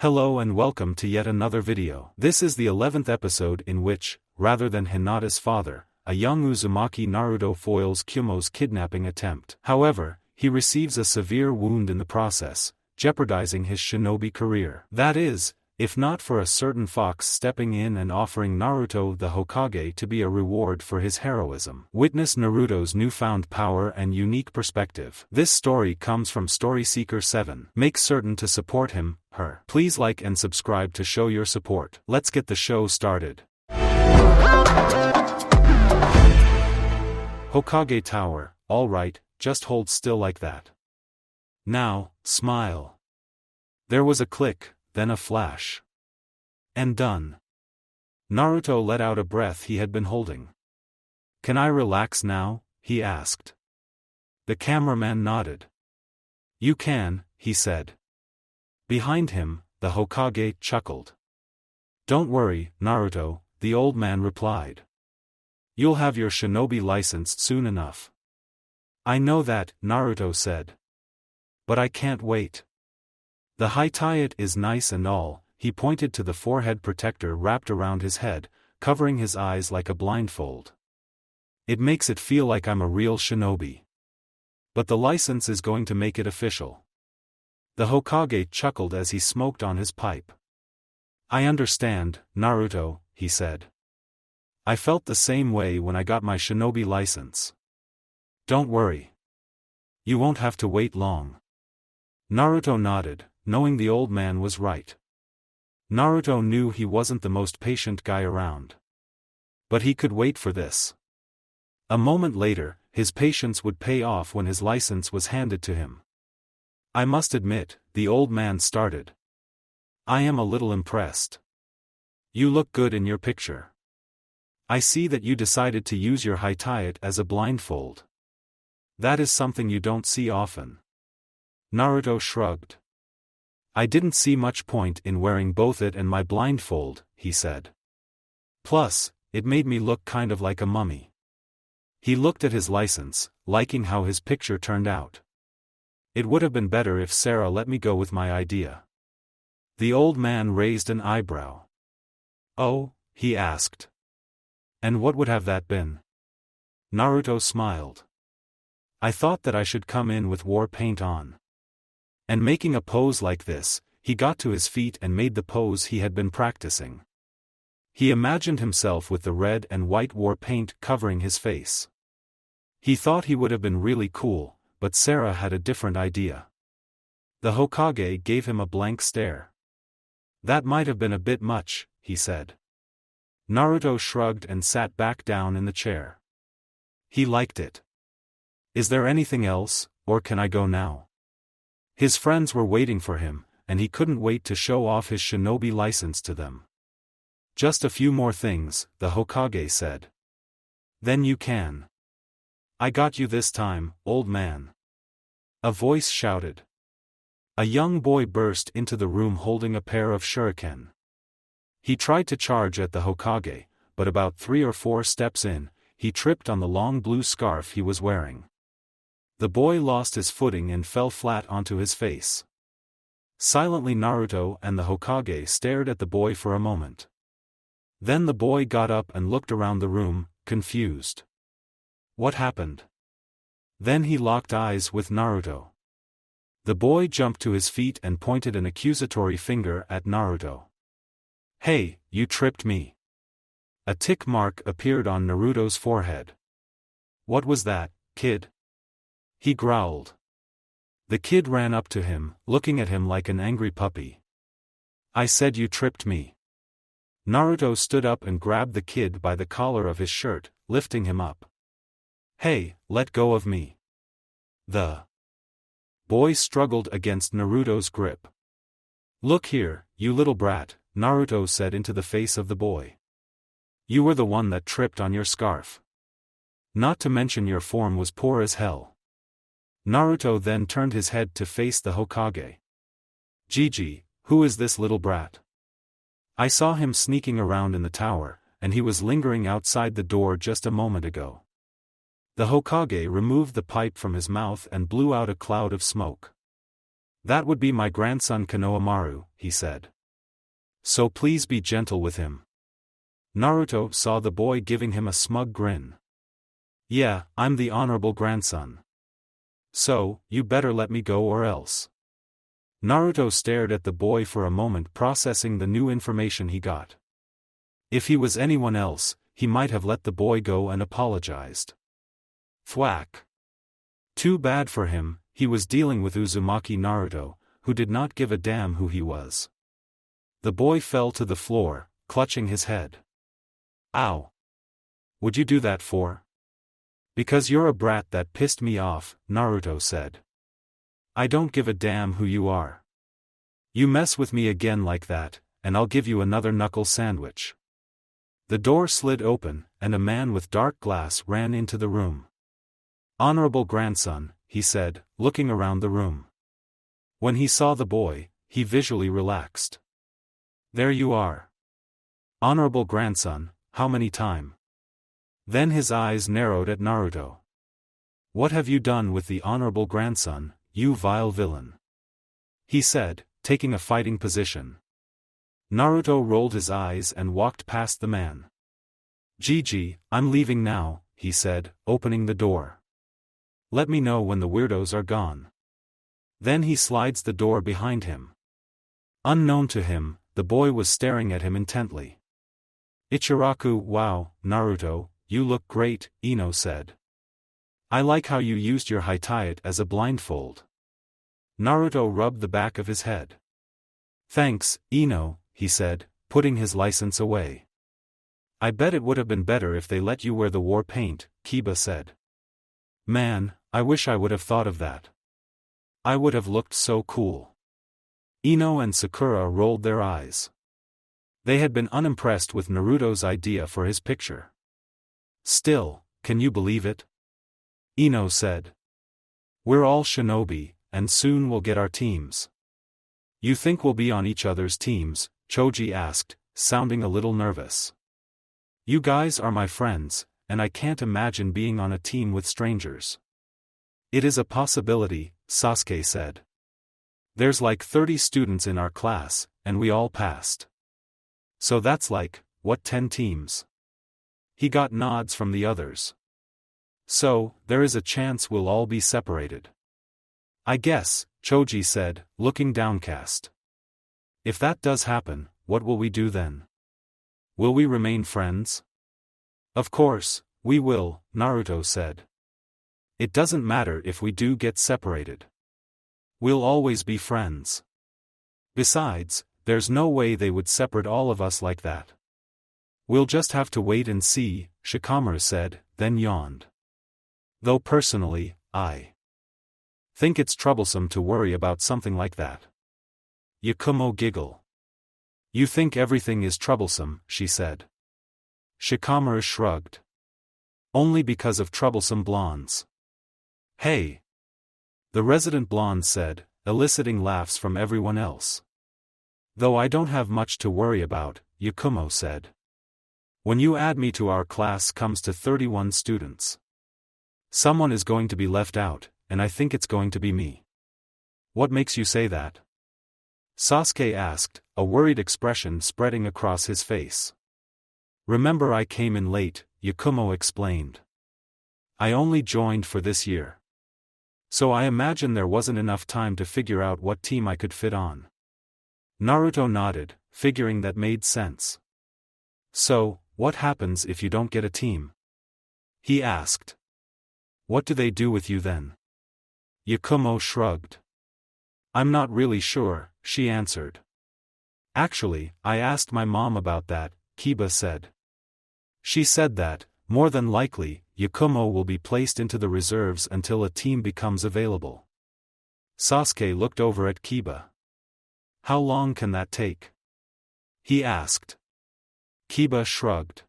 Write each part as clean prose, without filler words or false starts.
Hello and welcome to yet another video. This is the 11th episode in which, rather than Hinata's father, a young Uzumaki Naruto foils Kumo's kidnapping attempt. However, he receives a severe wound in the process, jeopardizing his shinobi career. That is, if not for a certain fox stepping in and offering Naruto the Hokage to be a reward for his heroism. Witness Naruto's newfound power and unique perspective. This story comes from Story Seeker 7. Make certain to support him, her. Please like and subscribe to show your support. Let's get the show started. Hokage Tower, alright, just hold still like that. Now, smile. There was a click, then a flash. And done. Naruto let out a breath he had been holding. Can I relax now? He asked. The cameraman nodded. You can, he said. Behind him, the Hokage chuckled. Don't worry, Naruto, the old man replied. You'll have your shinobi license soon enough. I know that, Naruto said. But I can't wait. The Hinata is nice and all, he pointed to the forehead protector wrapped around his head, covering his eyes like a blindfold. It makes it feel like I'm a real shinobi. But the license is going to make it official. The Hokage chuckled as he smoked on his pipe. I understand, Naruto, he said. I felt the same way when I got my shinobi license. Don't worry. You won't have to wait long. Naruto nodded, knowing the old man was right. Naruto knew he wasn't the most patient guy around. But he could wait for this. A moment later, his patience would pay off when his license was handed to him. I must admit, the old man started. I am a little impressed. You look good in your picture. I see that you decided to use your Hinata as a blindfold. That is something you don't see often. Naruto shrugged. I didn't see much point in wearing both it and my blindfold, he said. Plus, it made me look kind of like a mummy. He looked at his license, liking how his picture turned out. It would have been better if Sarah let me go with my idea. The old man raised an eyebrow. Oh, he asked. And what would have that been? Naruto smiled. I thought that I should come in with war paint on. And making a pose like this, he got to his feet and made the pose he had been practicing. He imagined himself with the red and white war paint covering his face. He thought he would have been really cool, but Sarah had a different idea. The Hokage gave him a blank stare. That might have been a bit much, he said. Naruto shrugged and sat back down in the chair. He liked it. Is there anything else, or can I go now? His friends were waiting for him, and he couldn't wait to show off his shinobi license to them. Just a few more things, the Hokage said. Then you can. I got you this time, old man. A voice shouted. A young boy burst into the room holding a pair of shuriken. He tried to charge at the Hokage, but about 3 or 4 steps in, he tripped on the long blue scarf he was wearing. The boy lost his footing and fell flat onto his face. Silently Naruto and the Hokage stared at the boy for a moment. Then the boy got up and looked around the room, confused. What happened? Then he locked eyes with Naruto. The boy jumped to his feet and pointed an accusatory finger at Naruto. Hey, you tripped me. A tick mark appeared on Naruto's forehead. What was that, kid? He growled. The kid ran up to him, looking at him like an angry puppy. I said you tripped me. Naruto stood up and grabbed the kid by the collar of his shirt, lifting him up. Hey, let go of me. The boy struggled against Naruto's grip. Look here, you little brat, Naruto said into the face of the boy. You were the one that tripped on your scarf. Not to mention your form was poor as hell. Naruto then turned his head to face the Hokage. Gigi, who is this little brat? I saw him sneaking around in the tower, and he was lingering outside the door just a moment ago. The Hokage removed the pipe from his mouth and blew out a cloud of smoke. That would be my grandson Konohamaru, he said. So please be gentle with him. Naruto saw the boy giving him a smug grin. Yeah, I'm the honorable grandson. So, you better let me go or else. Naruto stared at the boy for a moment, processing the new information he got. If he was anyone else, he might have let the boy go and apologized. Thwack. Too bad for him, he was dealing with Uzumaki Naruto, who did not give a damn who he was. The boy fell to the floor, clutching his head. Ow. Would you do that for? Because you're a brat that pissed me off, Naruto said. I don't give a damn who you are. You mess with me again like that, and I'll give you another knuckle sandwich. The door slid open, and a man with dark glass ran into the room. Honorable grandson, he said, looking around the room. When he saw the boy, he visually relaxed. There you are. Honorable grandson, how many time? Then his eyes narrowed at Naruto. What have you done with the honorable grandson, you vile villain? He said, taking a fighting position. Naruto rolled his eyes and walked past the man. Gigi, I'm leaving now, he said, opening the door. Let me know when the weirdos are gone. Then he slides the door behind him. Unknown to him, the boy was staring at him intently. Ichiraku, wow, Naruto, you look great, Ino said. I like how you used your hitayat as a blindfold. Naruto rubbed the back of his head. Thanks, Ino, he said, putting his license away. I bet it would have been better if they let you wear the war paint, Kiba said. Man, I wish I would have thought of that. I would have looked so cool. Ino and Sakura rolled their eyes. They had been unimpressed with Naruto's idea for his picture. Still, can you believe it? Ino said. We're all shinobi, and soon we'll get our teams. You think we'll be on each other's teams? Choji asked, sounding a little nervous. You guys are my friends, and I can't imagine being on a team with strangers. It is a possibility, Sasuke said. There's like 30 students in our class, and we all passed. So that's like, what 10 teams? He got nods from the others. So, there is a chance we'll all be separated. I guess, Choji said, looking downcast. If that does happen, what will we do then? Will we remain friends? Of course, we will, Naruto said. It doesn't matter if we do get separated. We'll always be friends. Besides, there's no way they would separate all of us like that. We'll just have to wait and see, Shikamaru said, then yawned. Though personally, I think it's troublesome to worry about something like that. Yakumo giggled. You think everything is troublesome, she said. Shikamaru shrugged. Only because of troublesome blondes. Hey! The resident blonde said, eliciting laughs from everyone else. Though I don't have much to worry about, Yakumo said. When you add me to our class comes to 31 students. Someone is going to be left out, and I think it's going to be me. What makes you say that? Sasuke asked, a worried expression spreading across his face. Remember I came in late, Yakumo explained. I only joined for this year. So I imagine there wasn't enough time to figure out what team I could fit on. Naruto nodded, figuring that made sense. So, what happens if you don't get a team? He asked. What do they do with you then? Yakumo shrugged. I'm not really sure, she answered. Actually, I asked my mom about that, Kiba said. She said that, more than likely, Yakumo will be placed into the reserves until a team becomes available. Sasuke looked over at Kiba. How long can that take? He asked. Kiba shrugged.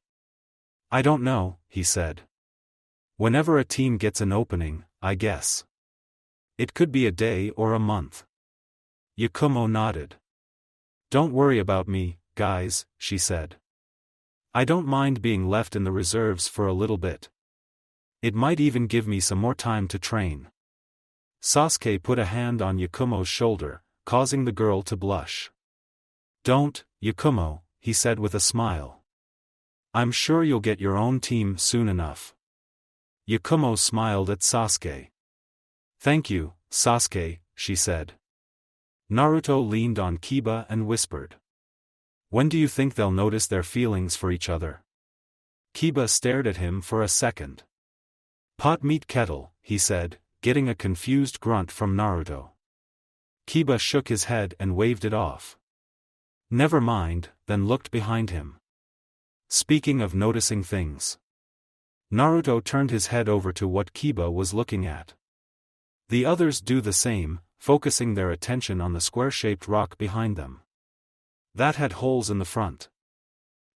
I don't know, he said. Whenever a team gets an opening, I guess. It could be a day or a month. Yakumo nodded. Don't worry about me, guys, she said. I don't mind being left in the reserves for a little bit. It might even give me some more time to train. Sasuke put a hand on Yakumo's shoulder, causing the girl to blush. "Don't, Yakumo," he said with a smile. "I'm sure you'll get your own team soon enough." Yakumo smiled at Sasuke. "Thank you, Sasuke," she said. Naruto leaned on Kiba and whispered. "When do you think they'll notice their feelings for each other?" Kiba stared at him for a second. "Pot meet kettle," he said, getting a confused grunt from Naruto. Kiba shook his head and waved it off. "Never mind," then looked behind him. Speaking of noticing things. Naruto turned his head over to what Kiba was looking at. The others do the same, focusing their attention on the square-shaped rock behind them. That had holes in the front.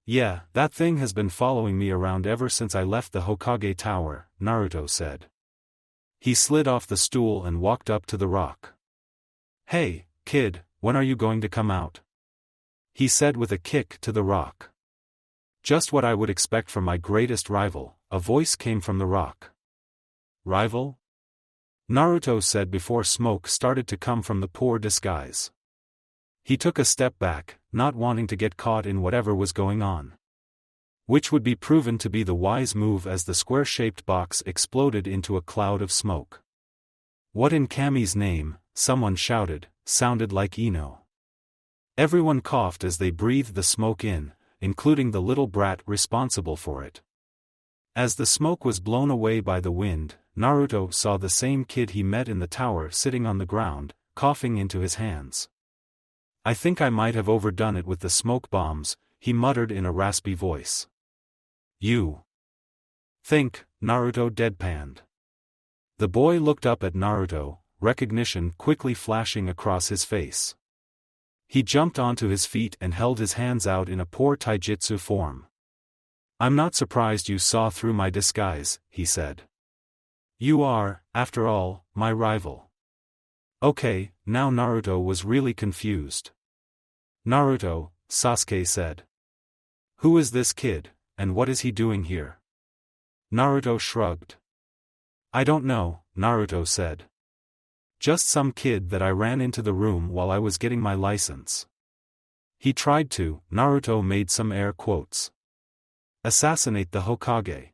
"Yeah, that thing has been following me around ever since I left the Hokage tower," Naruto said. He slid off the stool and walked up to the rock. "Hey, kid, when are you going to come out?" he said with a kick to the rock. "Just what I would expect from my greatest rival," a voice came from the rock. "Rival?" Naruto said before smoke started to come from the poor disguise. He took a step back, not wanting to get caught in whatever was going on. Which would be proven to be the wise move as the square-shaped box exploded into a cloud of smoke. "What in Kami's name," someone shouted, sounded like Ino. Everyone coughed as they breathed the smoke in, including the little brat responsible for it. As the smoke was blown away by the wind, Naruto saw the same kid he met in the tower sitting on the ground, coughing into his hands. "I think I might have overdone it with the smoke bombs," he muttered in a raspy voice. "You think?" Naruto deadpanned. The boy looked up at Naruto, recognition quickly flashing across his face. He jumped onto his feet and held his hands out in a poor taijutsu form. "I'm not surprised you saw through my disguise," he said. "You are, after all, my rival." Okay, now Naruto was really confused. "Naruto," Sasuke said. "Who is this kid, and what is he doing here?" Naruto shrugged. "I don't know," Naruto said. "Just some kid that I ran into the room while I was getting my license." He tried to, Naruto made some air quotes. "Assassinate the Hokage."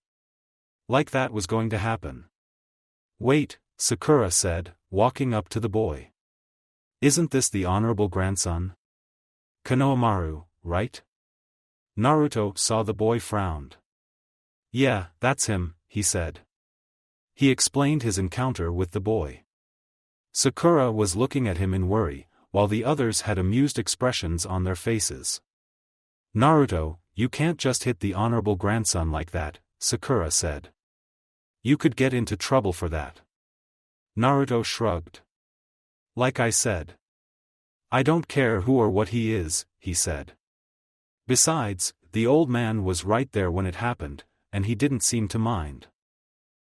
Like that was going to happen. "Wait," Sakura said, walking up to the boy. "Isn't this the honorable grandson? Konohamaru, right?" Naruto saw the boy frowned. "Yeah, that's him," he said. He explained his encounter with the boy. Sakura was looking at him in worry, while the others had amused expressions on their faces. "Naruto, you can't just hit the honorable grandson like that," Sakura said. "You could get into trouble for that." Naruto shrugged. "Like I said. I don't care who or what he is," he said. Besides, the old man was right there when it happened, and he didn't seem to mind.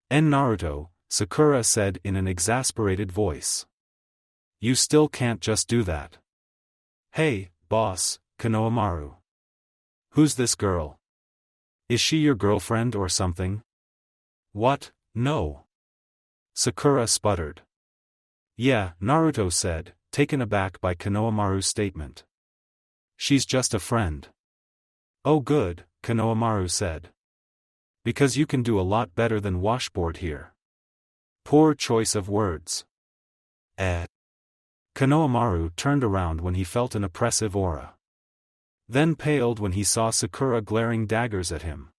Naruto," Sakura said in an exasperated voice. "You still can't just do that." "Hey, boss, Konohamaru. Who's this girl? Is she your girlfriend or something?" "What, no." Sakura sputtered. "Yeah," Naruto said, taken aback by Konohamaru's statement. "She's just a friend." "Oh good," Konohamaru said. "Because you can do a lot better than washboard here." Poor choice of words. Konohamaru turned around when he felt an oppressive aura. Then paled when he saw Sakura glaring daggers at him.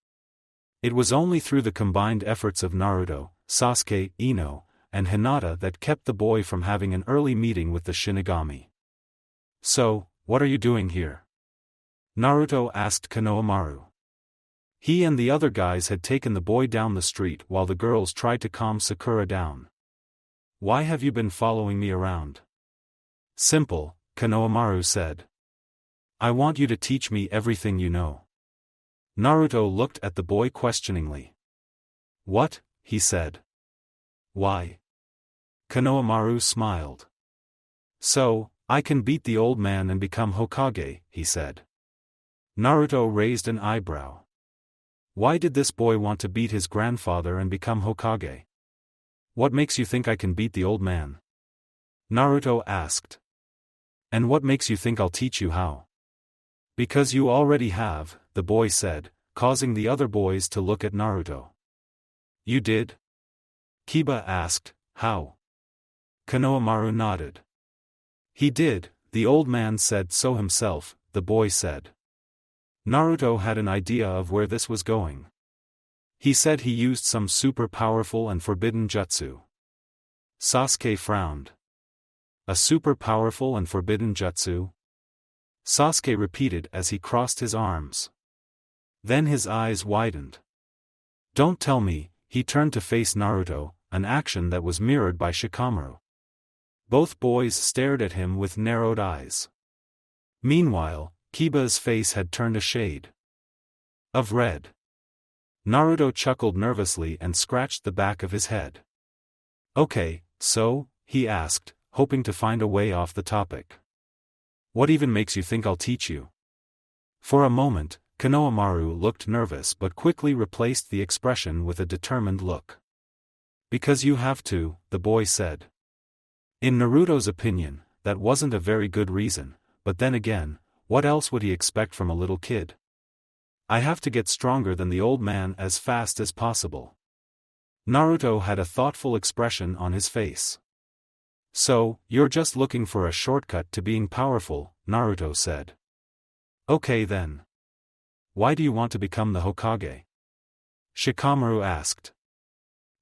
It was only through the combined efforts of Naruto, Sasuke, Ino, and Hinata that kept the boy from having an early meeting with the Shinigami. "So, what are you doing here?" Naruto asked Konohamaru. He and the other guys had taken the boy down the street while the girls tried to calm Sakura down. "Why have you been following me around?" "Simple," Konohamaru said. "I want you to teach me everything you know." Naruto looked at the boy questioningly. "What?" he said. "Why?" Konohamaru smiled. "So, I can beat the old man and become Hokage," he said. Naruto raised an eyebrow. Why did this boy want to beat his grandfather and become Hokage? What makes you think I can beat the old man? Naruto asked. And what makes you think I'll teach you how? Because you already have, the boy said, causing the other boys to look at Naruto. You did? Kiba asked, how? Konohamaru nodded. He did, the old man said so himself, the boy said. Naruto had an idea of where this was going. He said he used some super powerful and forbidden jutsu. Sasuke frowned. A super powerful and forbidden jutsu? Sasuke repeated as he crossed his arms. Then his eyes widened. Don't tell me, he turned to face Naruto, an action that was mirrored by Shikamaru. Both boys stared at him with narrowed eyes. Meanwhile, Kiba's face had turned a shade of red. Naruto chuckled nervously and scratched the back of his head. Okay, so, he asked, hoping to find a way off the topic. What even makes you think I'll teach you? For a moment, Konohamaru looked nervous but quickly replaced the expression with a determined look. Because you have to, the boy said. In Naruto's opinion, that wasn't a very good reason, but then again, what else would he expect from a little kid? I have to get stronger than the old man as fast as possible. Naruto had a thoughtful expression on his face. So, you're just looking for a shortcut to being powerful, Naruto said. Okay then. Why do you want to become the Hokage? Shikamaru asked.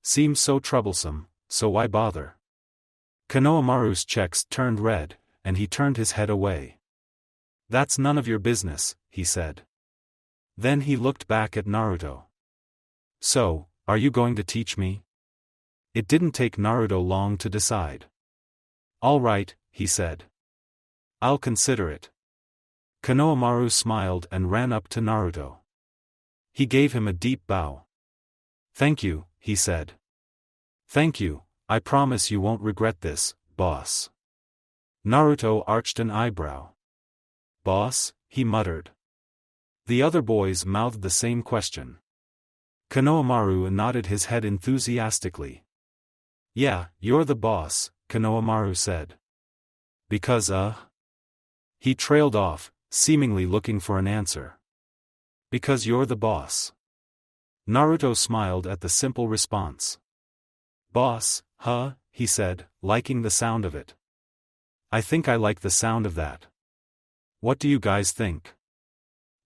Seems so troublesome, so why bother? Konohamaru's cheeks turned red, and he turned his head away. That's none of your business, he said. Then he looked back at Naruto. So, are you going to teach me? It didn't take Naruto long to decide. All right, he said. I'll consider it. Konohamaru smiled and ran up to Naruto. He gave him a deep bow. Thank you, he said. Thank you, I promise you won't regret this, boss. Naruto arched an eyebrow. Boss, he muttered. The other boys mouthed the same question. Konohamaru nodded his head enthusiastically. Yeah, you're the boss, Konohamaru said. Because He trailed off, seemingly looking for an answer. Because you're the boss. Naruto smiled at the simple response. Boss, huh, he said, liking the sound of it. I think I like the sound of that. What do you guys think?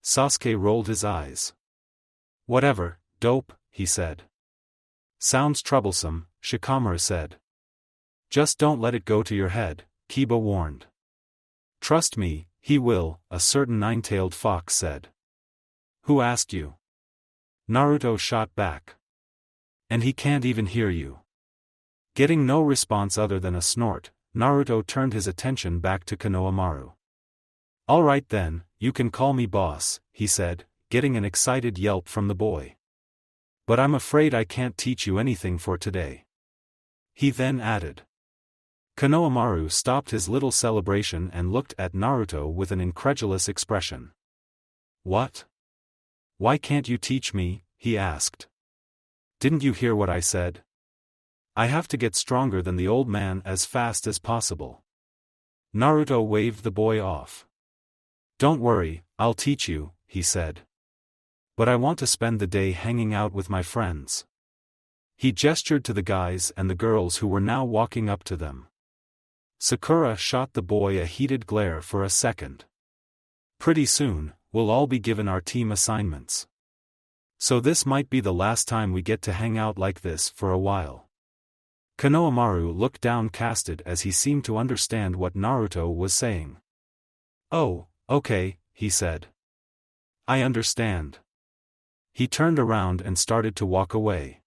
Sasuke rolled his eyes. Whatever, dope, he said. Sounds troublesome, Shikamaru said. Just don't let it go to your head, Kiba warned. Trust me, he will, a certain nine-tailed fox said. Who asked you? Naruto shot back. And he can't even hear you. Getting no response other than a snort, Naruto turned his attention back to Konohamaru. All right then, you can call me boss, he said, getting an excited yelp from the boy. But I'm afraid I can't teach you anything for today. He then added. Konohamaru stopped his little celebration and looked at Naruto with an incredulous expression. What? Why can't you teach me? He asked. Didn't you hear what I said? I have to get stronger than the old man as fast as possible. Naruto waved the boy off. Don't worry, I'll teach you, he said. But I want to spend the day hanging out with my friends. He gestured to the guys and the girls who were now walking up to them. Sakura shot the boy a heated glare for a second. Pretty soon, we'll all be given our team assignments. So this might be the last time we get to hang out like this for a while. Konohamaru looked downcasted as he seemed to understand what Naruto was saying. Oh, okay, he said. I understand. He turned around and started to walk away.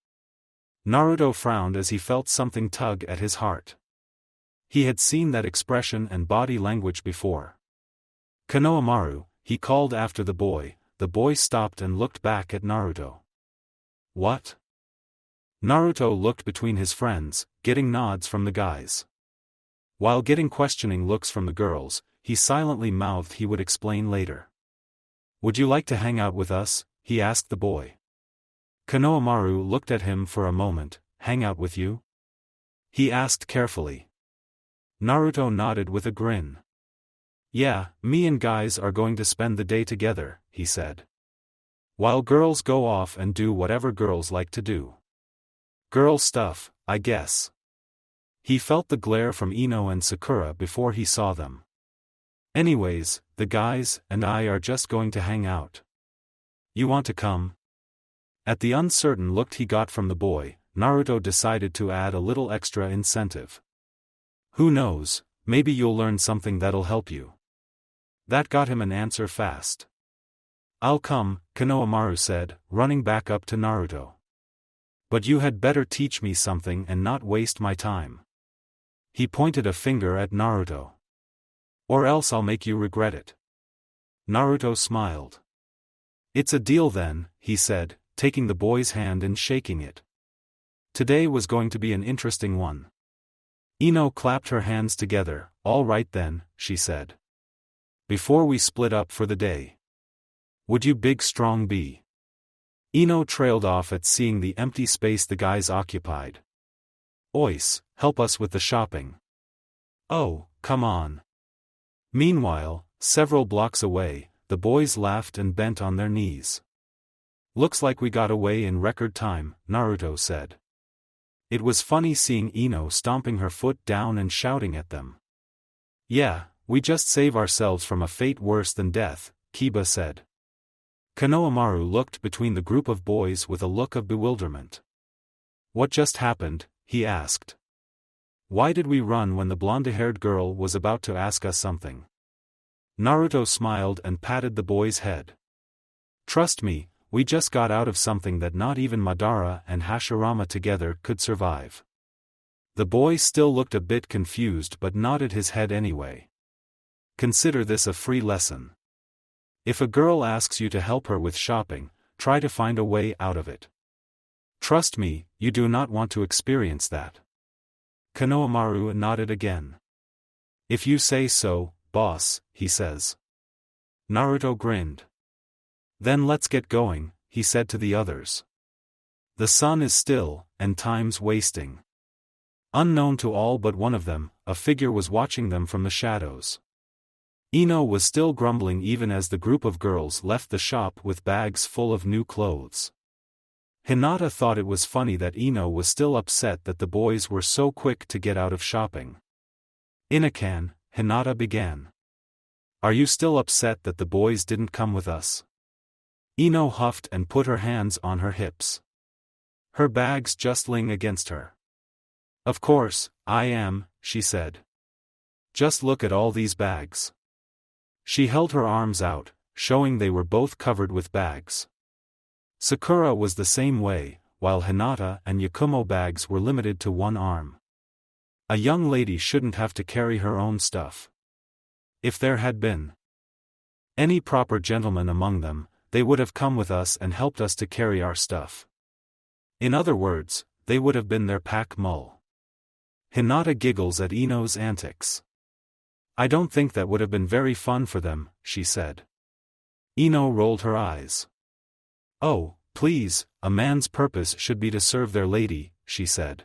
Naruto frowned as he felt something tug at his heart. He had seen that expression and body language before. Konohamaru, he called after the boy stopped and looked back at Naruto. What? Naruto looked between his friends, getting nods from the guys. While getting questioning looks from the girls, he silently mouthed he would explain later. Would you like to hang out with us? He asked the boy. Konohamaru looked at him for a moment. Hang out with you? he asked carefully. Naruto nodded with a grin. Yeah, me and guys are going to spend the day together, he said. While girls go off and do whatever girls like to do. Girl stuff, I guess. He felt the glare from Ino and Sakura before he saw them. Anyways, the guys and I are just going to hang out. You want to come? At the uncertain look he got from the boy, Naruto decided to add a little extra incentive. Who knows, maybe you'll learn something that'll help you. That got him an answer fast. I'll come, Konohamaru said, running back up to Naruto. But you had better teach me something and not waste my time. He pointed a finger at Naruto. Or else I'll make you regret it. Naruto smiled. It's a deal then, he said, taking the boy's hand and shaking it. Today was going to be an interesting one. Ino clapped her hands together. All right then, she said. Before we split up for the day. Would you big strong be? Ino trailed off at seeing the empty space the guys occupied. Ois, help us with the shopping. Oh, come on. Meanwhile, several blocks away, the boys laughed and bent on their knees. Looks like we got away in record time, Naruto said. It was funny seeing Ino stomping her foot down and shouting at them. Yeah, we just save ourselves from a fate worse than death, Kiba said. Konohamaru looked between the group of boys with a look of bewilderment. What just happened? He asked. Why did we run when the blonde-haired girl was about to ask us something? Naruto smiled and patted the boy's head. Trust me, we just got out of something that not even Madara and Hashirama together could survive. The boy still looked a bit confused but nodded his head anyway. Consider this a free lesson. If a girl asks you to help her with shopping, try to find a way out of it. Trust me, you do not want to experience that. Konohamaru nodded again. If you say so, boss, he says. Naruto grinned. Then let's get going, he said to the others. The sun is still, and time's wasting. Unknown to all but one of them, a figure was watching them from the shadows. Ino was still grumbling even as the group of girls left the shop with bags full of new clothes. Hinata thought it was funny that Ino was still upset that the boys were so quick to get out of shopping. Inakan, Hinata began. Are you still upset that the boys didn't come with us? Ino huffed and put her hands on her hips. Her bags jostling against her. Of course, I am, she said. Just look at all these bags. She held her arms out, showing they were both covered with bags. Sakura was the same way, while Hinata and Yakumo bags were limited to one arm. A young lady shouldn't have to carry her own stuff. If there had been any proper gentleman among them, they would have come with us and helped us to carry our stuff. In other words, they would have been their pack mule. Hinata giggles at Ino's antics. I don't think that would have been very fun for them, she said. Ino rolled her eyes. Oh, please, a man's purpose should be to serve their lady, she said.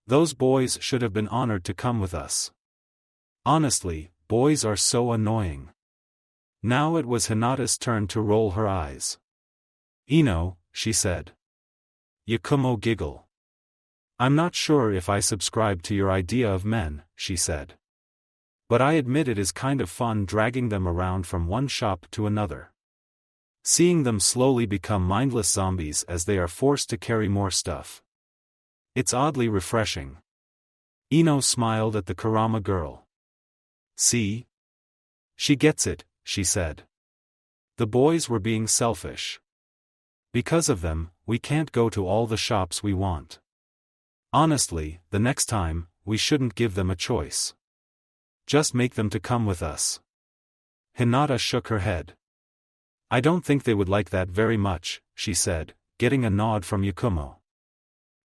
Those boys should have been honored to come with us. Honestly, boys are so annoying. Now it was Hinata's turn to roll her eyes. Ino, she said. Yakumo giggle. I'm not sure if I subscribe to your idea of men, she said. But I admit it is kind of fun dragging them around from one shop to another. Seeing them slowly become mindless zombies as they are forced to carry more stuff. It's oddly refreshing. Ino smiled at the Kurama girl. See? She gets it, she said. The boys were being selfish. Because of them, we can't go to all the shops we want. Honestly, the next time, we shouldn't give them a choice. Just make them to come with us. Hinata shook her head. I don't think they would like that very much, she said, getting a nod from Yakumo.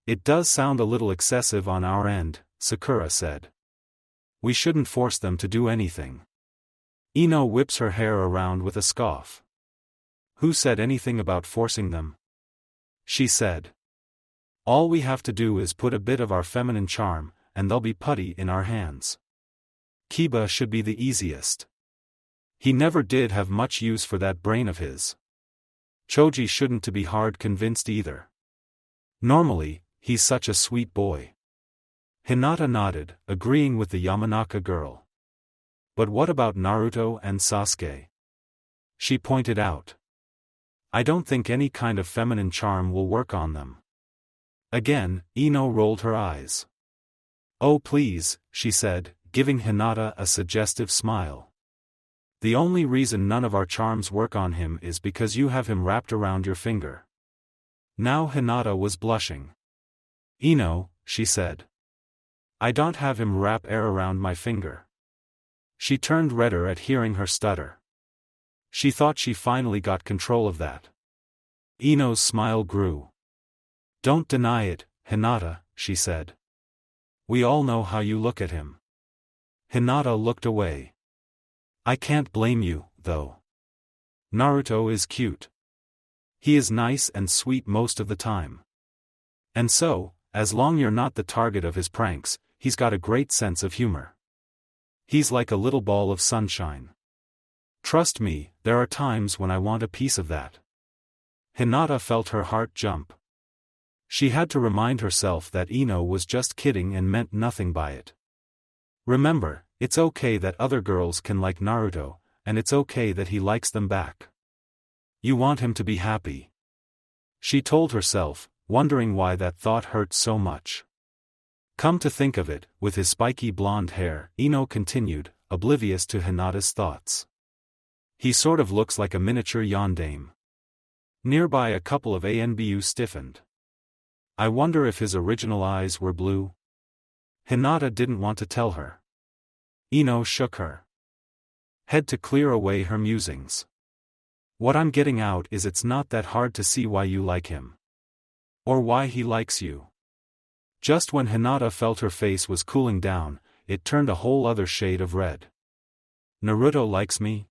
It does sound a little excessive on our end, Sakura said. We shouldn't force them to do anything. Ino whips her hair around with a scoff. Who said anything about forcing them? She said. All we have to do is put a bit of our feminine charm, and they'll be putty in our hands. Kiba should be the easiest. He never did have much use for that brain of his. Choji shouldn't to be hard convinced either. Normally, he's such a sweet boy. Hinata nodded, agreeing with the Yamanaka girl. But what about Naruto and Sasuke? She pointed out. I don't think any kind of feminine charm will work on them. Again, Ino rolled her eyes. Oh please, she said, giving Hinata a suggestive smile. The only reason none of our charms work on him is because you have him wrapped around your finger. Now Hinata was blushing. Ino, she said. I don't have him wrap air around my finger. She turned redder at hearing her stutter. She thought she finally got control of that. Ino's smile grew. Don't deny it, Hinata, she said. We all know how you look at him. Hinata looked away. I can't blame you, though. Naruto is cute. He is nice and sweet most of the time. And so, as long you're not the target of his pranks, he's got a great sense of humor. He's like a little ball of sunshine. Trust me, there are times when I want a piece of that. Hinata felt her heart jump. She had to remind herself that Ino was just kidding and meant nothing by it. Remember, it's okay that other girls can like Naruto, and it's okay that he likes them back. You want him to be happy. She told herself, wondering why that thought hurt so much. Come to think of it, with his spiky blonde hair, Ino continued, oblivious to Hinata's thoughts. He sort of looks like a miniature yondaime. Nearby a couple of ANBU stiffened. I wonder if his original eyes were blue? Hinata didn't want to tell her. Ino shook her head to clear away her musings. What I'm getting out is it's not that hard to see why you like him. Or why he likes you. Just when Hinata felt her face was cooling down, it turned a whole other shade of red. Naruto likes me?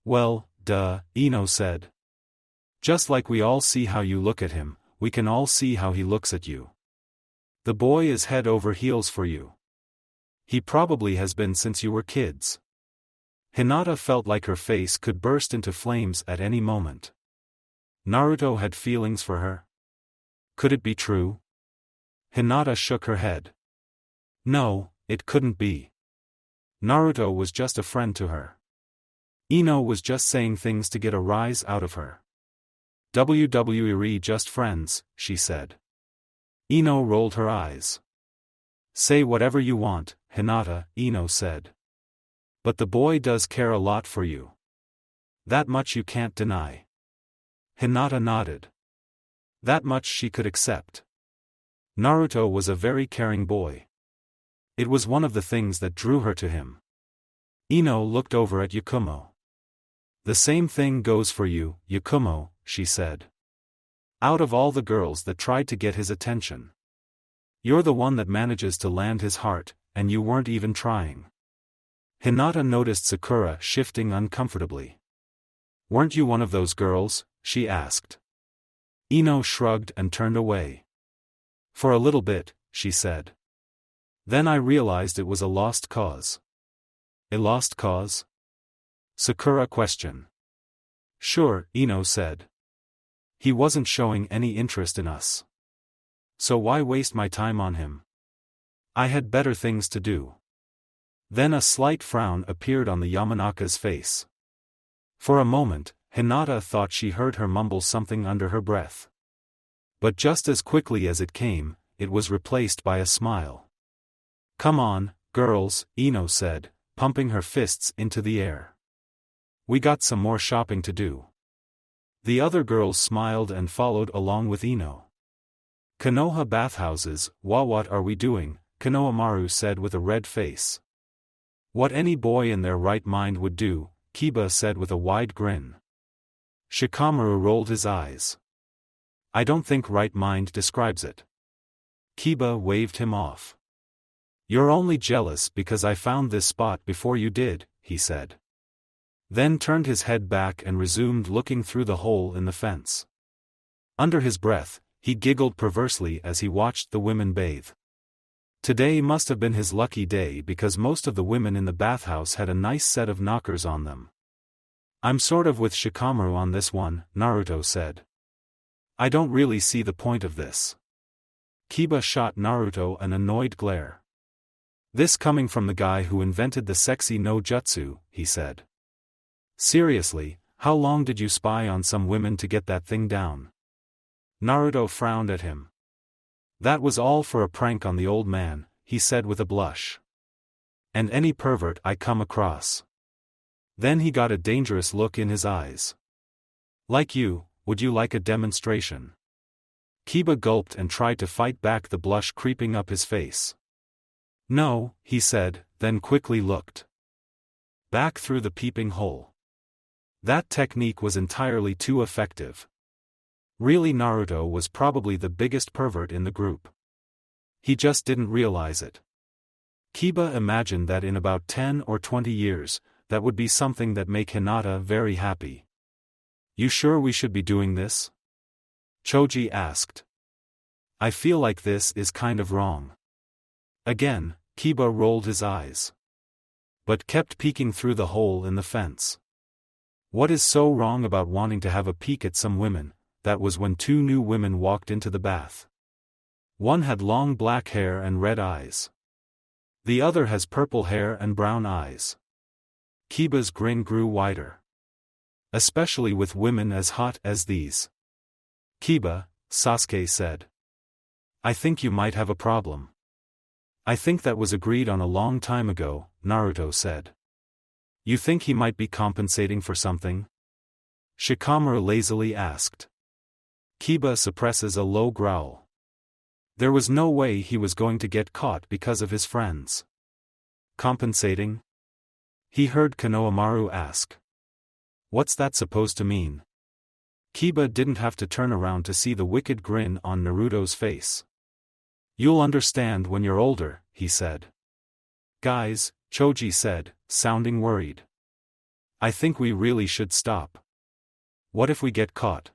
Well, duh, Ino said. Just like we all see how you look at him, we can all see how he looks at you. The boy is head over heels for you. He probably has been since you were kids. Hinata felt like her face could burst into flames at any moment. Naruto had feelings for her? Could it be true? Hinata shook her head. No, it couldn't be. Naruto was just a friend to her. Ino was just saying things to get a rise out of her. WWE just friends, she said. Ino rolled her eyes. Say whatever you want, Hinata, Ino said. But the boy does care a lot for you. That much you can't deny. Hinata nodded. That much she could accept. Naruto was a very caring boy. It was one of the things that drew her to him. Ino looked over at Yakumo. The same thing goes for you, Yakumo, she said. Out of all the girls that tried to get his attention, you're the one that manages to land his heart, and you weren't even trying. Hinata noticed Sakura shifting uncomfortably. Weren't you one of those girls? She asked. Ino shrugged and turned away. For a little bit, she said. Then I realized it was a lost cause. A lost cause? Sakura questioned. Sure, Ino said. He wasn't showing any interest in us. So why waste my time on him? I had better things to do. Then a slight frown appeared on the Yamanaka's face. For a moment, Hinata thought she heard her mumble something under her breath. But just as quickly as it came, it was replaced by a smile. Come on, girls, Ino said, pumping her fists into the air. We got some more shopping to do. The other girls smiled and followed along with Ino. Konoha bathhouses, what are we doing? Konohamaru said with a red face. What any boy in their right mind would do, Kiba said with a wide grin. Shikamaru rolled his eyes. I don't think right mind describes it. Kiba waved him off. You're only jealous because I found this spot before you did, he said. Then turned his head back and resumed looking through the hole in the fence. Under his breath, He giggled perversely as he watched the women bathe. Today must have been his lucky day because most of the women in the bathhouse had a nice set of knockers on them. I'm sort of with Shikamaru on this one, Naruto said. I don't really see the point of this. Kiba shot Naruto an annoyed glare. This coming from the guy who invented the sexy no jutsu, he said. Seriously, how long did you spy on some women to get that thing down? Naruto frowned at him. That was all for a prank on the old man, he said with a blush. And any pervert I come across. Then he got a dangerous look in his eyes. Like you, would you like a demonstration? Kiba gulped and tried to fight back the blush creeping up his face. No, he said, then quickly looked back through the peeping hole. That technique was entirely too effective. Really, Naruto was probably the biggest pervert in the group. He just didn't realize it. Kiba imagined that in about 10 or 20 years, that would be something that make Hinata very happy. You sure we should be doing this? Choji asked. I feel like this is kind of wrong. Again, Kiba rolled his eyes. But kept peeking through the hole in the fence. What is so wrong about wanting to have a peek at some women? That was when two new women walked into the bath. One had long black hair and red eyes. The other has purple hair and brown eyes. Kiba's grin grew wider. Especially with women as hot as these. Kiba, Sasuke said. I think you might have a problem. I think that was agreed on a long time ago, Naruto said. You think he might be compensating for something? Shikamaru lazily asked. Kiba suppresses a low growl. There was no way he was going to get caught because of his friends. Compensating? He heard Konohamaru ask. What's that supposed to mean? Kiba didn't have to turn around to see the wicked grin on Naruto's face. You'll understand when you're older, he said. Guys, Choji said, sounding worried. I think we really should stop. What if we get caught?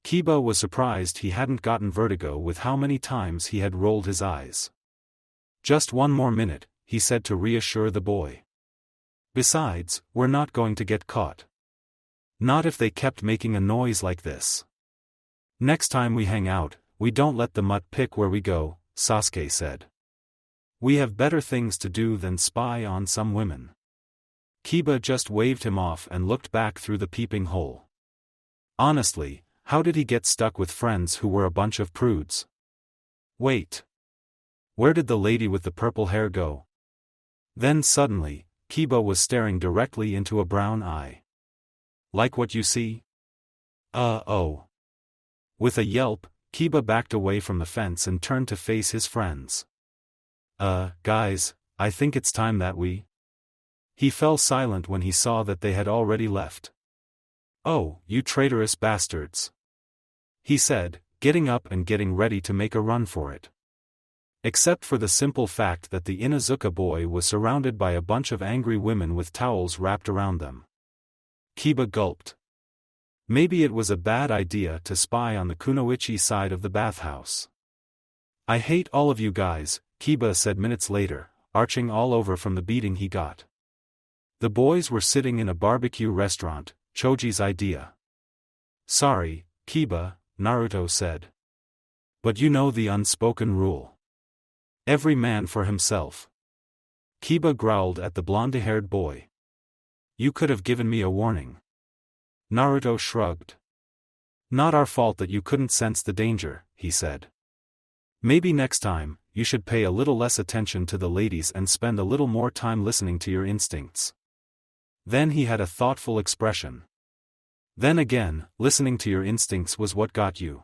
Kiba was surprised he hadn't gotten vertigo with how many times he had rolled his eyes. Just one more minute, he said to reassure the boy. Besides, we're not going to get caught. Not if they kept making a noise like this. Next time we hang out, we don't let the mutt pick where we go, Sasuke said. We have better things to do than spy on some women. Kiba just waved him off and looked back through the peeping hole. Honestly, how did he get stuck with friends who were a bunch of prudes? Wait. Where did the lady with the purple hair go? Then suddenly, Kiba was staring directly into a brown eye. Like what you see? Oh. With a yelp, Kiba backed away from the fence and turned to face his friends. Guys, I think it's time that we... He fell silent when he saw that they had already left. Oh, you traitorous bastards. He said, getting up and getting ready to make a run for it. Except for the simple fact that the Inuzuka boy was surrounded by a bunch of angry women with towels wrapped around them. Kiba gulped. Maybe it was a bad idea to spy on the Kunoichi side of the bathhouse. I hate all of you guys, Kiba said minutes later, arching all over from the beating he got. The boys were sitting in a barbecue restaurant, Choji's idea. Sorry, Kiba, Naruto said. But you know the unspoken rule. Every man for himself. Kiba growled at the blonde-haired boy. You could have given me a warning. Naruto shrugged. Not our fault that you couldn't sense the danger, he said. Maybe next time, you should pay a little less attention to the ladies and spend a little more time listening to your instincts. Then he had a thoughtful expression. Then again, listening to your instincts was what got you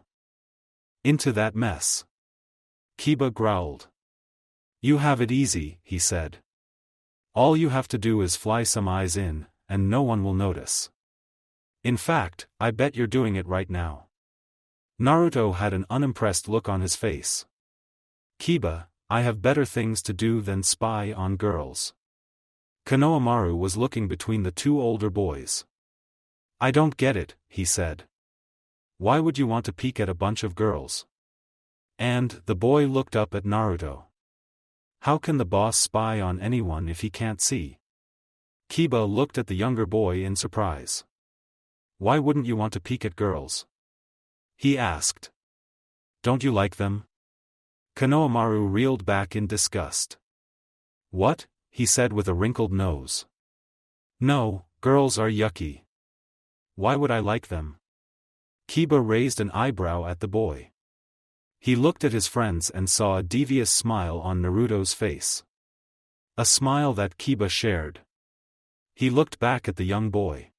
into that mess. Kiba growled. You have it easy, he said. All you have to do is fly some eyes in, and no one will notice. In fact, I bet you're doing it right now. Naruto had an unimpressed look on his face. Kiba, I have better things to do than spy on girls. Konohamaru was looking between the two older boys. I don't get it, he said. Why would you want to peek at a bunch of girls? And, the boy looked up at Naruto. How can the boss spy on anyone if he can't see? Kiba looked at the younger boy in surprise. Why wouldn't you want to peek at girls? He asked. Don't you like them? Konohamaru reeled back in disgust. What? He said with a wrinkled nose. No, girls are yucky. Why would I like them? Kiba raised an eyebrow at the boy. He looked at his friends and saw a devious smile on Naruto's face. A smile that Kiba shared. He looked back at the young boy.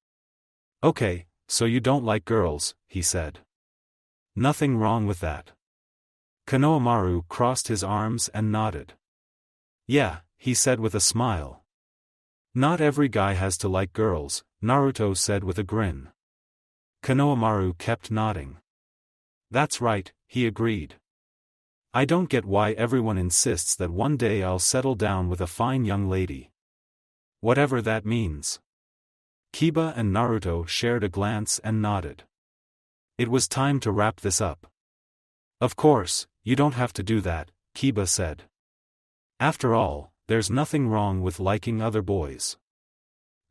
Okay, so you don't like girls, he said. Nothing wrong with that. Konohamaru crossed his arms and nodded. Yeah, he said with a smile. Not every guy has to like girls, Naruto said with a grin. Konohamaru kept nodding. That's right, he agreed. I don't get why everyone insists that one day I'll settle down with a fine young lady. Whatever that means. Kiba and Naruto shared a glance and nodded. It was time to wrap this up. Of course, you don't have to do that, Kiba said. After all, there's nothing wrong with liking other boys.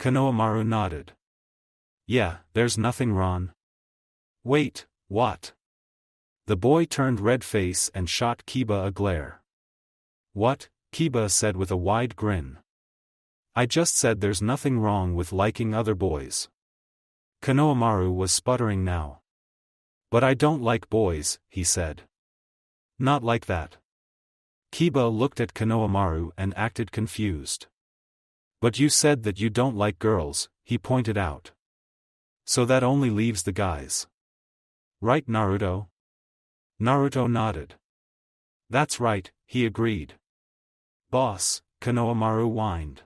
Konohamaru nodded. Yeah, there's nothing wrong. Wait, what? The boy turned red face and shot Kiba a glare. What? Kiba said with a wide grin. I just said there's nothing wrong with liking other boys. Konohamaru was sputtering now. But I don't like boys, he said. Not like that. Kiba looked at Konohamaru and acted confused. But you said that you don't like girls, he pointed out. So that only leaves the guys. Right, Naruto? Naruto nodded. That's right, he agreed. Boss, Konohamaru whined.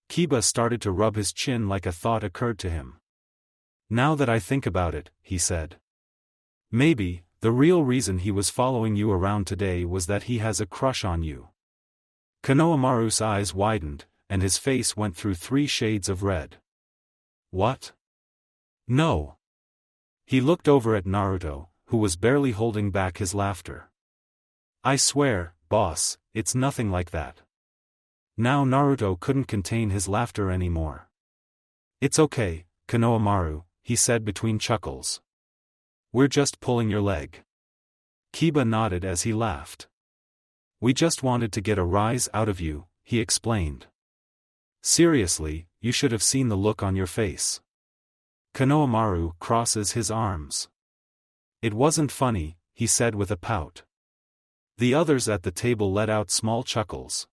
Kiba started to rub his chin like a thought occurred to him. Now that I think about it, he said. Maybe, the real reason he was following you around today was that he has a crush on you. Konohamaru's eyes widened, and his face went through 3 shades of red. What? No. He looked over at Naruto, who was barely holding back his laughter. I swear, boss, it's nothing like that. Now Naruto couldn't contain his laughter anymore. It's okay, Konohamaru, he said between chuckles. We're just pulling your leg. Kiba nodded as he laughed. We just wanted to get a rise out of you, he explained. Seriously, you should have seen the look on your face. Konohamaru crosses his arms. It wasn't funny, he said with a pout. The others at the table let out small chuckles.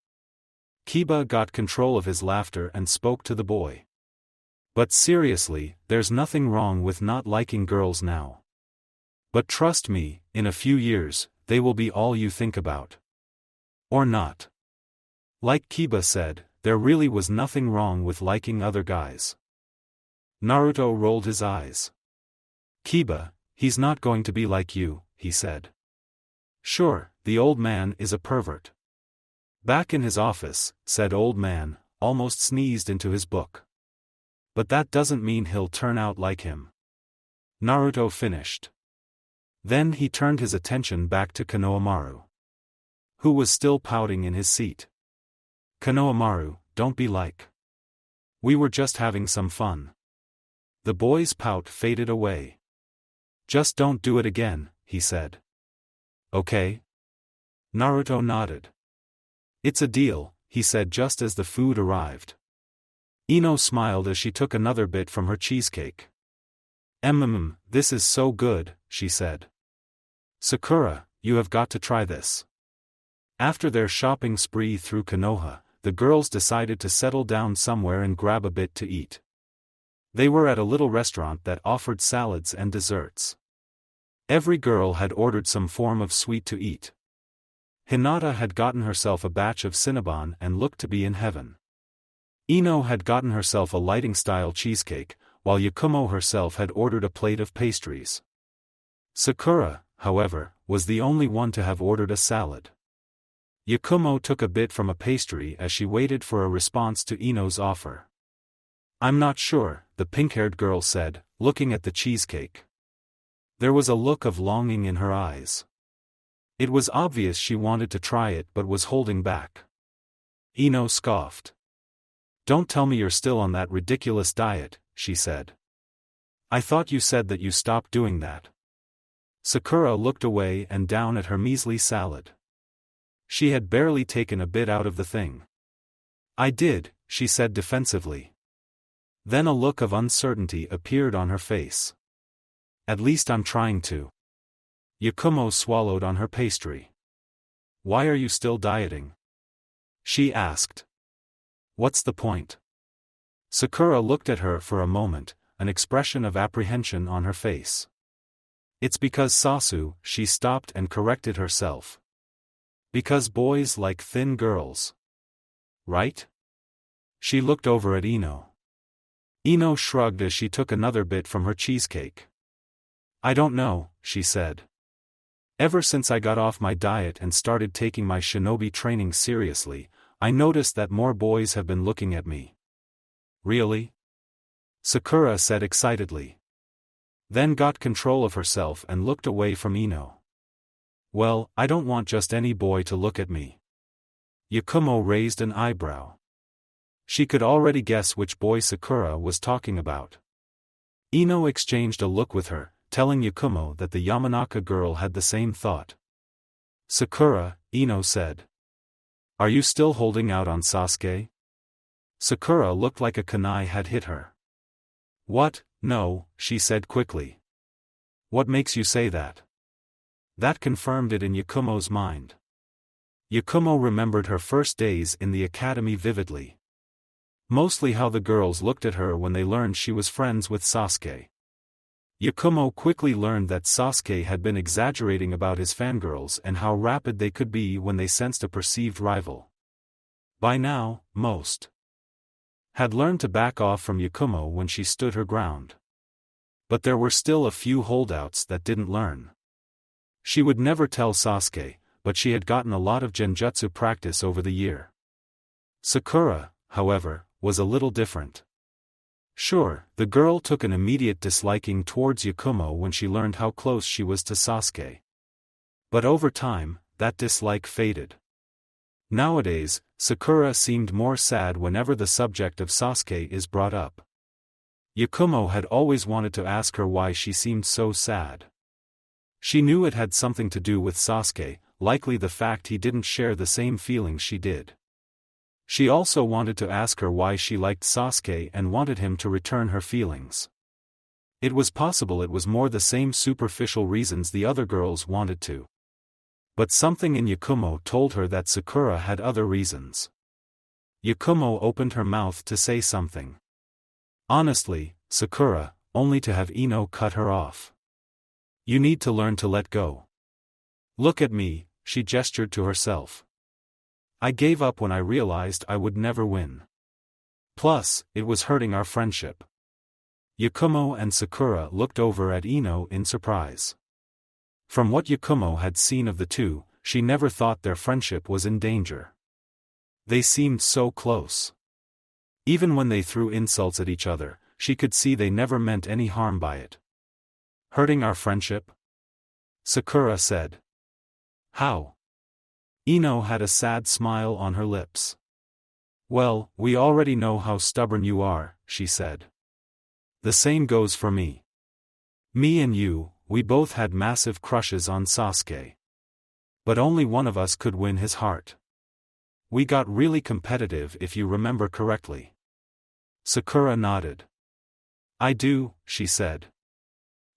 Kiba got control of his laughter and spoke to the boy. But seriously, there's nothing wrong with not liking girls now. But trust me, in a few years, they will be all you think about. Or not. Like Kiba said, there really was nothing wrong with liking other guys. Naruto rolled his eyes. Kiba, he's not going to be like you, he said. Sure, the old man is a pervert. Back in his office, said old man, almost sneezed into his book. But that doesn't mean he'll turn out like him. Naruto finished. Then he turned his attention back to Konohamaru, who was still pouting in his seat. Konohamaru, don't be like. We were just having some fun. The boy's pout faded away. Just don't do it again, he said. Okay? Naruto nodded. It's a deal, he said just as the food arrived. Ino smiled as she took another bit from her cheesecake. This is so good, she said. Sakura, you have got to try this. After their shopping spree through Konoha, the girls decided to settle down somewhere and grab a bit to eat. They were at a little restaurant that offered salads and desserts. Every girl had ordered some form of sweet to eat. Hinata had gotten herself a batch of Cinnabon and looked to be in heaven. Ino had gotten herself a lighting-style cheesecake, while Yakumo herself had ordered a plate of pastries. Sakura, however, was the only one to have ordered a salad. Yakumo took a bit from a pastry as she waited for a response to Ino's offer. I'm not sure, the pink-haired girl said, looking at the cheesecake. There was a look of longing in her eyes. It was obvious she wanted to try it but was holding back. Ino scoffed. "Don't tell me you're still on that ridiculous diet," she said. "I thought you said that you stopped doing that." Sakura looked away and down at her measly salad. She had barely taken a bit out of the thing. "I did," she said defensively. Then a look of uncertainty appeared on her face. "At least I'm trying to." Yakumo swallowed on her pastry. "Why are you still dieting?" she asked. "What's the point?" Sakura looked at her for a moment, an expression of apprehension on her face. "It's because Sasu," she stopped and corrected herself. "Because boys like thin girls. Right?" She looked over at Ino. Ino shrugged as she took another bit from her cheesecake. "I don't know," she said. "Ever since I got off my diet and started taking my shinobi training seriously, I noticed that more boys have been looking at me." "Really?" Sakura said excitedly. Then got control of herself and looked away from Ino. "Well, I don't want just any boy to look at me." Yakumo raised an eyebrow. She could already guess which boy Sakura was talking about. Ino exchanged a look with her, telling Yakumo that the Yamanaka girl had the same thought. "Sakura," Ino said. "Are you still holding out on Sasuke?" Sakura looked like a kunai had hit her. "What? No," she said quickly. "What makes you say that?" That confirmed it in Yakumo's mind. Yakumo remembered her first days in the academy vividly. Mostly how the girls looked at her when they learned she was friends with Sasuke. Yakumo quickly learned that Sasuke had been exaggerating about his fangirls and how rapid they could be when they sensed a perceived rival. By now, most had learned to back off from Yakumo when she stood her ground. But there were still a few holdouts that didn't learn. She would never tell Sasuke, but she had gotten a lot of genjutsu practice over the year. Sakura, however, was a little different. Sure, the girl took an immediate disliking towards Yakumo when she learned how close she was to Sasuke. But over time, that dislike faded. Nowadays, Sakura seemed more sad whenever the subject of Sasuke is brought up. Yakumo had always wanted to ask her why she seemed so sad. She knew it had something to do with Sasuke, likely the fact he didn't share the same feelings she did. She also wanted to ask her why she liked Sasuke and wanted him to return her feelings. It was possible it was more the same superficial reasons the other girls wanted to. But something in Yakumo told her that Sakura had other reasons. Yakumo opened her mouth to say something. Honestly, Sakura, only to have Ino cut her off. "You need to learn to let go. Look at me," she gestured to herself. "I gave up when I realized I would never win. Plus, it was hurting our friendship." Yakumo and Sakura looked over at Ino in surprise. From what Yakumo had seen of the two, she never thought their friendship was in danger. They seemed so close. Even when they threw insults at each other, she could see they never meant any harm by it. "Hurting our friendship?" Sakura said. "How?" Ino had a sad smile on her lips. "Well, we already know how stubborn you are," she said. "The same goes for me. Me and you, we both had massive crushes on Sasuke. But only one of us could win his heart. We got really competitive if you remember correctly." Sakura nodded. "I do," she said.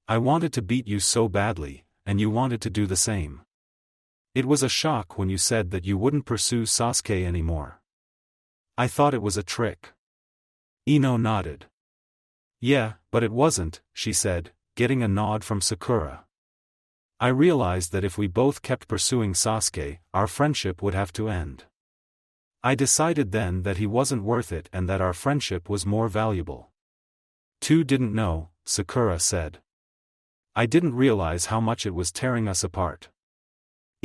"I wanted to beat you so badly, and you wanted to do the same. It was a shock when you said that you wouldn't pursue Sasuke anymore. I thought it was a trick." Ino nodded. "Yeah, but it wasn't," she said, getting a nod from Sakura. "I realized that if we both kept pursuing Sasuke, our friendship would have to end. I decided then that he wasn't worth it and that our friendship was more valuable." "Two didn't know," Sakura said. "I didn't realize how much it was tearing us apart."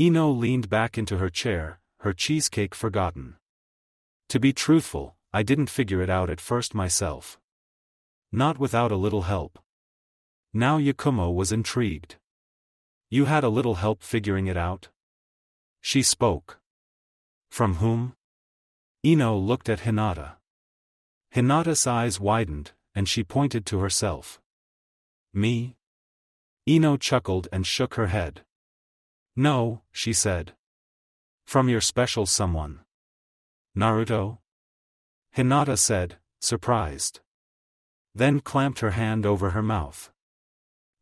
Ino leaned back into her chair, her cheesecake forgotten. "To be truthful, I didn't figure it out at first myself. Not without a little help." Now Yakumo was intrigued. You had a little help figuring it out? She spoke. From whom? Ino looked at Hinata. Hinata's eyes widened, and she pointed to herself. Me? Ino chuckled and shook her head. No, she said. From your special someone. Naruto? Hinata said, surprised. Then clamped her hand over her mouth.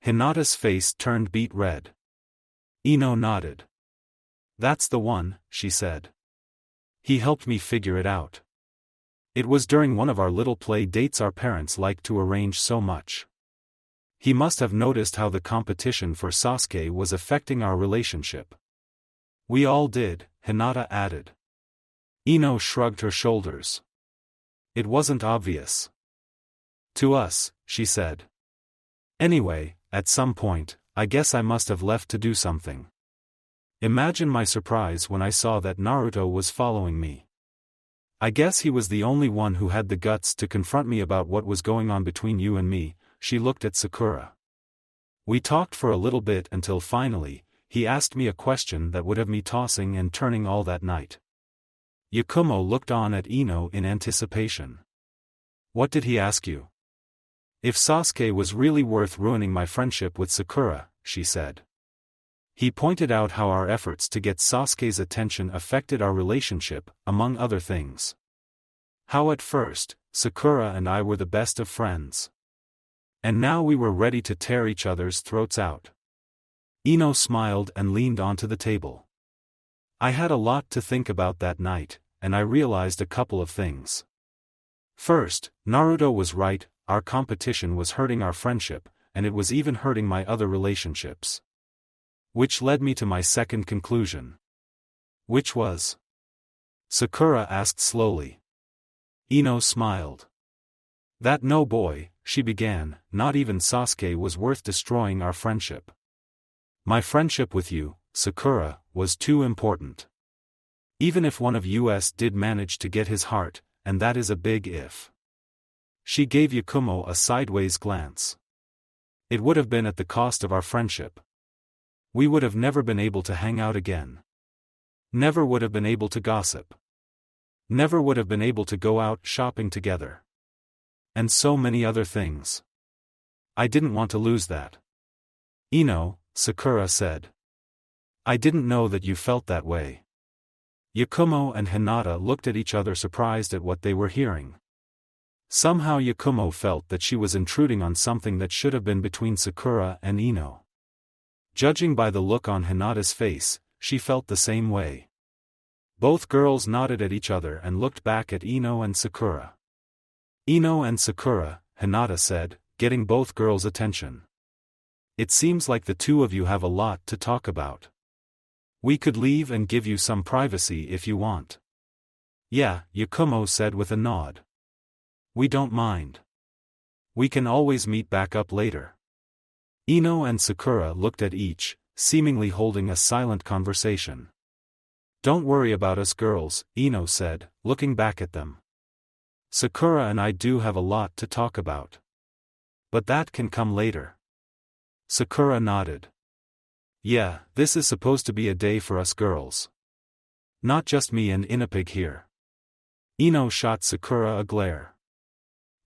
Hinata's face turned beet red. Ino nodded. That's the one, she said. He helped me figure it out. It was during one of our little play dates our parents liked to arrange so much. He must have noticed how the competition for Sasuke was affecting our relationship. We all did, Hinata added. Ino shrugged her shoulders. It wasn't obvious. To us, she said. Anyway, at some point, I guess I must have left to do something. Imagine my surprise when I saw that Naruto was following me. I guess he was the only one who had the guts to confront me about what was going on between you and me. She looked at Sakura. We talked for a little bit until finally, he asked me a question that would have me tossing and turning all that night. Yakumo looked on at Ino in anticipation. What did he ask you? If Sasuke was really worth ruining my friendship with Sakura, she said. He pointed out how our efforts to get Sasuke's attention affected our relationship, among other things. How at first, Sakura and I were the best of friends. And now we were ready to tear each other's throats out. Ino smiled and leaned onto the table. I had a lot to think about that night, and I realized a couple of things. First, Naruto was right, our competition was hurting our friendship, and it was even hurting my other relationships. Which led me to my second conclusion. Which was? Sakura asked slowly. Ino smiled. That no boy, she began, not even Sasuke was worth destroying our friendship. My friendship with you, Sakura, was too important. Even if one of us did manage to get his heart, and that is a big if. She gave Yakumo a sideways glance. It would have been at the cost of our friendship. We would have never been able to hang out again. Never would have been able to gossip. Never would have been able to go out shopping together. And so many other things. I didn't want to lose that. Ino, Sakura said. I didn't know that you felt that way. Yakumo and Hinata looked at each other surprised at what they were hearing. Somehow Yakumo felt that she was intruding on something that should have been between Sakura and Ino. Judging by the look on Hinata's face, she felt the same way. Both girls nodded at each other and looked back at Ino and Sakura. Ino and Sakura, Hinata said, getting both girls' attention. It seems like the two of you have a lot to talk about. We could leave and give you some privacy if you want. Yeah, Yakumo said with a nod. We don't mind. We can always meet back up later. Ino and Sakura looked at each, seemingly holding a silent conversation. Don't worry about us girls, Ino said, looking back at them. Sakura and I do have a lot to talk about. But that can come later. Sakura nodded. Yeah, this is supposed to be a day for us girls. Not just me and Inapig here. Ino shot Sakura a glare.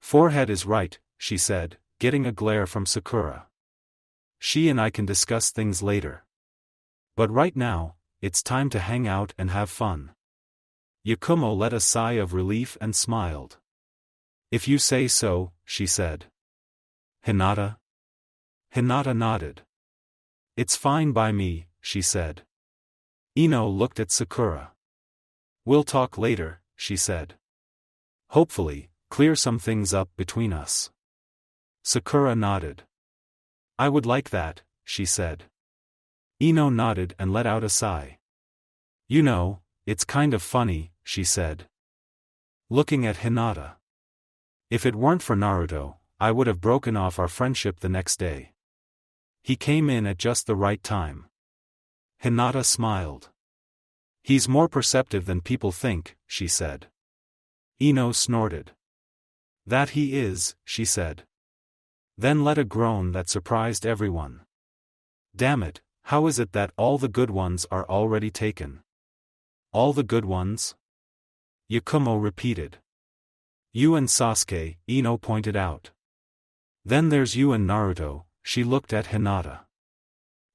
Forehead is right, she said, getting a glare from Sakura. She and I can discuss things later. But right now, it's time to hang out and have fun. Yakumo let a sigh of relief and smiled. If you say so, she said. Hinata? Hinata nodded. It's fine by me, she said. Ino looked at Sakura. We'll talk later, she said. Hopefully, clear some things up between us. Sakura nodded. I would like that, she said. Ino nodded and let out a sigh. You know, it's kind of funny, she said. Looking at Hinata. If it weren't for Naruto, I would have broken off our friendship the next day. He came in at just the right time. Hinata smiled. He's more perceptive than people think, she said. Ino snorted. That he is, she said. Then let a groan that surprised everyone. Damn it, how is it that all the good ones are already taken? All the good ones? Yakumo repeated. You and Sasuke, Ino pointed out. Then there's you and Naruto, she looked at Hinata.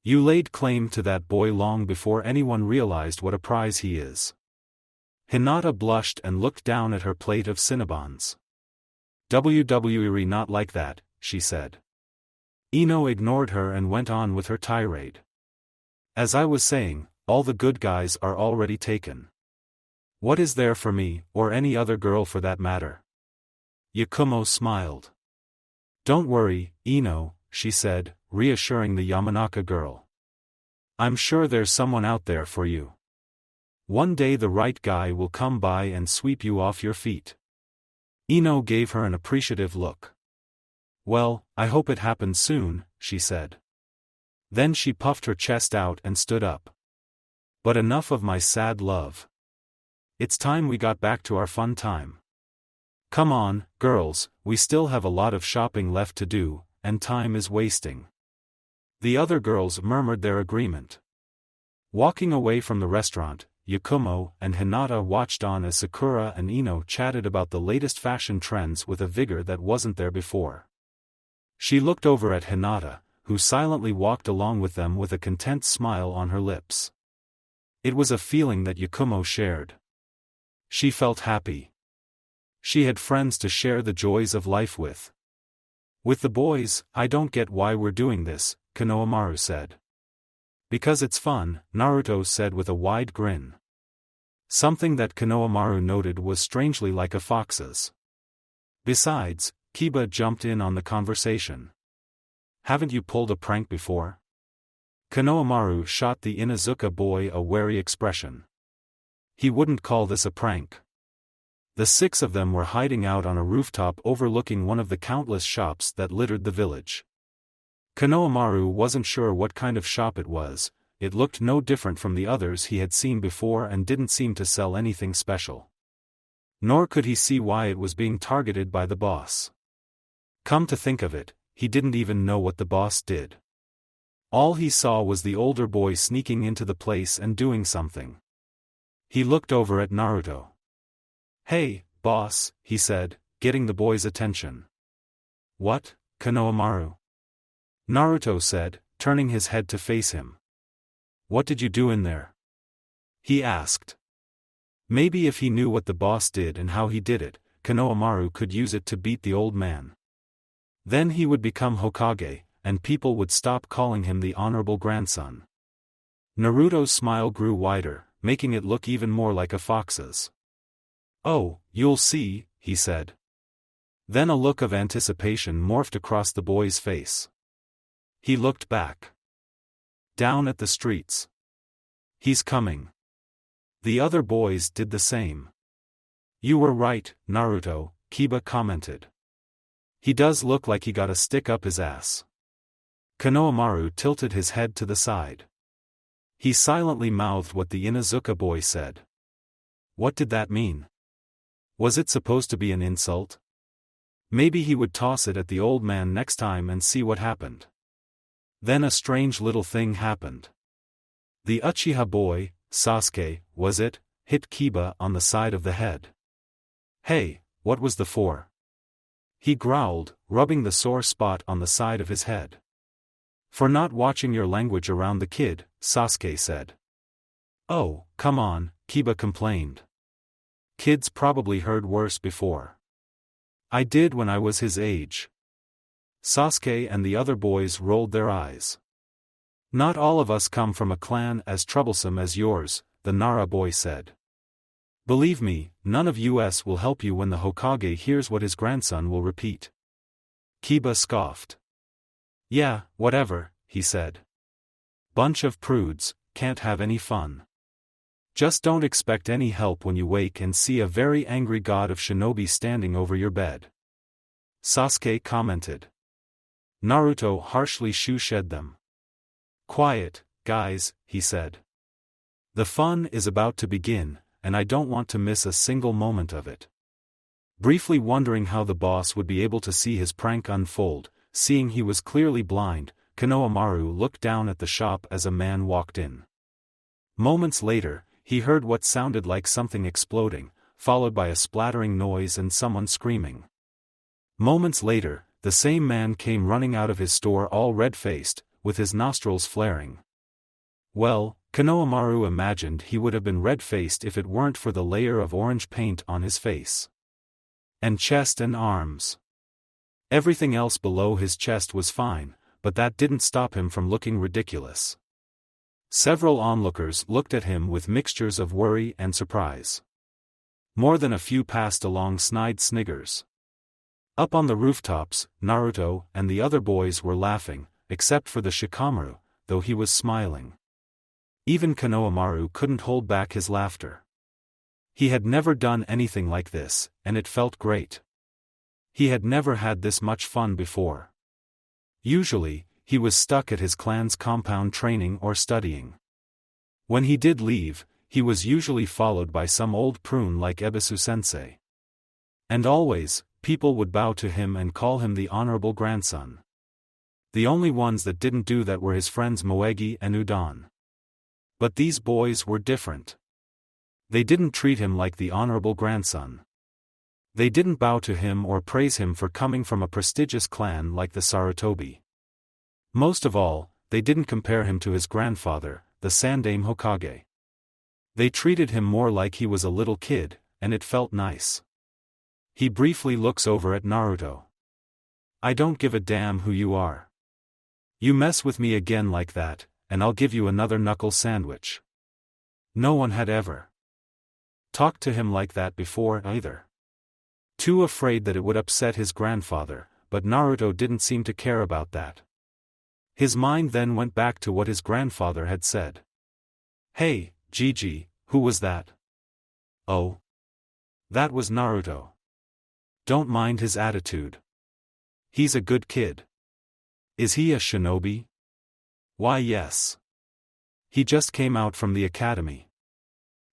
You laid claim to that boy long before anyone realized what a prize he is. Hinata blushed and looked down at her plate of Cinnabons. WWE not like that, she said. Ino ignored her and went on with her tirade. As I was saying, all the good guys are already taken. What is there for me, or any other girl for that matter? Yakumo smiled. Don't worry, Ino, she said, reassuring the Yamanaka girl. I'm sure there's someone out there for you. One day the right guy will come by and sweep you off your feet. Ino gave her an appreciative look. Well, I hope it happens soon, she said. Then she puffed her chest out and stood up. But enough of my sad love. It's time we got back to our fun time. Come on, girls, we still have a lot of shopping left to do, and time is wasting. The other girls murmured their agreement. Walking away from the restaurant, Yakumo and Hinata watched on as Sakura and Ino chatted about the latest fashion trends with a vigor that wasn't there before. She looked over at Hinata, who silently walked along with them with a content smile on her lips. It was a feeling that Yakumo shared. She felt happy. She had friends to share the joys of life with. With the boys, I don't get why we're doing this, Konohamaru said. Because it's fun, Naruto said with a wide grin. Something that Konohamaru noted was strangely like a fox's. Besides, Kiba jumped in on the conversation. Haven't you pulled a prank before? Konohamaru shot the Inuzuka boy a wary expression. He wouldn't call this a prank. The six of them were hiding out on a rooftop overlooking one of the countless shops that littered the village. Konohamaru wasn't sure what kind of shop it was. It looked no different from the others he had seen before and didn't seem to sell anything special. Nor could he see why it was being targeted by the boss. Come to think of it, he didn't even know what the boss did. All he saw was the older boy sneaking into the place and doing something. He looked over at Naruto. Hey, boss, he said, getting the boy's attention. What, Konohamaru? Naruto said, turning his head to face him. What did you do in there? He asked. Maybe if he knew what the boss did and how he did it, Konohamaru could use it to beat the old man. Then he would become Hokage, and people would stop calling him the honorable grandson. Naruto's smile grew wider, making it look even more like a fox's. Oh, you'll see, he said. Then a look of anticipation morphed across the boy's face. He looked back. Down at the streets. He's coming. The other boys did the same. You were right, Naruto, Kiba commented. He does look like he got a stick up his ass. Konohamaru tilted his head to the side. He silently mouthed what the Inuzuka boy said. What did that mean? Was it supposed to be an insult? Maybe he would toss it at the old man next time and see what happened. Then a strange little thing happened. The Uchiha boy, Sasuke, was it, hit Kiba on the side of the head. Hey, what was the for? He growled, rubbing the sore spot on the side of his head. For not watching your language around the kid, Sasuke said. Oh, come on, Kiba complained. Kids probably heard worse before. I did when I was his age. Sasuke and the other boys rolled their eyes. Not all of us come from a clan as troublesome as yours, the Nara boy said. Believe me, none of us will help you when the Hokage hears what his grandson will repeat. Kiba scoffed. Yeah, whatever, he said. Bunch of prudes, can't have any fun. Just don't expect any help when you wake and see a very angry god of Shinobi standing over your bed. Sasuke commented. Naruto harshly shoo-shed them. Quiet, guys, he said. The fun is about to begin, and I don't want to miss a single moment of it. Briefly wondering how the boss would be able to see his prank unfold, seeing he was clearly blind, Konohamaru looked down at the shop as a man walked in. Moments later, he heard what sounded like something exploding, followed by a splattering noise and someone screaming. Moments later, the same man came running out of his store all red-faced, with his nostrils flaring. Well, Konohamaru imagined he would have been red-faced if it weren't for the layer of orange paint on his face. And chest and arms. Everything else below his chest was fine, but that didn't stop him from looking ridiculous. Several onlookers looked at him with mixtures of worry and surprise. More than a few passed along snide sniggers. Up on the rooftops, Naruto and the other boys were laughing, except for the Shikamaru, though he was smiling. Even Konohamaru couldn't hold back his laughter. He had never done anything like this, and it felt great. He had never had this much fun before. Usually, he was stuck at his clan's compound training or studying. When he did leave, he was usually followed by some old prune like Ebisu sensei. And always, people would bow to him and call him the honorable grandson. The only ones that didn't do that were his friends Moegi and Udon. But these boys were different. They didn't treat him like the honorable grandson. They didn't bow to him or praise him for coming from a prestigious clan like the Sarutobi. Most of all, they didn't compare him to his grandfather, the Sandaime Hokage. They treated him more like he was a little kid, and it felt nice. He briefly looks over at Naruto. "I don't give a damn who you are. You mess with me again like that, and I'll give you another knuckle sandwich." No one had ever talked to him like that before either. Too afraid that it would upset his grandfather, but Naruto didn't seem to care about that. His mind then went back to what his grandfather had said. "Hey, Gigi, who was that?" "Oh. That was Naruto. Don't mind his attitude. He's a good kid." "Is he a shinobi?" "Why yes. He just came out from the academy.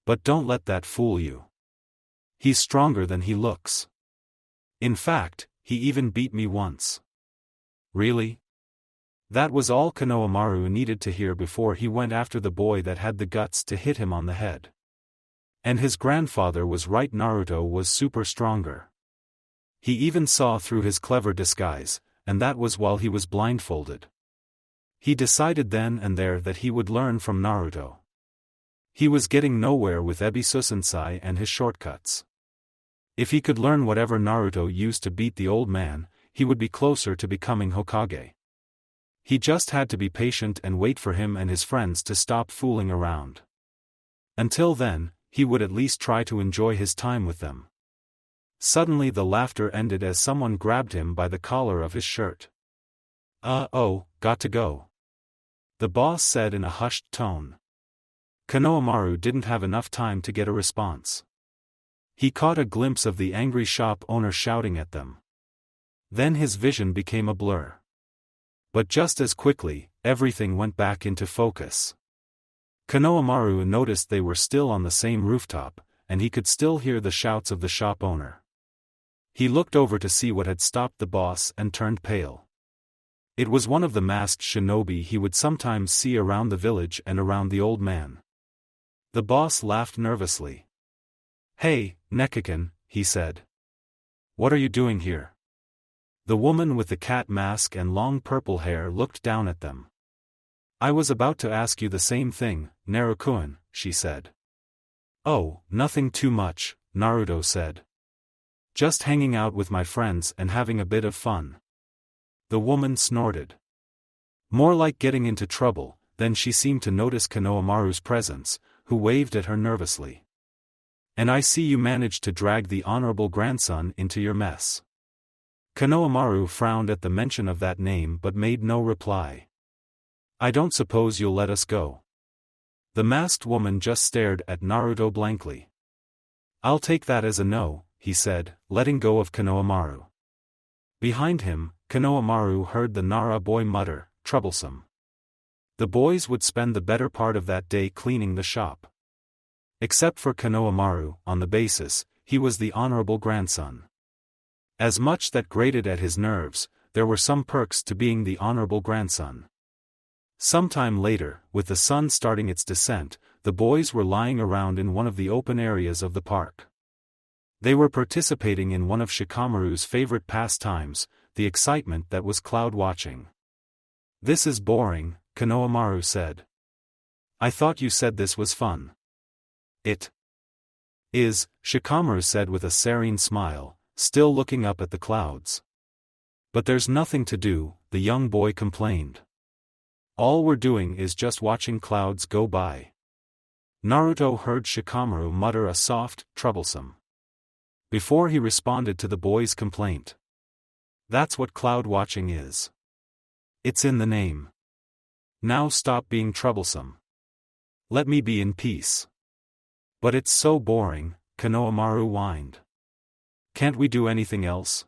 But don't let that fool you. He's stronger than he looks. In fact, he even beat me once." "Really?" That was all Konohamaru needed to hear before he went after the boy that had the guts to hit him on the head. And his grandfather was right, Naruto was super stronger. He even saw through his clever disguise, and that was while he was blindfolded. He decided then and there that he would learn from Naruto. He was getting nowhere with Ebisu sensei and his shortcuts. If he could learn whatever Naruto used to beat the old man, he would be closer to becoming Hokage. He just had to be patient and wait for him and his friends to stop fooling around. Until then, he would at least try to enjoy his time with them. Suddenly the laughter ended as someone grabbed him by the collar of his shirt. Oh, got to go," the boss said in a hushed tone. Konohamaru didn't have enough time to get a response. He caught a glimpse of the angry shop owner shouting at them. Then his vision became a blur. But just as quickly, everything went back into focus. Konohamaru noticed they were still on the same rooftop, and he could still hear the shouts of the shop owner. He looked over to see what had stopped the boss and turned pale. It was one of the masked shinobi he would sometimes see around the village and around the old man. The boss laughed nervously. "Hey, Nekkaken," he said. "What are you doing here?" The woman with the cat mask and long purple hair looked down at them. "I was about to ask you the same thing, Naruto-kun," she said. "Oh, nothing too much," Naruto said. "Just hanging out with my friends and having a bit of fun." The woman snorted. More like getting into trouble. Then she seemed to notice Konohamaru's presence, who waved at her nervously. "And I see you managed to drag the honorable grandson into your mess." Konohamaru frowned at the mention of that name but made no reply. "I don't suppose you'll let us go?" The masked woman just stared at Naruto blankly. "I'll take that as a no," he said, letting go of Konohamaru. Behind him, Konohamaru heard the Nara boy mutter, "Troublesome." The boys would spend the better part of that day cleaning the shop. Except for Konohamaru, on the basis, he was the honorable grandson. As much that grated at his nerves, there were some perks to being the honorable grandson. Sometime later, with the sun starting its descent, the boys were lying around in one of the open areas of the park. They were participating in one of Shikamaru's favorite pastimes, the excitement that was cloud watching. "This is boring," Konohamaru said. "I thought you said this was fun." "It is," Shikamaru said with a serene smile, still looking up at the clouds. "But there's nothing to do," the young boy complained. "All we're doing is just watching clouds go by." Naruto heard Shikamaru mutter a soft, troublesome, before he responded to the boy's complaint. "That's what cloud watching is. It's in the name. Now stop being troublesome. Let me be in peace." "But it's so boring," Konohamaru whined. "Can't we do anything else?"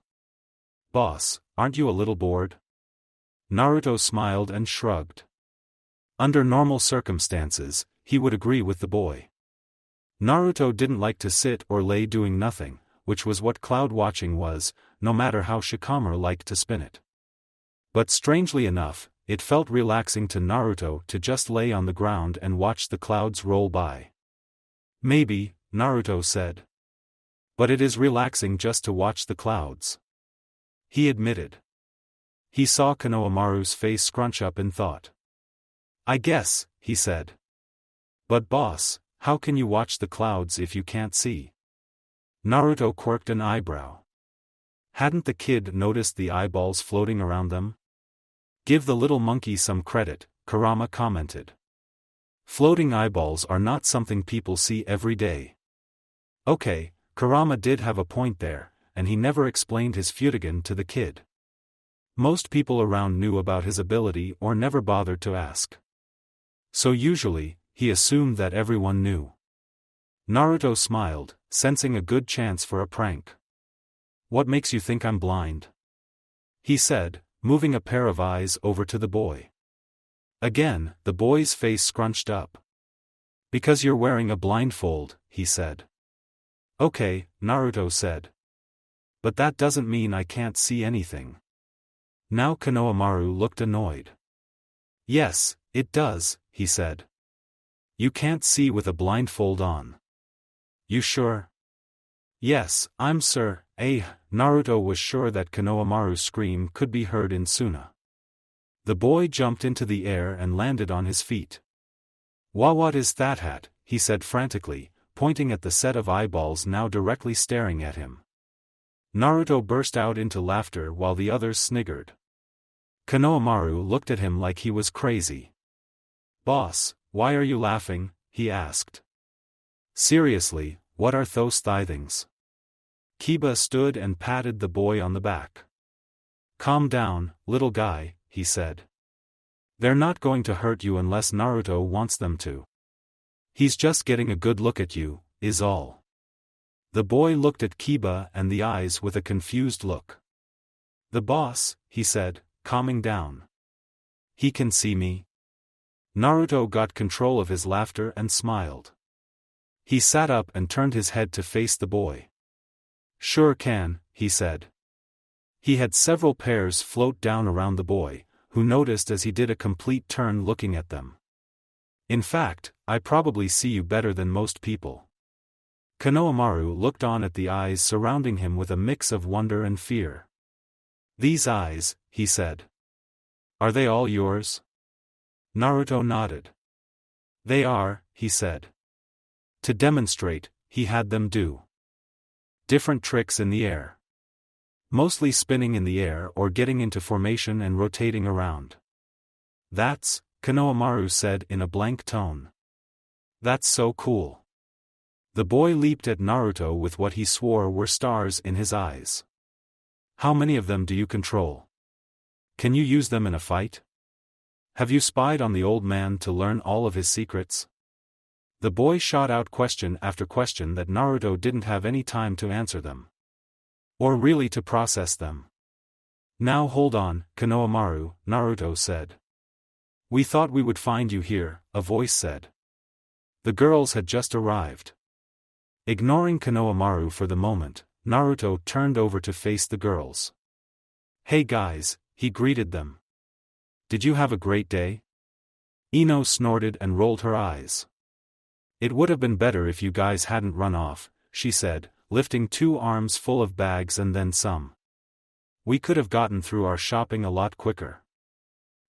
"Boss, aren't you a little bored?" Naruto smiled and shrugged. Under normal circumstances, he would agree with the boy. Naruto didn't like to sit or lay doing nothing, which was what cloud watching was, no matter how Shikamaru liked to spin it. But strangely enough, it felt relaxing to Naruto to just lay on the ground and watch the clouds roll by. "Maybe," Naruto said. "But it is relaxing just to watch the clouds," he admitted. He saw Konohamaru's face scrunch up in thought. "I guess," he said. "But boss, how can you watch the clouds if you can't see?" Naruto quirked an eyebrow. Hadn't the kid noticed the eyeballs floating around them? "Give the little monkey some credit," Kurama commented. "Floating eyeballs are not something people see every day." Okay, Kurama did have a point there, and he never explained his Futogen to the kid. Most people around knew about his ability or never bothered to ask. So usually, he assumed that everyone knew. Naruto smiled, sensing a good chance for a prank. "What makes you think I'm blind?" he said, moving a pair of eyes over to the boy. Again, the boy's face scrunched up. "Because you're wearing a blindfold," he said. "Okay," Naruto said. "But that doesn't mean I can't see anything." Now Konohamaru looked annoyed. "Yes, it does," he said. "You can't see with a blindfold on." "You sure?" "Yes, I'm sure." Naruto was sure that Konohamaru's scream could be heard in Suna. The boy jumped into the air and landed on his feet. What is that hat?" he said frantically, pointing at the set of eyeballs now directly staring at him. Naruto burst out into laughter while the others sniggered. Konohamaru looked at him like he was crazy. "Boss, why are you laughing?" he asked. "Seriously, what are those things?" Kiba stood and patted the boy on the back. "Calm down, little guy," he said. "They're not going to hurt you unless Naruto wants them to. He's just getting a good look at you, is all." The boy looked at Kiba and the eyes with a confused look. "The boss," he said, calming down. "He can see me?" Naruto got control of his laughter and smiled. He sat up and turned his head to face the boy. "Sure can," he said. He had several pairs float down around the boy, who noticed as he did a complete turn looking at them. "In fact, I probably see you better than most people." Konohamaru looked on at the eyes surrounding him with a mix of wonder and fear. "These eyes," he said. "Are they all yours?" Naruto nodded. "They are," he said. To demonstrate, he had them do different tricks in the air. Mostly spinning in the air or getting into formation and rotating around. "That's," Konohamaru said in a blank tone. "That's so cool." The boy leaped at Naruto with what he swore were stars in his eyes. "How many of them do you control? Can you use them in a fight? Have you spied on the old man to learn all of his secrets?" The boy shot out question after question that Naruto didn't have any time to answer them. Or really to process them. "Now hold on, Konohamaru," Naruto said. "We thought we would find you here," a voice said. The girls had just arrived. Ignoring Konohamaru for the moment, Naruto turned over to face the girls. Hey guys, he greeted them. Did you have a great day? Ino snorted and rolled her eyes. It would have been better if you guys hadn't run off, she said, lifting 2 arms full of bags and then some. We could have gotten through our shopping a lot quicker.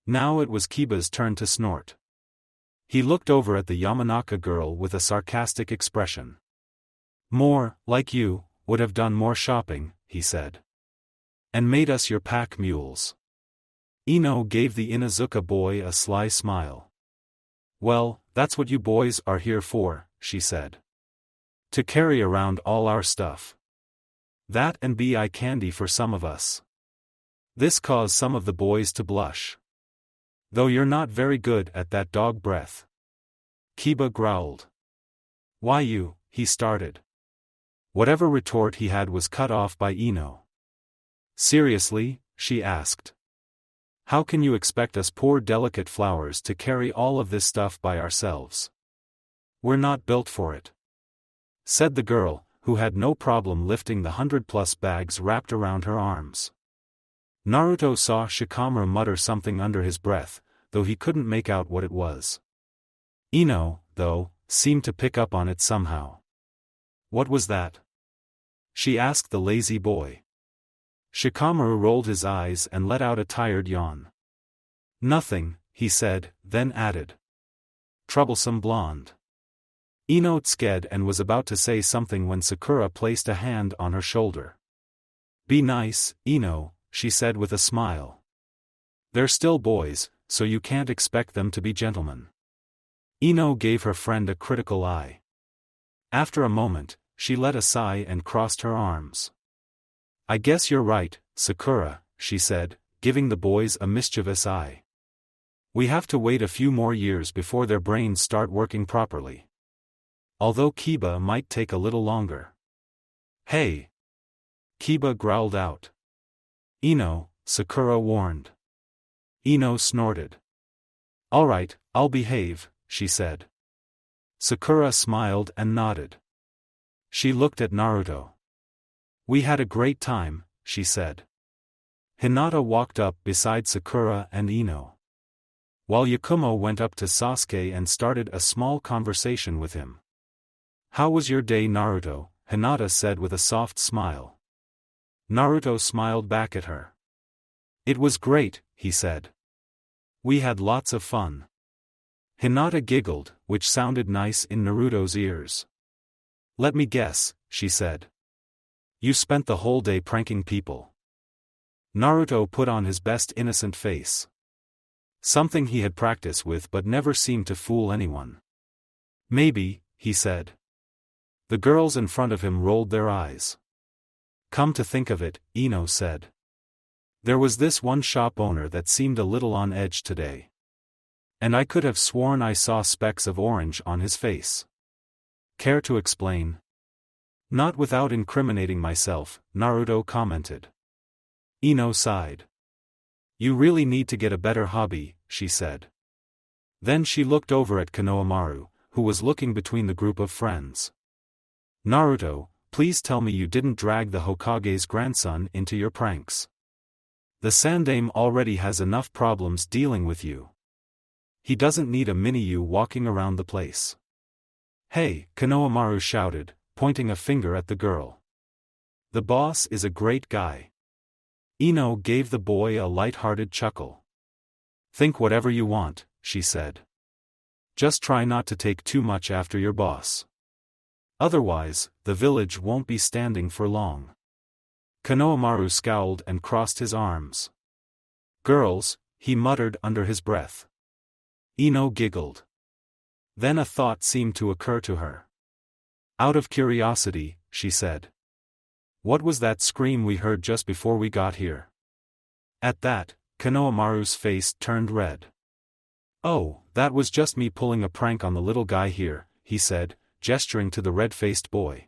Now it was Kiba's turn to snort. He looked over at the Yamanaka girl with a sarcastic expression. More, like you, would have done more shopping, he said. And made us your pack mules. Ino gave the Inuzuka boy a sly smile. Well, that's what you boys are here for, she said. To carry around all our stuff. That and be eye candy for some of us. This caused some of the boys to blush. Though you're not very good at that dog breath. Kiba growled. Why you, he started. Whatever retort he had was cut off by Ino. Seriously, she asked. How can you expect us poor delicate flowers to carry all of this stuff by ourselves? We're not built for it. Said the girl, who had no problem lifting the 100+ bags wrapped around her arms. Naruto saw Shikamaru mutter something under his breath, though he couldn't make out what it was. Ino, though, seemed to pick up on it somehow. What was that? She asked the lazy boy. Shikamaru rolled his eyes and let out a tired yawn. Nothing, he said, then added. Troublesome blonde. Ino sked and was about to say something when Sakura placed a hand on her shoulder. Be nice, Ino, she said with a smile. They're still boys, so you can't expect them to be gentlemen. Ino gave her friend a critical eye. After a moment, she let a sigh and crossed her arms. I guess you're right, Sakura, she said, giving the boys a mischievous eye. We have to wait a few more years before their brains start working properly. Although Kiba might take a little longer. Hey! Kiba growled out. Ino, Sakura warned. Ino snorted. All right, I'll behave, she said. Sakura smiled and nodded. She looked at Naruto. We had a great time, she said. Hinata walked up beside Sakura and Ino. While Yakumo went up to Sasuke and started a small conversation with him. How was your day, Naruto? Hinata said with a soft smile. Naruto smiled back at her. It was great, he said. We had lots of fun. Hinata giggled, which sounded nice in Naruto's ears. Let me guess, she said. You spent the whole day pranking people. Naruto put on his best innocent face. Something he had practiced with but never seemed to fool anyone. Maybe, he said. The girls in front of him rolled their eyes. Come to think of it, Ino said. There was this one shop owner that seemed a little on edge today. And I could have sworn I saw specks of orange on his face. Care to explain? Not without incriminating myself, Naruto commented. Ino sighed. You really need to get a better hobby, she said. Then she looked over at Konohamaru, who was looking between the group of friends. Naruto, please tell me you didn't drag the Hokage's grandson into your pranks. The Sandaime already has enough problems dealing with you. He doesn't need a mini-you walking around the place. Hey, Konohamaru shouted, pointing a finger at the girl. The boss is a great guy. Ino gave the boy a light-hearted chuckle. Think whatever you want, she said. Just try not to take too much after your boss. Otherwise, the village won't be standing for long. Konohamaru scowled and crossed his arms. Girls, he muttered under his breath. Ino giggled. Then a thought seemed to occur to her. Out of curiosity, she said. What was that scream we heard just before we got here? At that, Konohamaru's face turned red. Oh, that was just me pulling a prank on the little guy here, he said, gesturing to the red-faced boy.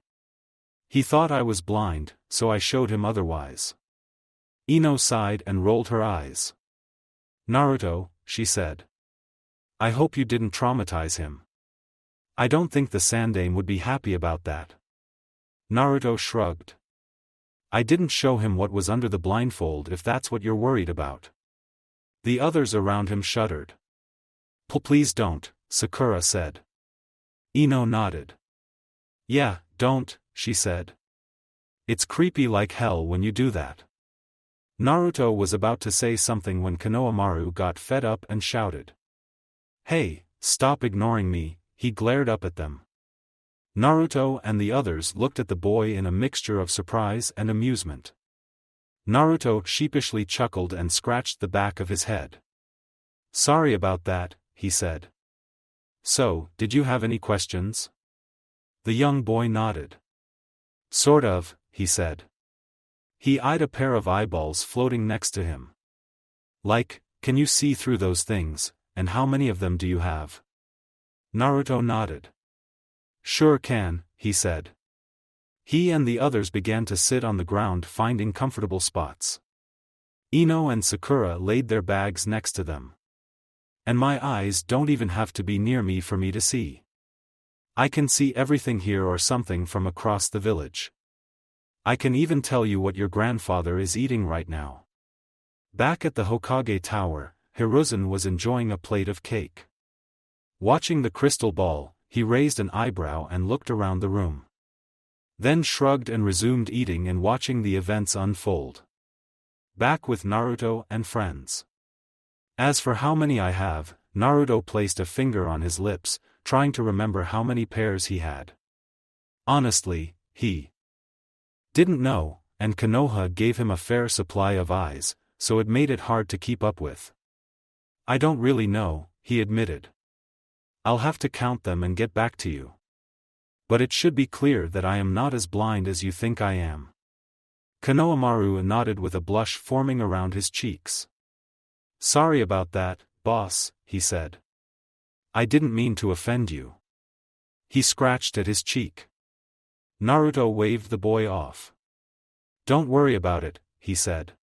He thought I was blind, so I showed him otherwise. Ino sighed and rolled her eyes. Naruto, she said. I hope you didn't traumatize him. I don't think the Sandaime would be happy about that. Naruto shrugged. I didn't show him what was under the blindfold if that's what you're worried about. The others around him shuddered. Please don't, Sakura said. Ino nodded. Yeah, don't, she said. It's creepy like hell when you do that. Naruto was about to say something when Konohamaru got fed up and shouted. Hey, stop ignoring me, he glared up at them. Naruto and the others looked at the boy in a mixture of surprise and amusement. Naruto sheepishly chuckled and scratched the back of his head. Sorry about that, he said. So, did you have any questions? The young boy nodded. Sort of, he said. He eyed a pair of eyeballs floating next to him. Like, can you see through those things, and how many of them do you have? Naruto nodded. Sure can, he said. He and the others began to sit on the ground finding comfortable spots. Ino and Sakura laid their bags next to them. And my eyes don't even have to be near me for me to see. I can see everything here or something from across the village. I can even tell you what your grandfather is eating right now. Back at the Hokage Tower, Hiruzen was enjoying a plate of cake. Watching the crystal ball, he raised an eyebrow and looked around the room. Then shrugged and resumed eating and watching the events unfold. Back with Naruto and friends. As for how many I have, Naruto placed a finger on his lips, trying to remember how many pairs he had. Honestly, he didn't know, and Konoha gave him a fair supply of eyes, so it made it hard to keep up with. I don't really know, he admitted. I'll have to count them and get back to you. But it should be clear that I am not as blind as you think I am. Konohamaru nodded with a blush forming around his cheeks. Sorry about that, boss, he said. I didn't mean to offend you. He scratched at his cheek. Naruto waved the boy off. Don't worry about it, he said.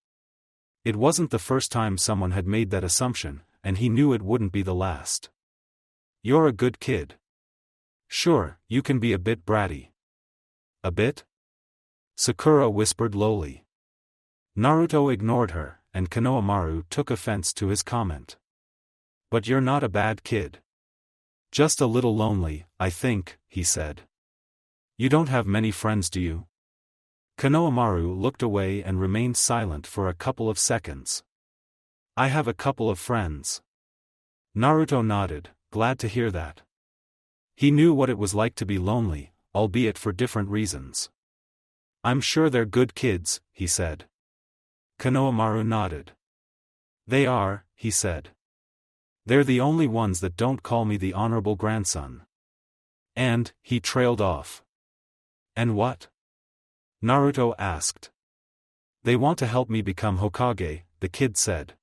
It wasn't the first time someone had made that assumption, and he knew it wouldn't be the last. You're a good kid. Sure, you can be a bit bratty. A bit? Sakura whispered lowly. Naruto ignored her, and Konohamaru took offense to his comment. But you're not a bad kid. Just a little lonely, I think, he said. You don't have many friends, do you? Konohamaru looked away and remained silent for a couple of seconds. I have a couple of friends. Naruto nodded, glad to hear that. He knew what it was like to be lonely, albeit for different reasons. I'm sure they're good kids, he said. Konohamaru nodded. They are, he said. They're the only ones that don't call me the honorable grandson. And, he trailed off. And what? Naruto asked. They want to help me become Hokage, the kid said.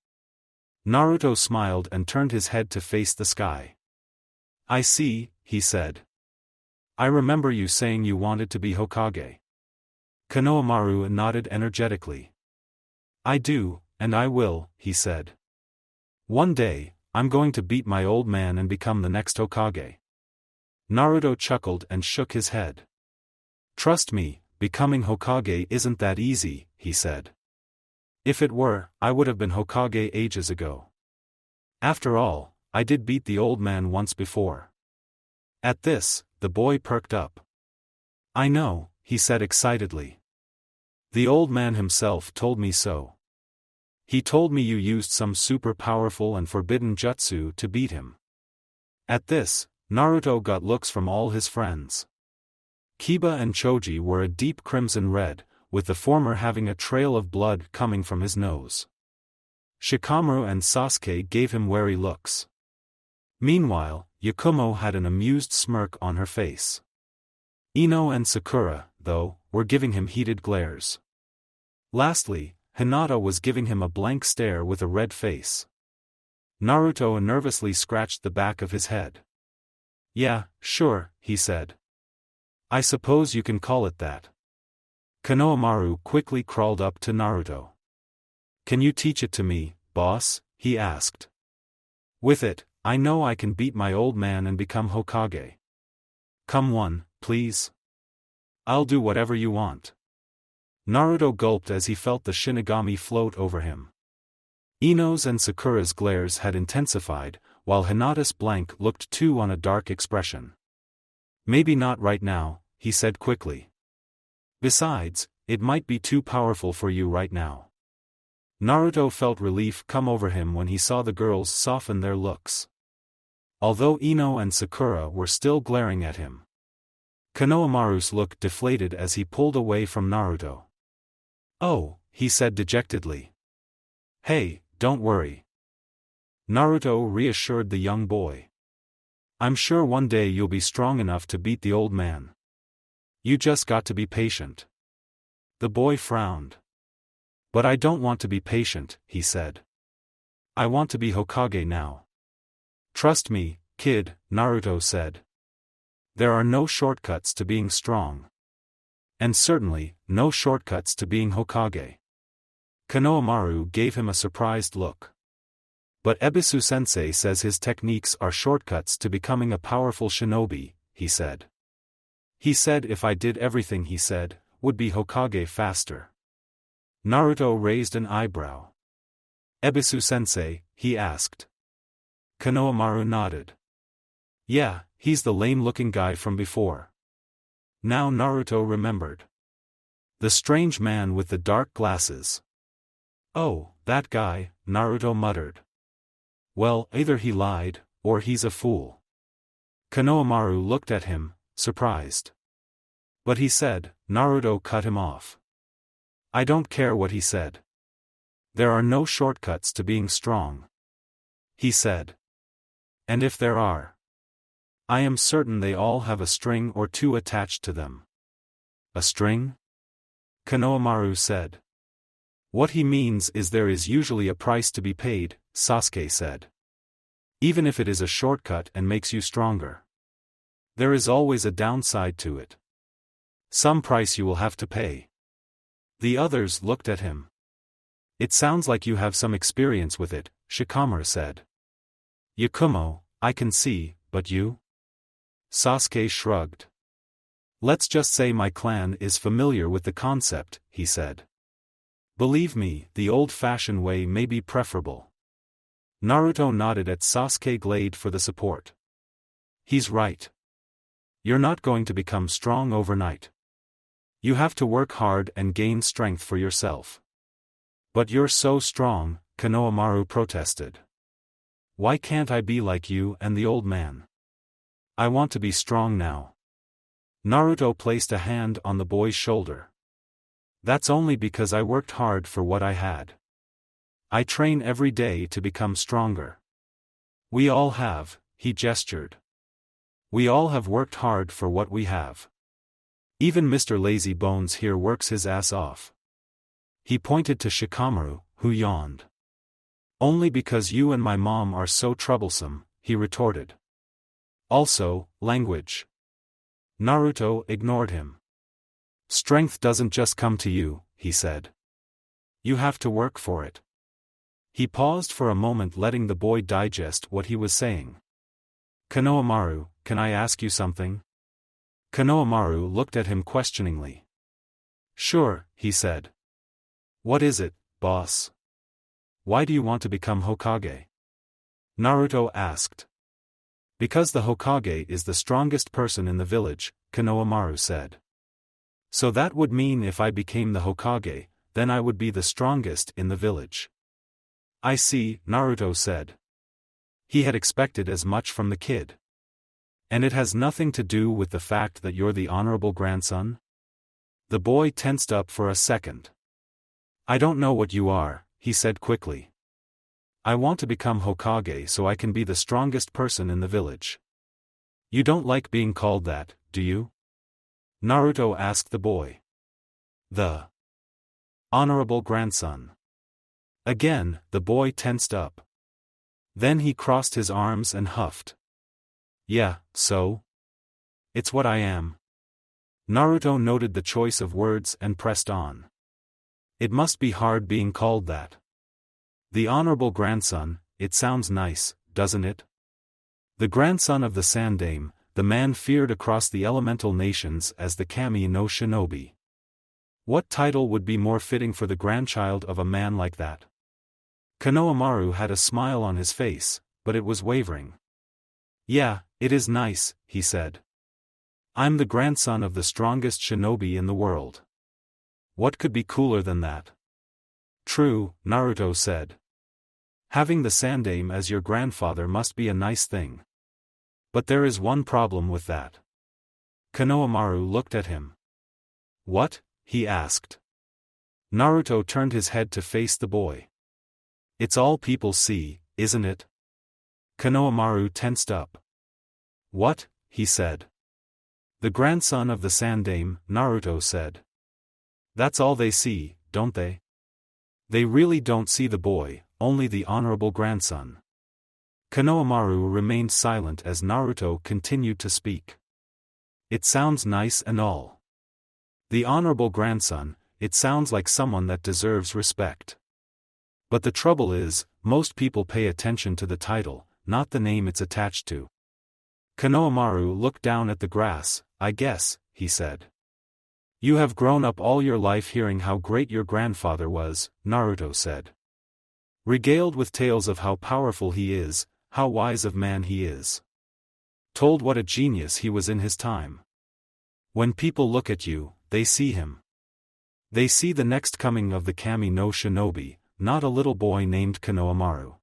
Naruto smiled and turned his head to face the sky. I see, he said. I remember you saying you wanted to be Hokage. Konohamaru nodded energetically. I do, and I will, he said. One day, I'm going to beat my old man and become the next Hokage. Naruto chuckled and shook his head. Trust me, becoming Hokage isn't that easy, he said. If it were, I would have been Hokage ages ago. After all, I did beat the old man once before. At this, the boy perked up. I know, he said excitedly. The old man himself told me so. He told me you used some super powerful and forbidden jutsu to beat him. At this, Naruto got looks from all his friends. Kiba and Choji were a deep crimson red, with the former having a trail of blood coming from his nose. Shikamaru and Sasuke gave him wary looks. Meanwhile, Yakumo had an amused smirk on her face. Ino and Sakura, though, were giving him heated glares. Lastly, Hinata was giving him a blank stare with a red face. Naruto nervously scratched the back of his head. Yeah, sure, he said. I suppose you can call it that. Konohamaru quickly crawled up to Naruto. Can you teach it to me, boss? He asked. With it, I know I can beat my old man and become Hokage. Come one, please. I'll do whatever you want. Naruto gulped as he felt the Shinigami float over him. Ino's and Sakura's glares had intensified, while Hinata's blank looked too on a dark expression. Maybe not right now, he said quickly. Besides, it might be too powerful for you right now. Naruto felt relief come over him when he saw the girls soften their looks. Although Ino and Sakura were still glaring at him. Konohamaru's look deflated as he pulled away from Naruto. "Oh," he said dejectedly. "Hey, don't worry." Naruto reassured the young boy. "I'm sure one day you'll be strong enough to beat the old man. You just got to be patient." The boy frowned. "But I don't want to be patient," he said. "I want to be Hokage now." "Trust me, kid," Naruto said. "There are no shortcuts to being strong. And certainly, no shortcuts to being Hokage." Konohamaru gave him a surprised look. "But Ebisu-sensei says his techniques are shortcuts to becoming a powerful shinobi," he said. "He said if I did everything he said, would be Hokage faster." Naruto raised an eyebrow. "Ebisu-sensei?" he asked. Konohamaru nodded. "Yeah, he's the lame-looking guy from before." Now Naruto remembered. The strange man with the dark glasses. "Oh, that guy," Naruto muttered. "Well, either he lied, or he's a fool." Konohamaru looked at him, surprised. "But he said," Naruto cut him off. "I don't care what he said. There are no shortcuts to being strong," he said. "And if there are, I am certain they all have a string or two attached to them." "A string?" Konohamaru said. "What he means is there is usually a price to be paid," Sasuke said. "Even if it is a shortcut and makes you stronger. There is always a downside to it. Some price you will have to pay." The others looked at him. "It sounds like you have some experience with it," Shikamaru said. "Yakumo, I can see, but you?" Sasuke shrugged. "Let's just say my clan is familiar with the concept," he said. "Believe me, the old-fashioned way may be preferable." Naruto nodded at Sasuke Glade for the support. "He's right. You're not going to become strong overnight. You have to work hard and gain strength for yourself." "But you're so strong," Konohamaru protested. "Why can't I be like you and the old man? I want to be strong now." Naruto placed a hand on the boy's shoulder. "That's only because I worked hard for what I had. I train every day to become stronger. We all have," he gestured. "We all have worked hard for what we have. Even Mr. Lazy Bones here works his ass off." He pointed to Shikamaru, who yawned. "Only because you and my mom are so troublesome," he retorted. "Also, language." Naruto ignored him. "Strength doesn't just come to you," he said. "You have to work for it." He paused for a moment, letting the boy digest what he was saying. "Konohamaru, can I ask you something?" Konohamaru looked at him questioningly. "Sure," he said. "What is it, boss? Why do you want to become Hokage?" Naruto asked. "Because the Hokage is the strongest person in the village," Konohamaru said. "So that would mean if I became the Hokage, then I would be the strongest in the village." "I see," Naruto said. He had expected as much from the kid. "And it has nothing to do with the fact that you're the honorable grandson?" The boy tensed up for a second. "I don't know what you are," he said quickly. "I want to become Hokage so I can be the strongest person in the village." "You don't like being called that, do you?" Naruto asked the boy. "The honorable grandson." Again, the boy tensed up. Then he crossed his arms and huffed. "Yeah, so? It's what I am." Naruto noted the choice of words and pressed on. "It must be hard being called that. The honorable grandson, it sounds nice, doesn't it? The grandson of the Sandaime, the man feared across the elemental nations as the Kami no Shinobi. What title would be more fitting for the grandchild of a man like that? Konohamaru had a smile on his face, but it was wavering. Yeah, it is nice, he said. I'm the grandson of the strongest shinobi in the world. What could be cooler than that? True, Naruto said. Having the Sandaime as your grandfather must be a nice thing. But there is one problem with that. Konohamaru looked at him. What? He asked. Naruto turned his head to face the boy. It's all people see, isn't it? Konohamaru tensed up. What? He said. The grandson of the Sandaime, Naruto said. That's all they see, don't they? They really don't see the boy, only the honorable grandson. Konohamaru remained silent as Naruto continued to speak. It sounds nice and all. The honorable grandson, it sounds like someone that deserves respect. But the trouble is, most people pay attention to the title, not the name it's attached to. Konohamaru looked down at the grass. I guess, he said. You have grown up all your life hearing how great your grandfather was, Naruto said. Regaled with tales of how powerful he is, how wise of man he is. Told what a genius he was in his time. When people look at you, they see him. They see the next coming of the Kami no Shinobi, not a little boy named Konohamaru.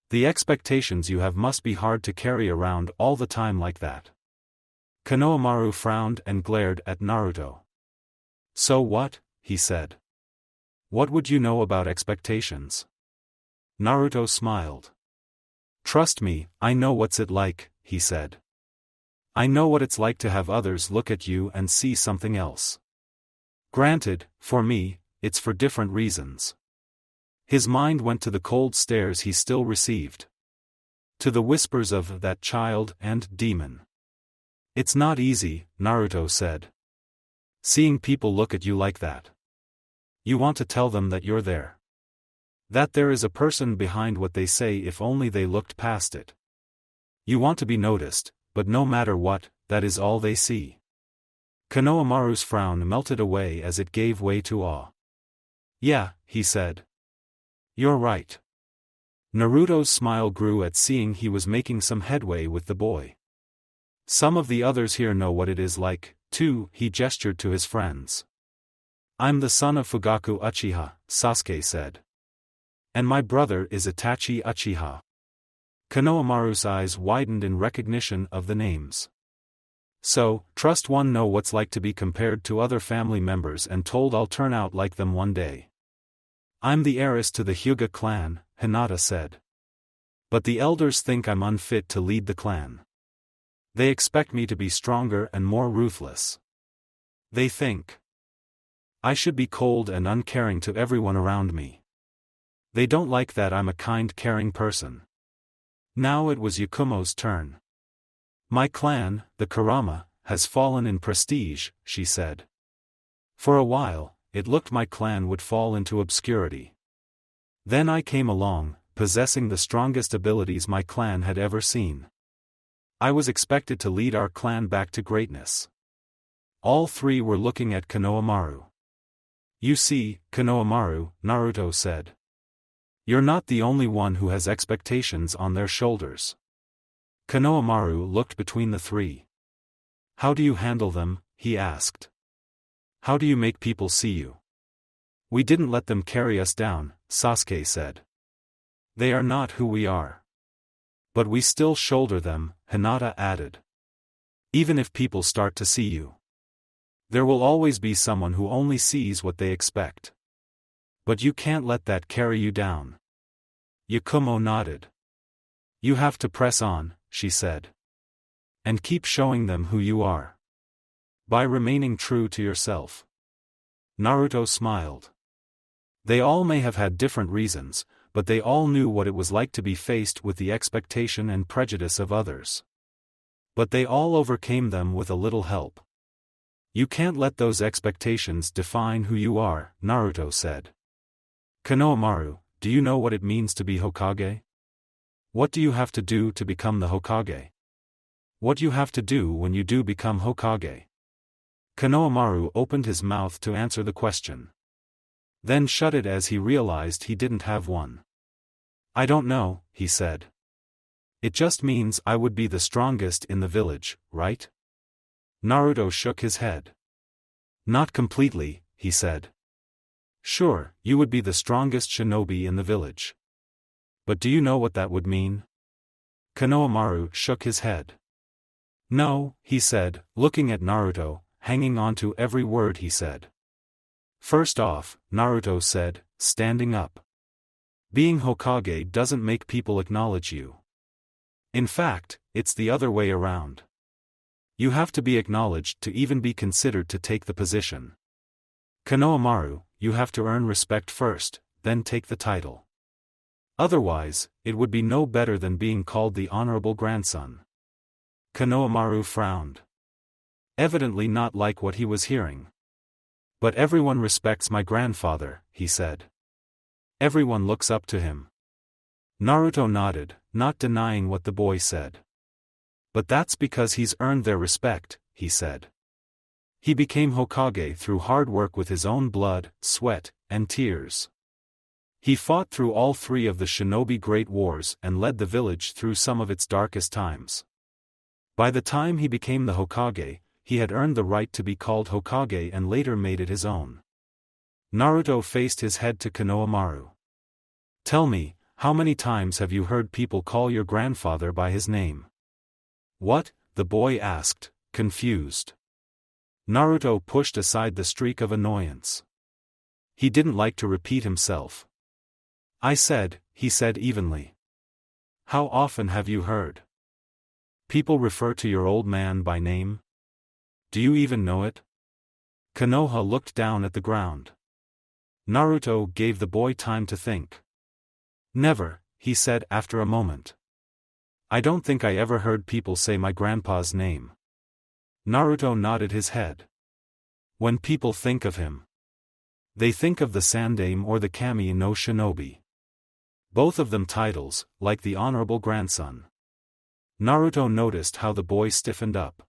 The expectations you have must be hard to carry around all the time like that. Konohamaru frowned and glared at Naruto. So what? He said. What would you know about expectations? Naruto smiled. Trust me, I know what's it like, he said. I know what it's like to have others look at you and see something else. Granted, for me, it's for different reasons. His mind went to the cold stares he still received. To the whispers of that child and demon. It's not easy, Naruto said. Seeing people look at you like that. You want to tell them that you're there. That there is a person behind what they say if only they looked past it. You want to be noticed, but no matter what, that is all they see. Konohamaru's frown melted away as it gave way to awe. Yeah, he said. You're right. Naruto's smile grew at seeing he was making some headway with the boy. Some of the others here know what it is like, too, he gestured to his friends. I'm the son of Fugaku Uchiha, Sasuke said. And my brother is Itachi Uchiha. Konohamaru's eyes widened in recognition of the names. So, trust one know what's like to be compared to other family members and told I'll turn out like them one day. I'm the heiress to the Hyuga clan, Hinata said. But the elders think I'm unfit to lead the clan. They expect me to be stronger and more ruthless. They think I should be cold and uncaring to everyone around me. They don't like that I'm a kind, caring person. Now it was Yakumo's turn. My clan, the Kurama, has fallen in prestige, she said. For a while, it looked my clan would fall into obscurity. Then I came along, possessing the strongest abilities my clan had ever seen. I was expected to lead our clan back to greatness. All three were looking at Konohamaru. You see, Konohamaru, Naruto said. You're not the only one who has expectations on their shoulders. Konohamaru looked between the three. How do you handle them? He asked. How do you make people see you? We didn't let them carry us down, Sasuke said. They are not who we are. But we still shoulder them, Hinata added. Even if people start to see you. There will always be someone who only sees what they expect. But you can't let that carry you down. Yakumo nodded. You have to press on, she said. And keep showing them who you are. By remaining true to yourself. Naruto smiled. They all may have had different reasons, but they all knew what it was like to be faced with the expectation and prejudice of others. But they all overcame them with a little help. You can't let those expectations define who you are, Naruto said. Konohamaru, do you know what it means to be Hokage? What do you have to do to become the Hokage? What do you have to do when you do become Hokage? Konohamaru opened his mouth to answer the question. Then shut it as he realized he didn't have one. I don't know, he said. It just means I would be the strongest in the village, right? Naruto shook his head. Not completely, he said. Sure, you would be the strongest shinobi in the village. But do you know what that would mean? Konohamaru shook his head. No, he said, looking at Naruto, hanging on to every word he said. First off, Naruto said, standing up. Being Hokage doesn't make people acknowledge you. In fact, it's the other way around. You have to be acknowledged to even be considered to take the position. Konohamaru, you have to earn respect first, then take the title. Otherwise, it would be no better than being called the honorable grandson. Konohamaru frowned. Evidently not like what he was hearing. But everyone respects my grandfather, he said. Everyone looks up to him. Naruto nodded, not denying what the boy said. But that's because he's earned their respect, he said. He became Hokage through hard work with his own blood, sweat, and tears. He fought through all three of the Shinobi Great Wars and led the village through some of its darkest times. By the time he became the Hokage, he had earned the right to be called Hokage and later made it his own. Naruto faced his head to Konohamaru. Tell me, how many times have you heard people call your grandfather by his name? What? The boy asked, confused. Naruto pushed aside the streak of annoyance. He didn't like to repeat himself. I said, he said evenly. How often have you heard people refer to your old man by name? Do you even know it? Konoha looked down at the ground. Naruto gave the boy time to think. Never, he said after a moment. I don't think I ever heard people say my grandpa's name. Naruto nodded his head. When people think of him, they think of the Sandaime or the Kami no Shinobi. Both of them titles, like the honorable grandson. Naruto noticed how the boy stiffened up.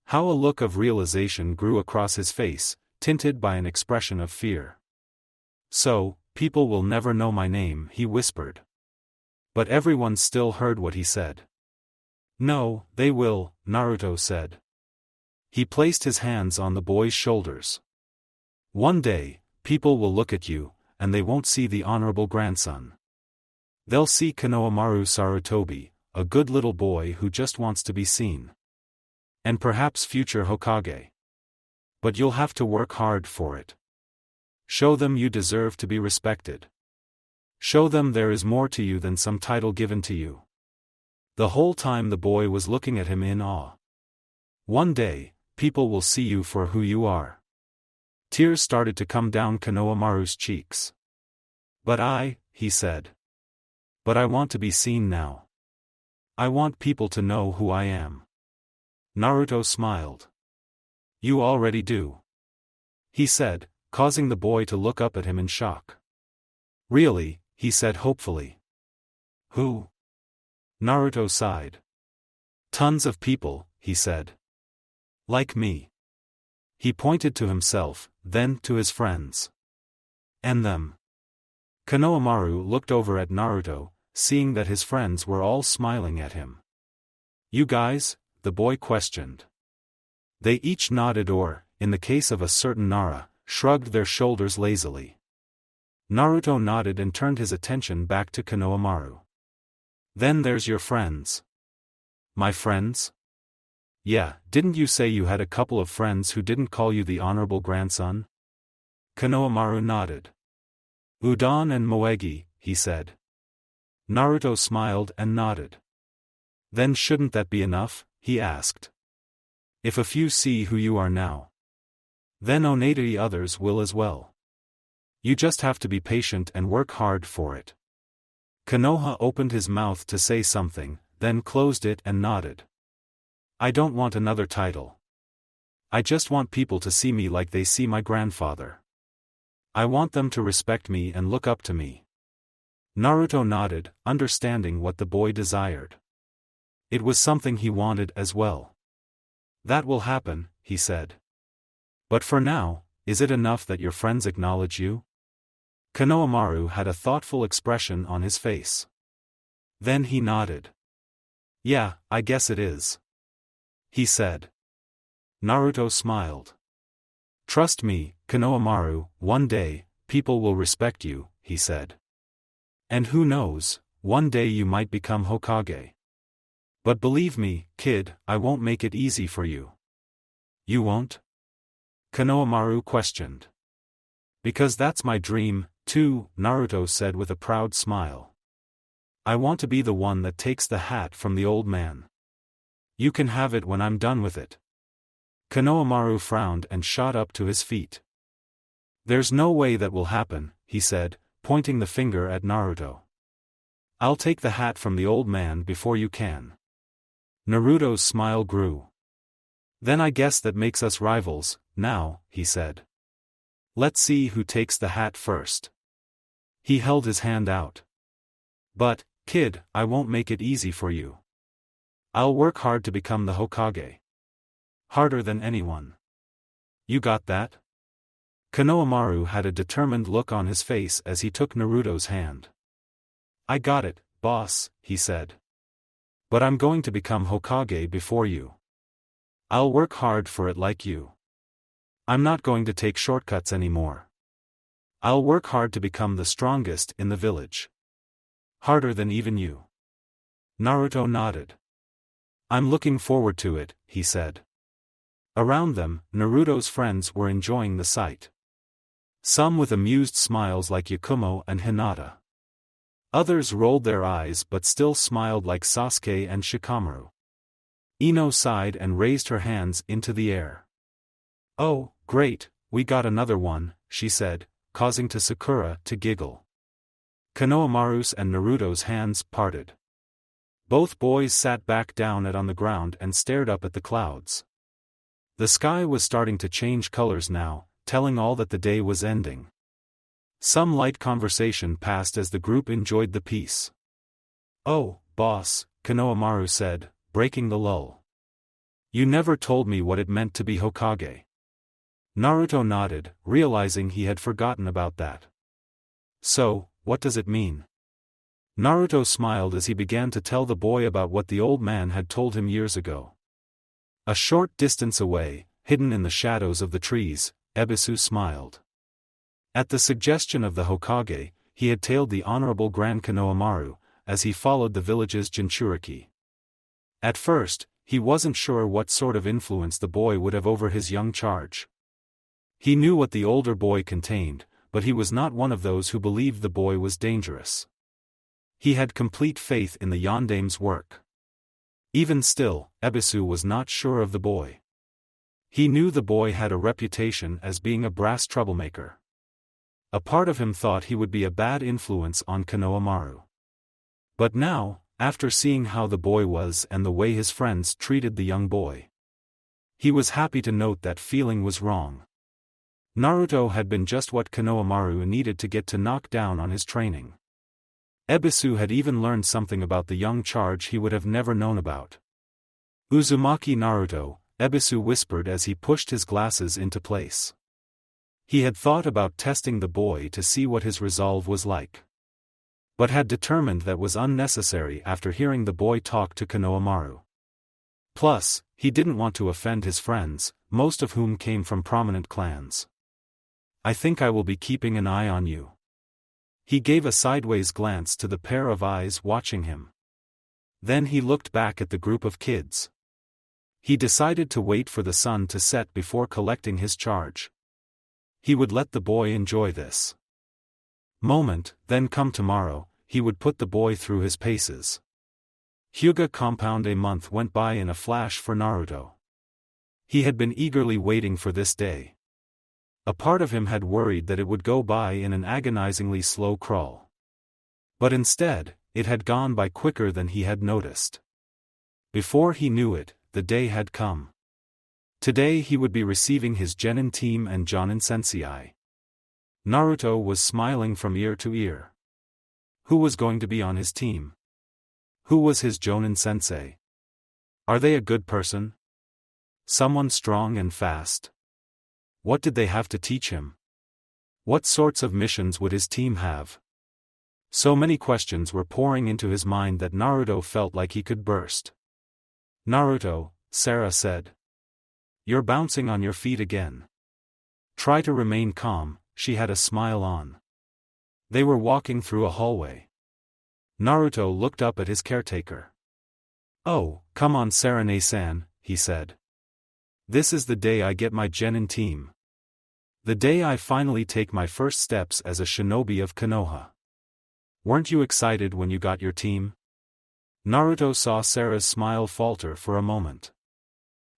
How a look of realization grew across his face, tinted by an expression of fear. So, people will never know my name, he whispered. But everyone still heard what he said. No, they will, Naruto said. He placed his hands on the boy's shoulders. One day, people will look at you, and they won't see the honorable grandson. They'll see Konohamaru Sarutobi, a good little boy who just wants to be seen. And perhaps future Hokage. But you'll have to work hard for it. Show them you deserve to be respected. Show them there is more to you than some title given to you. The whole time the boy was looking at him in awe. One day, people will see you for who you are. Tears started to come down Konohamaru's cheeks. But he said. But I want to be seen now. I want people to know who I am. Naruto smiled. You already do. He said, causing the boy to look up at him in shock. Really, he said hopefully. Who? Naruto sighed. Tons of people, he said. Like me. He pointed to himself, then to his friends. And them. Konohamaru looked over at Naruto, seeing that his friends were all smiling at him. You guys? The boy questioned. They each nodded or, in the case of a certain Nara, shrugged their shoulders lazily. Naruto nodded and turned his attention back to Konohamaru. Then there's your friends. My friends? Yeah, didn't you say you had a couple of friends who didn't call you the honorable grandson? Konohamaru nodded. Udon and Moegi, he said. Naruto smiled and nodded. Then shouldn't that be enough? He asked. If a few see who you are now, then only others will as well. You just have to be patient and work hard for it. Konoha opened his mouth to say something, then closed it and nodded. I don't want another title. I just want people to see me like they see my grandfather. I want them to respect me and look up to me. Naruto nodded, understanding what the boy desired. It was something he wanted as well. That will happen, he said. But for now, is it enough that your friends acknowledge you? Konohamaru had a thoughtful expression on his face. Then he nodded. Yeah, I guess it is, he said. Naruto smiled. Trust me, Konohamaru, one day, people will respect you, he said. And who knows, one day you might become Hokage. But believe me, kid, I won't make it easy for you. You won't? Konohamaru questioned. Because that's my dream, too, Naruto said with a proud smile. I want to be the one that takes the hat from the old man. You can have it when I'm done with it. Konohamaru frowned and shot up to his feet. There's no way that will happen, he said, pointing the finger at Naruto. I'll take the hat from the old man before you can. Naruto's smile grew. Then I guess that makes us rivals, now, he said. Let's see who takes the hat first. He held his hand out. But, kid, I won't make it easy for you. I'll work hard to become the Hokage. Harder than anyone. You got that? Konohamaru had a determined look on his face as he took Naruto's hand. I got it, boss, he said. But I'm going to become Hokage before you. I'll work hard for it like you. I'm not going to take shortcuts anymore. I'll work hard to become the strongest in the village. Harder than even you. Naruto nodded. I'm looking forward to it, he said. Around them, Naruto's friends were enjoying the sight. Some with amused smiles like Kumo and Hinata. Others rolled their eyes but still smiled like Sasuke and Shikamaru. Ino sighed and raised her hands into the air. Oh, great, we got another one, she said, causing Sakura to giggle. Konohamaru's and Naruto's hands parted. Both boys sat back down on the ground and stared up at the clouds. The sky was starting to change colors now, telling all that the day was ending. Some light conversation passed as the group enjoyed the peace. Oh, boss, Konohamaru said, breaking the lull. You never told me what it meant to be Hokage. Naruto nodded, realizing he had forgotten about that. So, what does it mean? Naruto smiled as he began to tell the boy about what the old man had told him years ago. A short distance away, hidden in the shadows of the trees, Ebisu smiled. At the suggestion of the Hokage, he had tailed the Honorable Grand Konohamaru, as he followed the village's Jinchuriki. At first, he wasn't sure what sort of influence the boy would have over his young charge. He knew what the older boy contained, but he was not one of those who believed the boy was dangerous. He had complete faith in the Yondame's work. Even still, Ebisu was not sure of the boy. He knew the boy had a reputation as being a brass troublemaker. A part of him thought he would be a bad influence on Konohamaru. But now, after seeing how the boy was and the way his friends treated the young boy, he was happy to note that feeling was wrong. Naruto had been just what Konohamaru needed to get to knock down on his training. Ebisu had even learned something about the young charge he would have never known about. Uzumaki Naruto, Ebisu whispered as he pushed his glasses into place. He had thought about testing the boy to see what his resolve was like, but had determined that was unnecessary after hearing the boy talk to Konohamaru. Plus, he didn't want to offend his friends, most of whom came from prominent clans. I think I will be keeping an eye on you. He gave a sideways glance to the pair of eyes watching him. Then he looked back at the group of kids. He decided to wait for the sun to set before collecting his charge. He would let the boy enjoy this moment, then come tomorrow, he would put the boy through his paces. Hyuga compound. A month went by in a flash for Naruto. He had been eagerly waiting for this day. A part of him had worried that it would go by in an agonizingly slow crawl. But instead, it had gone by quicker than he had noticed. Before he knew it, the day had come. Today he would be receiving his Genin team and Jonin sensei. Naruto was smiling from ear to ear. Who was going to be on his team? Who was his Jonin sensei? Are they a good person? Someone strong and fast? What did they have to teach him? What sorts of missions would his team have? So many questions were pouring into his mind that Naruto felt like he could burst. Naruto, Sarah said. You're bouncing on your feet again. Try to remain calm, she had a smile on. They were walking through a hallway. Naruto looked up at his caretaker. Oh, come on Sarane-san, he said. This is the day I get my genin team. The day I finally take my first steps as a shinobi of Konoha. Weren't you excited when you got your team? Naruto saw Sarah's smile falter for a moment.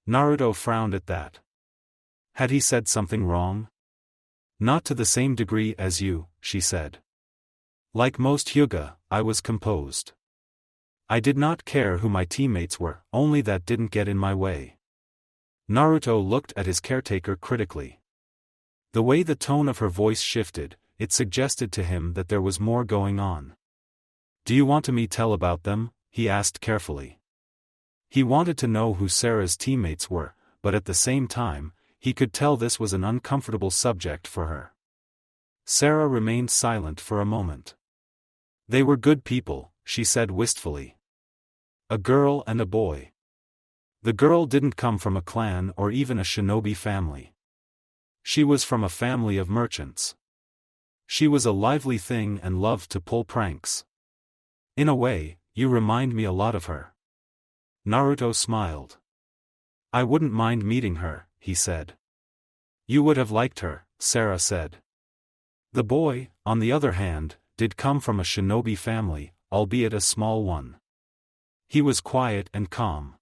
Naruto frowned at that. Had he said something wrong? Not to the same degree as you, she said. Like most Hyuga, I was composed. I did not care who my teammates were, only that didn't get in my way. Naruto looked at his caretaker critically. The way the tone of her voice shifted, it suggested to him that there was more going on. Do you want me to tell about them? He asked carefully. He wanted to know who Sarah's teammates were, but at the same time, he could tell this was an uncomfortable subject for her. Sarah remained silent for a moment. They were good people, she said wistfully. A girl and a boy. The girl didn't come from a clan or even a shinobi family. She was from a family of merchants. She was a lively thing and loved to pull pranks. In a way, you remind me a lot of her. Naruto smiled. I wouldn't mind meeting her, he said. You would have liked her, Sarah said. The boy, on the other hand, did come from a shinobi family, albeit a small one. He was quiet and calm.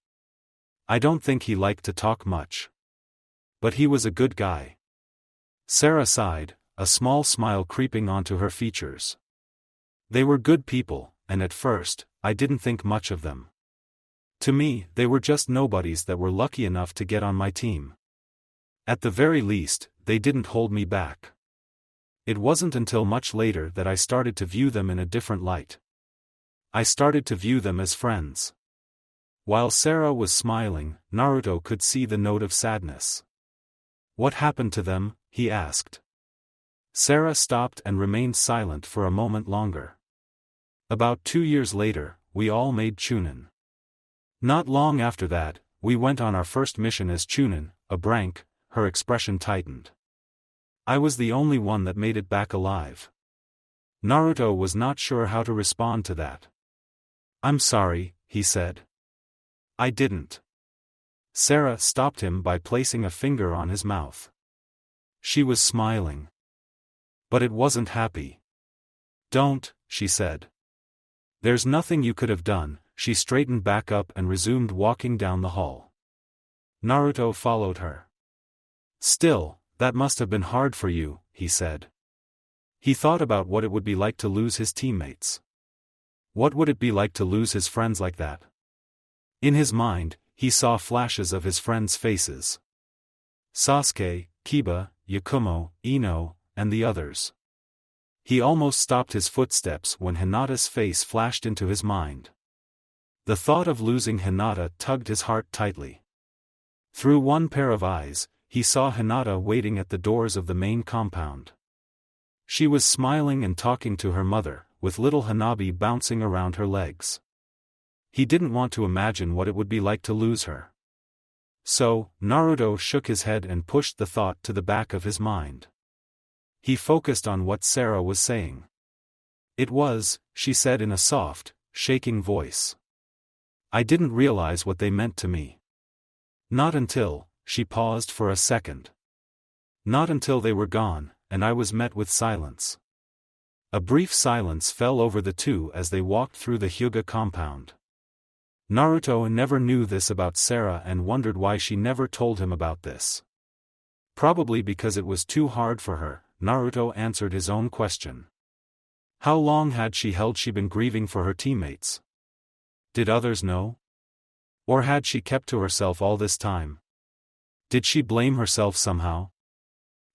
I don't think he liked to talk much. But he was a good guy. Sarah sighed, a small smile creeping onto her features. They were good people, and at first, I didn't think much of them. To me, they were just nobodies that were lucky enough to get on my team. At the very least, they didn't hold me back. It wasn't until much later that I started to view them in a different light. I started to view them as friends. While Sarah was smiling, Naruto could see the note of sadness. What happened to them? He asked. Sarah stopped and remained silent for a moment longer. About 2 years later, we all made Chunin. Not long after that, we went on our first mission as Chunin, a brank. Her expression tightened. I was the only one that made it back alive. Naruto was not sure how to respond to that. I'm sorry, he said. I didn't. Sarah stopped him by placing a finger on his mouth. She was smiling. But it wasn't happy. Don't, she said. There's nothing you could have done. She straightened back up and resumed walking down the hall. Naruto followed her. Still, that must have been hard for you, he said. He thought about what it would be like to lose his teammates. What would it be like to lose his friends like that? In his mind, he saw flashes of his friends' faces. Sasuke, Kiba, Yakumo, Ino, and the others. He almost stopped his footsteps when Hinata's face flashed into his mind. The thought of losing Hinata tugged his heart tightly. Through one pair of eyes, he saw Hinata waiting at the doors of the main compound. She was smiling and talking to her mother, with little Hanabi bouncing around her legs. He didn't want to imagine what it would be like to lose her. So, Naruto shook his head and pushed the thought to the back of his mind. He focused on what Sarah was saying. It was, she said in a soft, shaking voice. I didn't realize what they meant to me. Not until, she paused for a second. Not until they were gone, and I was met with silence. A brief silence fell over the two as they walked through the Hyuga compound. Naruto never knew this about Sarah and wondered why she never told him about this. Probably because it was too hard for her, Naruto answered his own question. How long had she been grieving for her teammates? Did others know? Or had she kept to herself all this time? Did she blame herself somehow?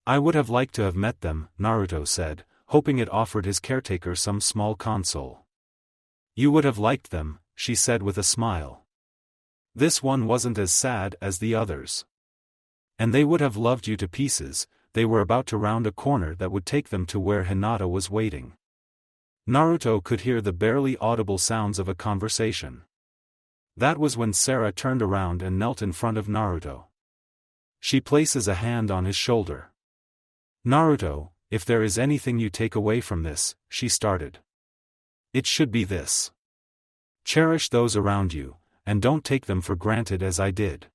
I would have liked to have met them, Naruto said, hoping it offered his caretaker some small console. You would have liked them, she said with a smile. This one wasn't as sad as the others. And they would have loved you to pieces. They were about to round a corner that would take them to where Hinata was waiting. Naruto could hear the barely audible sounds of a conversation. That was when Sarah turned around and knelt in front of Naruto. She places a hand on his shoulder. "Naruto, if there is anything you take away from this," she started. "It should be this. Cherish those around you, and don't take them for granted as I did.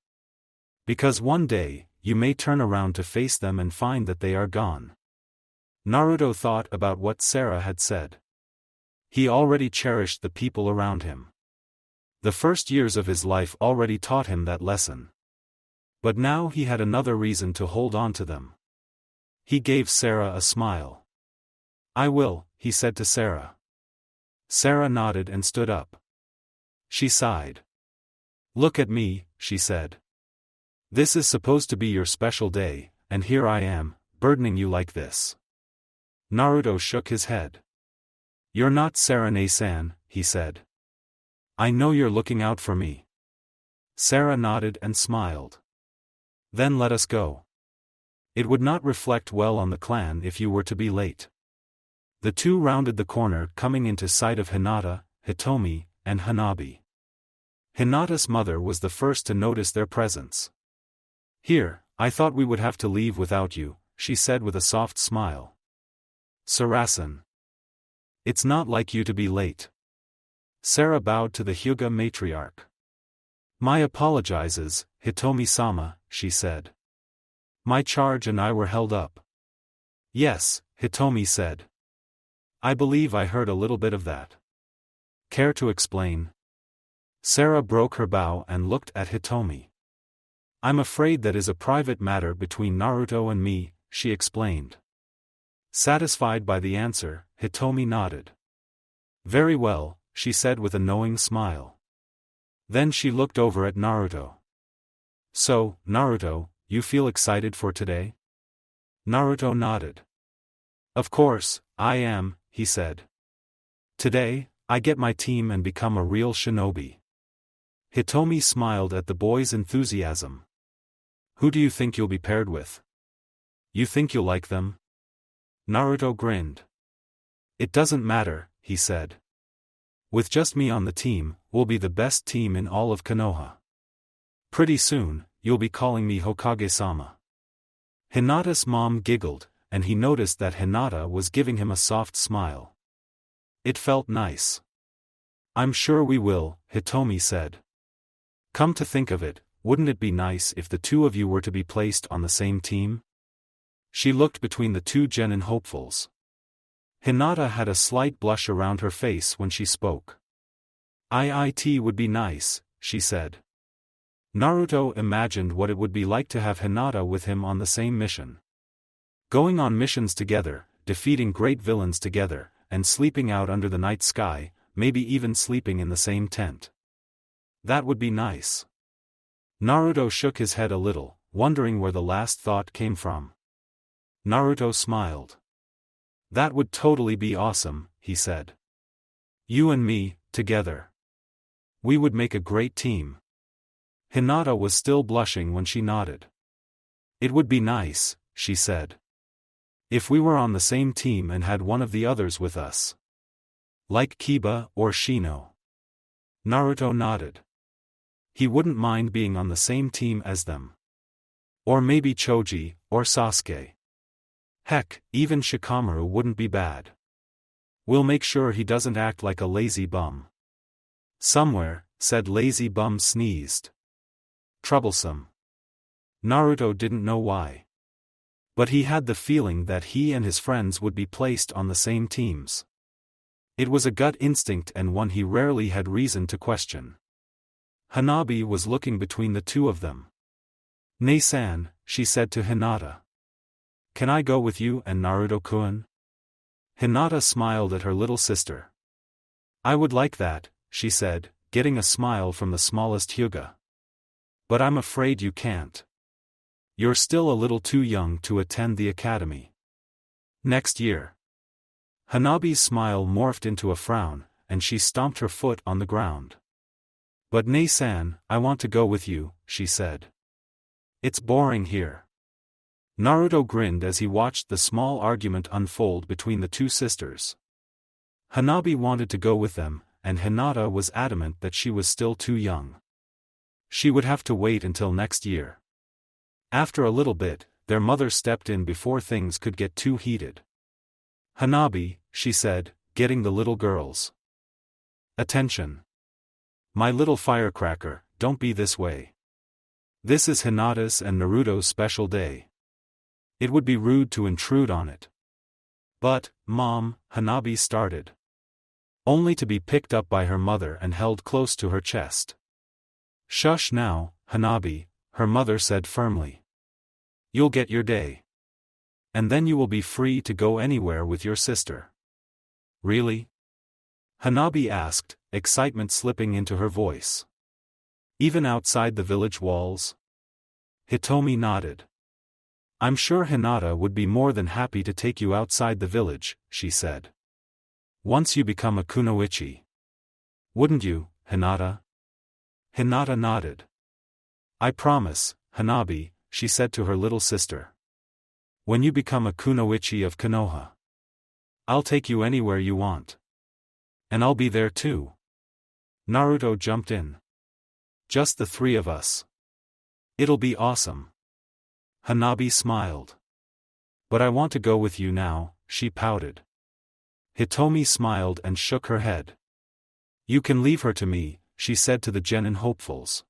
Because one day, you may turn around to face them and find that they are gone." Naruto thought about what Sarah had said. He already cherished the people around him. The first years of his life already taught him that lesson. But now he had another reason to hold on to them. He gave Sarah a smile. "I will," he said to Sarah. Sarah nodded and stood up. She sighed. "Look at me," she said. "This is supposed to be your special day, and here I am, burdening you like this." Naruto shook his head. "You're not Sarah-ne-san," he said. "I know you're looking out for me." Sarah nodded and smiled. "Then let us go. It would not reflect well on the clan if you were to be late." The two rounded the corner, coming into sight of Hinata, Hitomi, and Hanabi. Hinata's mother was the first to notice their presence. "Here, I thought we would have to leave without you," she said with a soft smile. "Sarasan. It's not like you to be late." Sarah bowed to the Hyuga matriarch. "My apologizes, Hitomi-sama," she said. "My charge and I were held up." "Yes," Hitomi said. "I believe I heard a little bit of that. Care to explain?" Sarah broke her bow and looked at Hitomi. "I'm afraid that is a private matter between Naruto and me," she explained. Satisfied by the answer, Hitomi nodded. "Very well," she said with a knowing smile. Then she looked over at Naruto. "So, Naruto, you feel excited for today?" Naruto nodded. "Of course, I am," he said. "Today, I get my team and become a real shinobi." Hitomi smiled at the boy's enthusiasm. "Who do you think you'll be paired with? You think you'll like them?" Naruto grinned. "It doesn't matter," he said. "With just me on the team, we'll be the best team in all of Konoha. Pretty soon, you'll be calling me Hokage-sama." Hinata's mom giggled, and he noticed that Hinata was giving him a soft smile. It felt nice. "I'm sure we will," Hitomi said. "Come to think of it, wouldn't it be nice if the two of you were to be placed on the same team?" She looked between the two genin hopefuls. Hinata had a slight blush around her face when she spoke. "It would be nice," she said. Naruto imagined what it would be like to have Hinata with him on the same mission. Going on missions together, defeating great villains together, and sleeping out under the night sky, maybe even sleeping in the same tent. That would be nice. Naruto shook his head a little, wondering where the last thought came from. Naruto smiled. "That would totally be awesome," he said. "You and me, together. We would make a great team." Hinata was still blushing when she nodded. "It would be nice," she said. "If we were on the same team and had one of the others with us. Like Kiba or Shino." Naruto nodded. He wouldn't mind being on the same team as them. Or maybe Choji, or Sasuke. Heck, even Shikamaru wouldn't be bad. "We'll make sure he doesn't act like a lazy bum." "Somewhere," said Lazy Bum sneezed. "Troublesome." Naruto didn't know why. But he had the feeling that he and his friends would be placed on the same teams. It was a gut instinct and one he rarely had reason to question. Hanabi was looking between the two of them. "Ne-san," she said to Hinata. "Can I go with you and Naruto-kun?" Hinata smiled at her little sister. "I would like that," she said, getting a smile from the smallest Hyuga. "But I'm afraid you can't. You're still a little too young to attend the academy. Next year." Hanabi's smile morphed into a frown, and she stomped her foot on the ground. "But Ne-san, I want to go with you," she said. It's boring here. Naruto grinned as he watched the small argument unfold between the two sisters. Hanabi wanted to go with them, and Hinata was adamant that she was still too young. She would have to wait until next year. After a little bit, their mother stepped in before things could get too heated. "Hanabi," she said, getting the little girls' attention. "My little firecracker, don't be this way. This is Hinata's and Naruto's special day. It would be rude to intrude on it." "But, Mom," Hanabi started. Only to be picked up by her mother and held close to her chest. "Shush now, Hanabi," her mother said firmly. "You'll get your day. And then you will be free to go anywhere with your sister." "Really?" Hanabi asked, excitement slipping into her voice. "Even outside the village walls?" Hitomi nodded. "I'm sure Hinata would be more than happy to take you outside the village," she said. "Once you become a kunoichi. Wouldn't you, Hinata?" Hinata nodded. "I promise, Hanabi," she said to her little sister. "When you become a kunoichi of Konoha, I'll take you anywhere you want. And I'll be there too." Naruto jumped in. "Just the three of us. It'll be awesome." Hanabi smiled. "But I want to go with you now," she pouted. Hitomi smiled and shook her head. "You can leave her to me," she said to the genin hopefuls.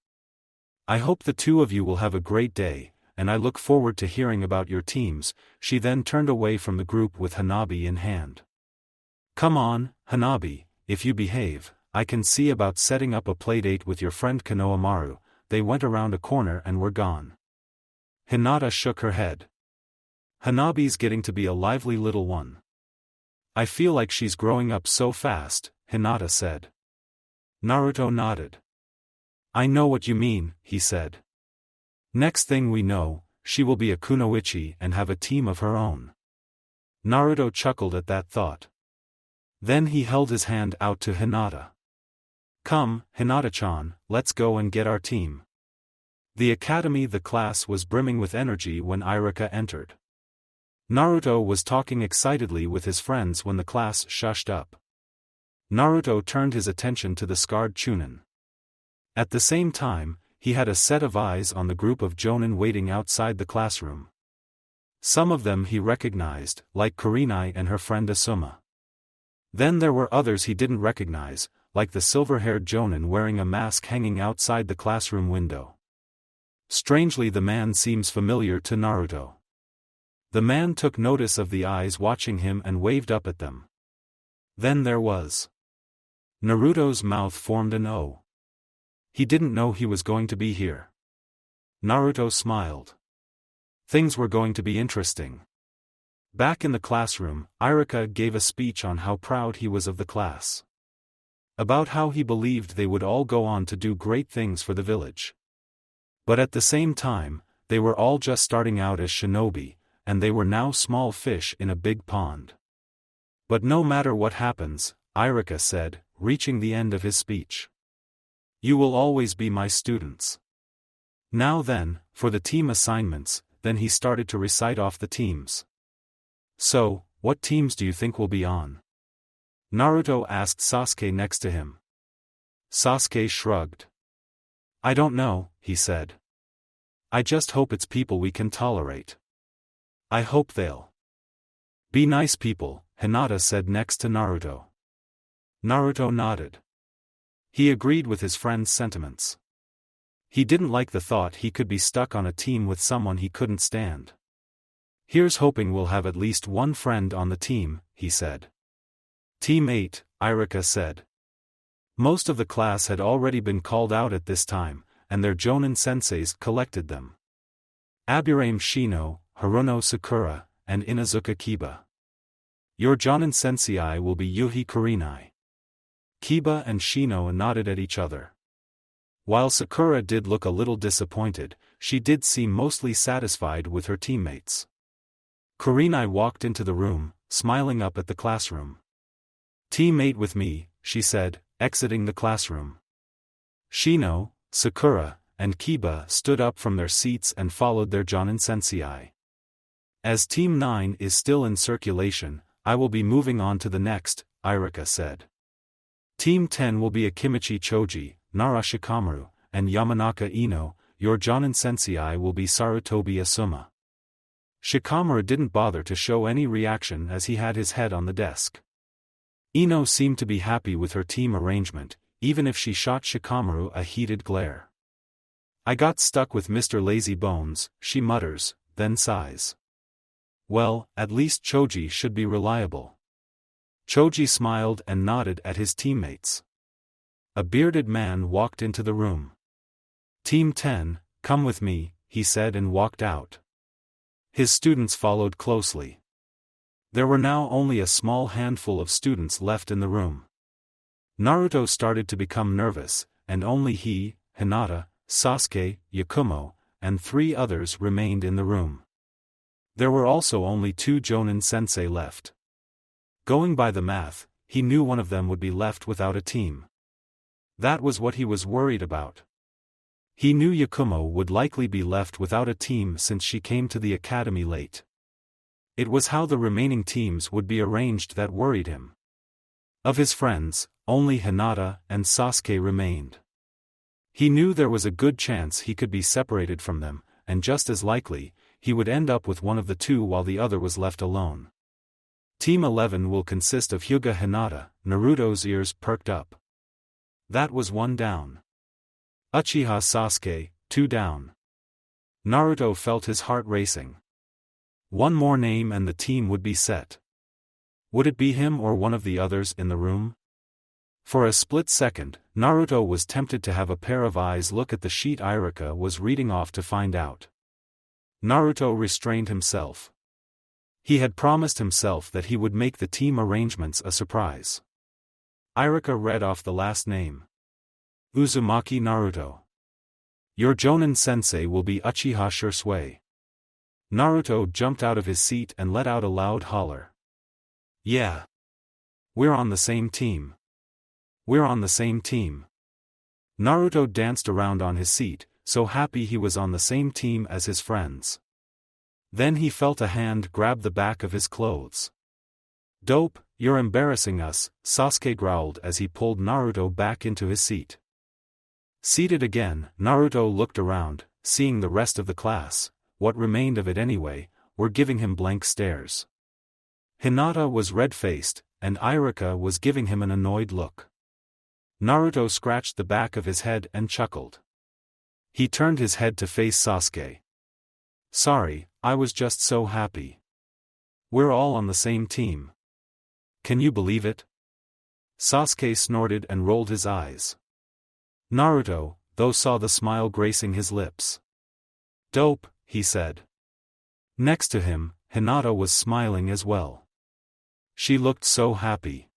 "I hope the two of you will have a great day, and I look forward to hearing about your teams." She then turned away from the group with Hanabi in hand. "Come on, Hanabi, if you behave, I can see about setting up a playdate with your friend Konohamaru." They went around a corner and were gone. Hinata shook her head. "Hanabi's getting to be a lively little one. I feel like she's growing up so fast," Hinata said. Naruto nodded. "I know what you mean," he said. "Next thing we know, she will be a kunoichi and have a team of her own." Naruto chuckled at that thought. Then he held his hand out to Hinata. "Come, Hinata-chan, let's go and get our team." The class was brimming with energy when Irika entered. Naruto was talking excitedly with his friends when the class shushed up. Naruto turned his attention to the scarred Chunin. At the same time, he had a set of eyes on the group of jonin waiting outside the classroom. Some of them he recognized, like Kurenai and her friend Asuma. Then there were others he didn't recognize, like the silver-haired jonin wearing a mask hanging outside the classroom window. Strangely, the man seems familiar to Naruto. The man took notice of the eyes watching him and waved up at them. Then there was. Naruto's mouth formed an O. He didn't know he was going to be here. Naruto smiled. Things were going to be interesting. Back in the classroom, Irika gave a speech on how proud he was of the class. About how he believed they would all go on to do great things for the village. But at the same time, they were all just starting out as shinobi, and they were now small fish in a big pond. "But no matter what happens," Irika said, reaching the end of his speech, "you will always be my students." Now then, for the team assignments, then he started to recite off the teams. "So, what teams do you think will be on?" Naruto asked Sasuke next to him. Sasuke shrugged. "I don't know," he said. "I just hope it's people we can tolerate. I hope they'll be nice people," Hinata said next to Naruto. Naruto nodded. He agreed with his friend's sentiments. He didn't like the thought he could be stuck on a team with someone he couldn't stand. "Here's hoping we'll have at least one friend on the team," he said. "Team 8, Irika said. Most of the class had already been called out at this time, and their jonin senseis collected them. Aburame Shino, Haruno Sakura, and Inazuka Kiba. Your jonin sensei will be Yuhi Kurenai." Kiba and Shino nodded at each other. While Sakura did look a little disappointed, she did seem mostly satisfied with her teammates. Kurenai walked into the room, smiling up at the classroom. "Team 8 with me," she said, exiting the classroom. Shino, Sakura, and Kiba stood up from their seats and followed their Jonin sensei. As Team 9 is still in circulation, I will be moving on to the next, Irika said. Team 10 will be Akimichi Choji, Nara Shikamaru, and Yamanaka Ino. Your Jonin sensei will be Sarutobi Asuma. Shikamaru didn't bother to show any reaction as he had his head on the desk. Ino seemed to be happy with her team arrangement, even if she shot Shikamaru a heated glare. I got stuck with Mr. Lazy Bones, she mutters, then sighs. Well, at least Choji should be reliable. Choji smiled and nodded at his teammates. A bearded man walked into the room. Team 10, come with me, he said and walked out. His students followed closely. There were now only a small handful of students left in the room. Naruto started to become nervous, and only he, Hinata, Sasuke, Yakumo, and 3 others remained in the room. There were also only 2 Jonin sensei left. Going by the math, he knew one of them would be left without a team. That was what he was worried about. He knew Yakumo would likely be left without a team since she came to the academy late. It was how the remaining teams would be arranged that worried him. Of his friends, only Hinata and Sasuke remained. He knew there was a good chance he could be separated from them, and just as likely, he would end up with one of the 2 while the other was left alone. Team 11 will consist of Hyuga Hinata. Naruto's ears perked up. That was 1 down. Uchiha Sasuke, 2 down. Naruto felt his heart racing. One more name and the team would be set. Would it be him or one of the others in the room? For a split second, Naruto was tempted to have a pair of eyes look at the sheet Irika was reading off to find out. Naruto restrained himself. He had promised himself that he would make the team arrangements a surprise. Irika read off the last name. Uzumaki Naruto. Your Jonin sensei will be Uchiha Shursui. Naruto jumped out of his seat and let out a loud holler. Yeah. We're on the same team. We're on the same team. Naruto danced around on his seat, so happy he was on the same team as his friends. Then he felt a hand grab the back of his clothes. Dope, you're embarrassing us, Sasuke growled as he pulled Naruto back into his seat. Seated again, Naruto looked around, seeing the rest of the class, what remained of it anyway, were giving him blank stares. Hinata was red-faced, and Irika was giving him an annoyed look. Naruto scratched the back of his head and chuckled. He turned his head to face Sasuke. Sorry, I was just so happy. We're all on the same team. Can you believe it? Sasuke snorted and rolled his eyes. Naruto, though, saw the smile gracing his lips. Dope, he said. Next to him, Hinata was smiling as well. She looked so happy.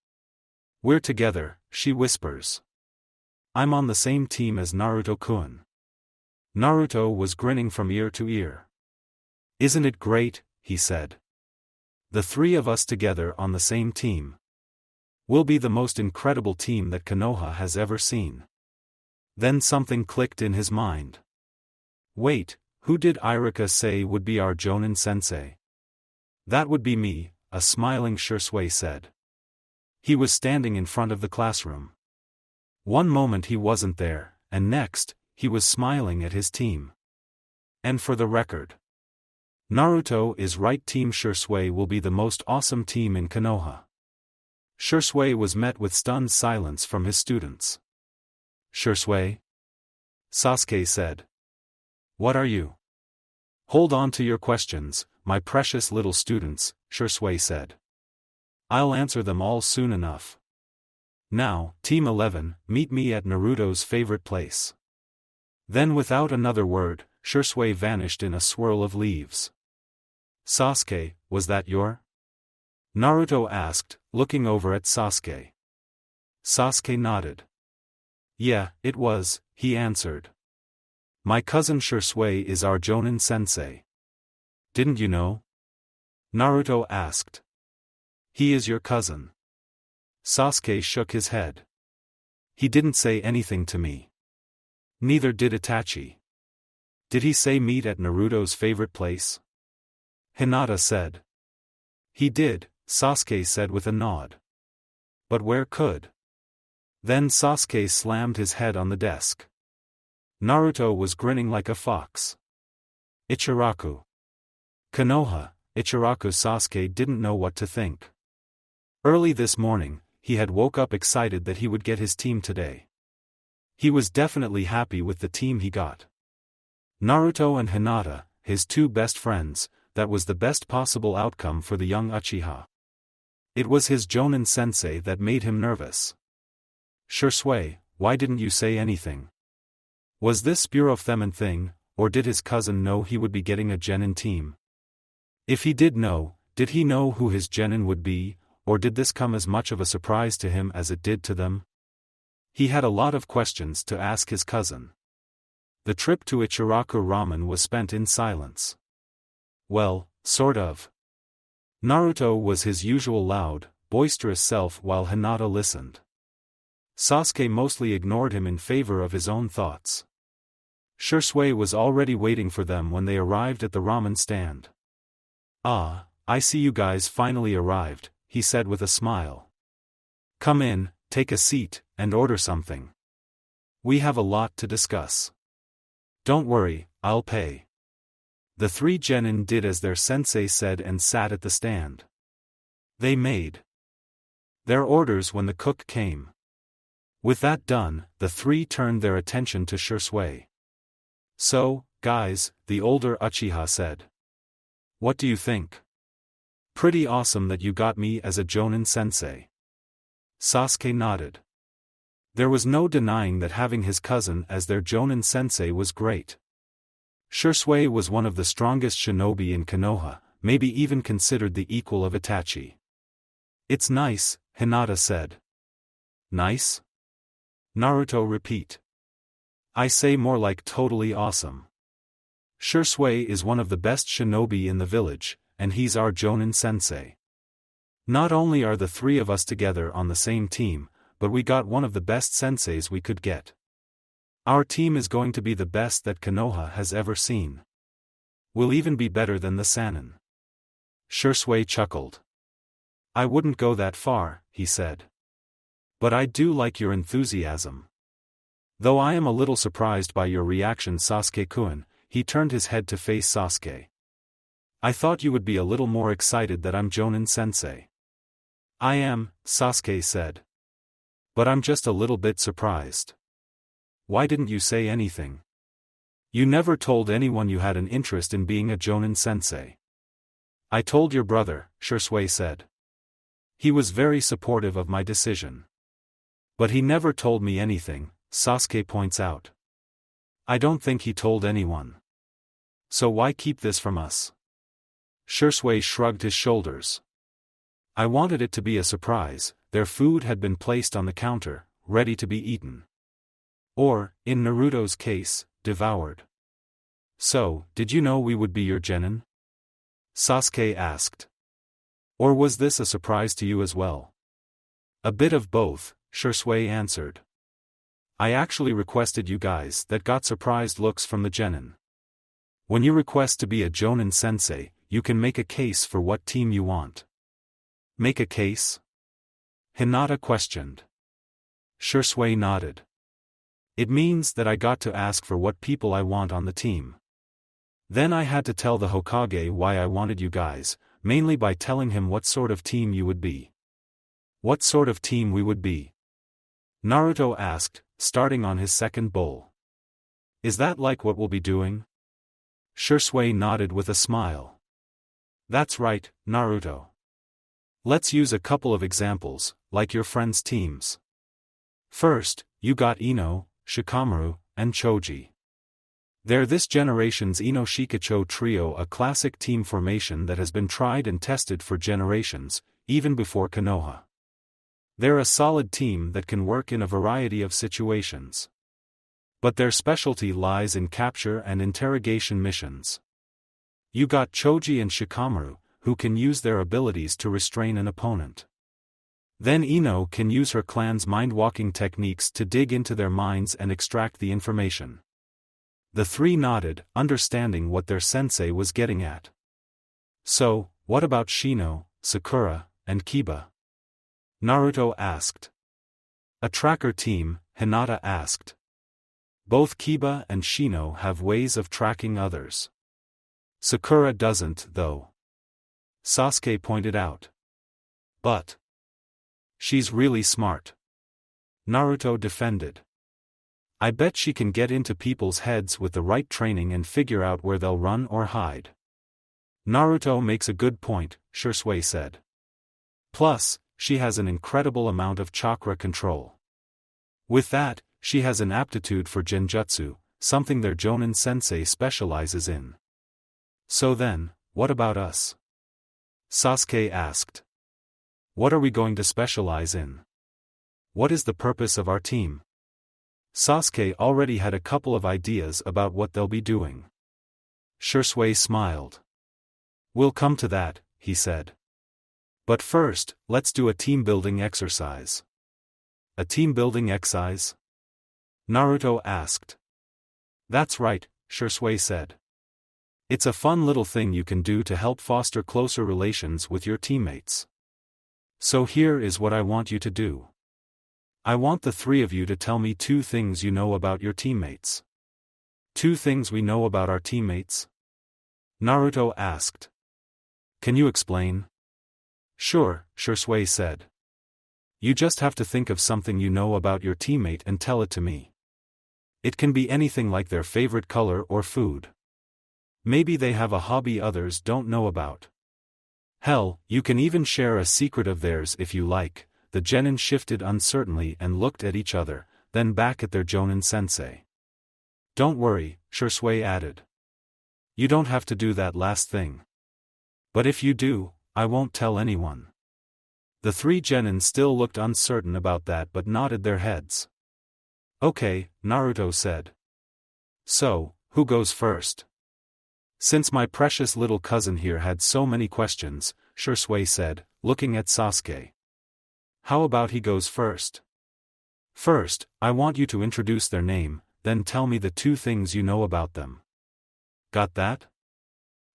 We're together, she whispers. I'm on the same team as Naruto-kun. Naruto was grinning from ear to ear. Isn't it great, he said. The 3 of us together on the same team. We'll be the most incredible team that Konoha has ever seen. Then something clicked in his mind. Wait, who did Irika say would be our Jonin sensei? That would be me, a smiling Shursui said. He was standing in front of the classroom. One moment he wasn't there, and next, he was smiling at his team. And for the record, Naruto is right, Team Shursui will be the most awesome team in Konoha. Shursui was met with stunned silence from his students. Shursui? Sasuke said. What are you? Hold on to your questions, my precious little students, Shursui said. I'll answer them all soon enough. Now, Team 11, meet me at Naruto's favorite place. Then without another word, Shursui vanished in a swirl of leaves. Sasuke, was that your? Naruto asked, looking over at Sasuke. Sasuke nodded. Yeah, it was, he answered. My cousin Shursui is our Jonin sensei. Didn't you know? Naruto asked. He is your cousin. Sasuke shook his head. He didn't say anything to me. Neither did Itachi. Did he say meet at Naruto's favorite place? Hinata said. He did, Sasuke said with a nod. But where could? Then Sasuke slammed his head on the desk. Naruto was grinning like a fox. Ichiraku. Konoha, Ichiraku. Sasuke didn't know what to think. Early this morning, he had woke up excited that he would get his team today. He was definitely happy with the team he got. Naruto and Hinata, his two best friends, that was the best possible outcome for the young Uchiha. It was his Jonin sensei that made him nervous. Shursui, why didn't you say anything? Was this Spurothemen thing, or did his cousin know he would be getting a genin team? If he did know, did he know who his genin would be, or did this come as much of a surprise to him as it did to them? He had a lot of questions to ask his cousin. The trip to Ichiraku Ramen was spent in silence. Well, sort of. Naruto was his usual loud, boisterous self while Hinata listened. Sasuke mostly ignored him in favor of his own thoughts. Shursui was already waiting for them when they arrived at the ramen stand. Ah, I see you guys finally arrived, he said with a smile. Come in, take a seat, and order something. We have a lot to discuss. Don't worry, I'll pay. The three genin did as their sensei said and sat at the stand. They made their orders when the cook came. With that done, the three turned their attention to Shursui. So, guys, the older Uchiha said. What do you think? Pretty awesome that you got me as a Jonin sensei. Sasuke nodded. There was no denying that having his cousin as their Jonin sensei was great. Shursui was one of the strongest shinobi in Konoha, maybe even considered the equal of Itachi. It's nice, Hinata said. Nice? Naruto repeat. I say more like totally awesome. Shursui is one of the best shinobi in the village, and he's our Jonin sensei. Not only are the three of us together on the same team, but we got one of the best senseis we could get. Our team is going to be the best that Konoha has ever seen. We'll even be better than the Sannin. Shursui chuckled. I wouldn't go that far, he said. But I do like your enthusiasm. Though I am a little surprised by your reaction, Sasuke-kun, he turned his head to face Sasuke. I thought you would be a little more excited that I'm Jonin sensei. I am, Sasuke said. But I'm just a little bit surprised. Why didn't you say anything? You never told anyone you had an interest in being a Jonin sensei. I told your brother, Shursui said. He was very supportive of my decision. But he never told me anything, Sasuke points out. I don't think he told anyone. So why keep this from us? Shursui shrugged his shoulders. I wanted it to be a surprise. Their food had been placed on the counter, ready to be eaten. Or, in Naruto's case, devoured. So, did you know we would be your genin? Sasuke asked. Or was this a surprise to you as well? A bit of both, Shursui answered. I actually requested you guys that got surprised looks from the genin. When you request to be a Jonin sensei, you can make a case for what team you want. Make a case? Hinata questioned. Shursui nodded. It means that I got to ask for what people I want on the team. Then I had to tell the Hokage why I wanted you guys, mainly by telling him what sort of team you would be. What sort of team we would be? Naruto asked, starting on his second bowl. Is that like what we'll be doing? Shursui nodded with a smile. That's right, Naruto. Let's use a couple of examples, like your friends' teams. First, you got Ino, Shikamaru, and Choji. They're this generation's Ino Shikacho trio, a classic team formation that has been tried and tested for generations, even before Konoha. They're a solid team that can work in a variety of situations. But their specialty lies in capture and interrogation missions. You got Choji and Shikamaru, who can use their abilities to restrain an opponent. Then Ino can use her clan's mind-walking techniques to dig into their minds and extract the information. The three nodded, understanding what their sensei was getting at. So, what about Shino, Sakura, and Kiba? Naruto asked. A tracker team, Hinata asked. Both Kiba and Shino have ways of tracking others. Sakura doesn't, though. Sasuke pointed out. But she's really smart. Naruto defended. I bet she can get into people's heads with the right training and figure out where they'll run or hide. Naruto makes a good point, Shisui said. Plus, she has an incredible amount of chakra control. With that, she has an aptitude for genjutsu, something their Jonin sensei specializes in. So then, what about us? Sasuke asked. What are we going to specialize in? What is the purpose of our team? Sasuke already had a couple of ideas about what they'll be doing. Shisui smiled. We'll come to that, he said. But first, let's do a team-building exercise. A team-building exercise? Naruto asked. That's right, Shisui said. It's a fun little thing you can do to help foster closer relations with your teammates. So here is what I want you to do. I want the three of you to tell me 2 things you know about your teammates. 2 things we know about our teammates? Naruto asked. Can you explain? Sure, Shisui said. You just have to think of something you know about your teammate and tell it to me. It can be anything like their favorite color or food. Maybe they have a hobby others don't know about. Hell, you can even share a secret of theirs if you like. The genin shifted uncertainly and looked at each other, then back at their Jonin sensei. Don't worry, Shisui added. You don't have to do that last thing. But if you do, I won't tell anyone. The 3 genin still looked uncertain about that but nodded their heads. Okay, Naruto said. So, who goes first? Since my precious little cousin here had so many questions, Shisui said, looking at Sasuke. How about he goes first? First, I want you to introduce their name, then tell me the 2 things you know about them. Got that?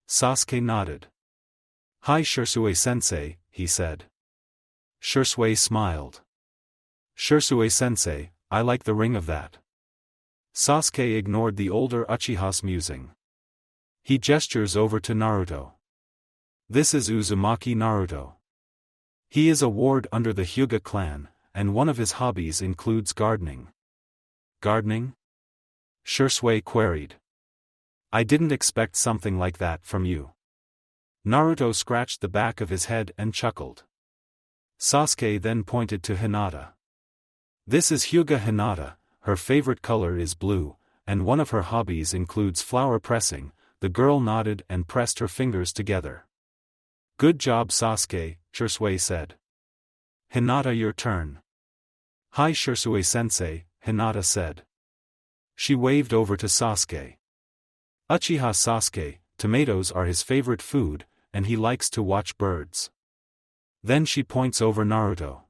Sasuke nodded. Hi Shisui-sensei, he said. Shisui smiled. Shisui-sensei, I like the ring of that. Sasuke ignored the older Uchiha's musing. He gestures over to Naruto. This is Uzumaki Naruto. He is a ward under the Hyuga clan, and one of his hobbies includes gardening. Gardening? Shisui queried. I didn't expect something like that from you. Naruto scratched the back of his head and chuckled. Sasuke then pointed to Hinata. This is Hyuga Hinata, her favorite color is blue, and one of her hobbies includes flower pressing. The girl nodded and pressed her fingers together. Good job Sasuke, Shisui said. Hinata, your turn. Hi Shisui-sensei, Hinata said. She waved over to Sasuke. Uchiha Sasuke, tomatoes are his favorite food, and he likes to watch birds. Then she points over Naruto.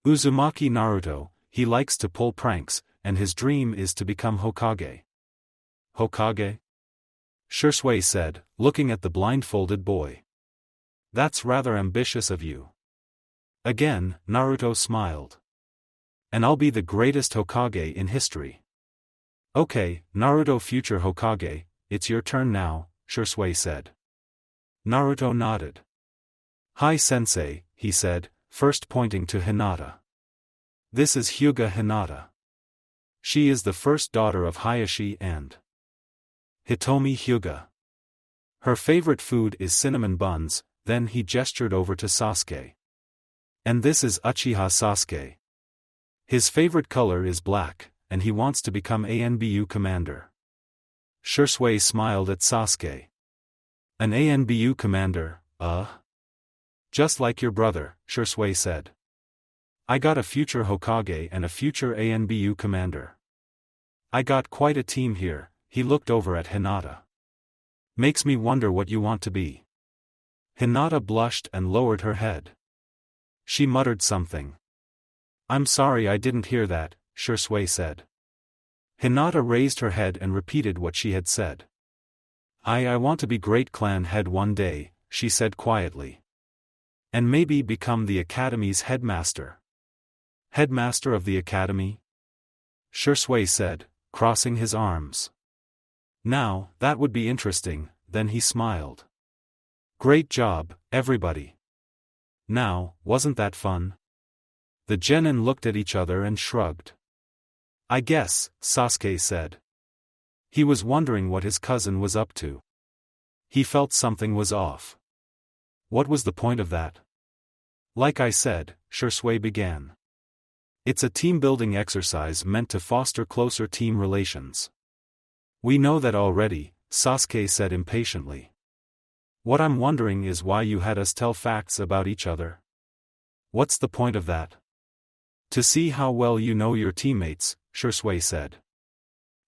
Uzumaki Naruto, he likes to pull pranks, and his dream is to become Hokage. Hokage? Shisui said, looking at the blindfolded boy. That's rather ambitious of you. Again, Naruto smiled. And I'll be the greatest Hokage in history. Okay, Naruto future Hokage, it's your turn now, Shisui said. Naruto nodded. Hi sensei, he said, first pointing to Hinata. This is Hyuga Hinata. She is the first daughter of Hayashi and Hitomi Hyuga. Her favorite food is cinnamon buns, then he gestured over to Sasuke. And this is Uchiha Sasuke. His favorite color is black, and he wants to become ANBU commander. Shisui smiled at Sasuke. An ANBU commander, Just like your brother, Shisui said. I got a future Hokage and a future ANBU commander. I got quite a team here, he looked over at Hinata. Makes me wonder what you want to be. Hinata blushed and lowered her head. She muttered something. I'm sorry I didn't hear that, Shisui said. Hinata raised her head and repeated what she had said. I want to be great clan head one day, she said quietly. And maybe become the academy's headmaster. Headmaster of the academy? Shisui said, crossing his arms. Now, that would be interesting, then he smiled. Great job, everybody. Now, wasn't that fun? The genin looked at each other and shrugged. I guess, Sasuke said. He was wondering what his cousin was up to. He felt something was off. What was the point of that? Like I said, Shisui began. It's a team-building exercise meant to foster closer team relations. We know that already, Sasuke said impatiently. What I'm wondering is why you had us tell facts about each other. What's the point of that? To see how well you know your teammates, Shisui said.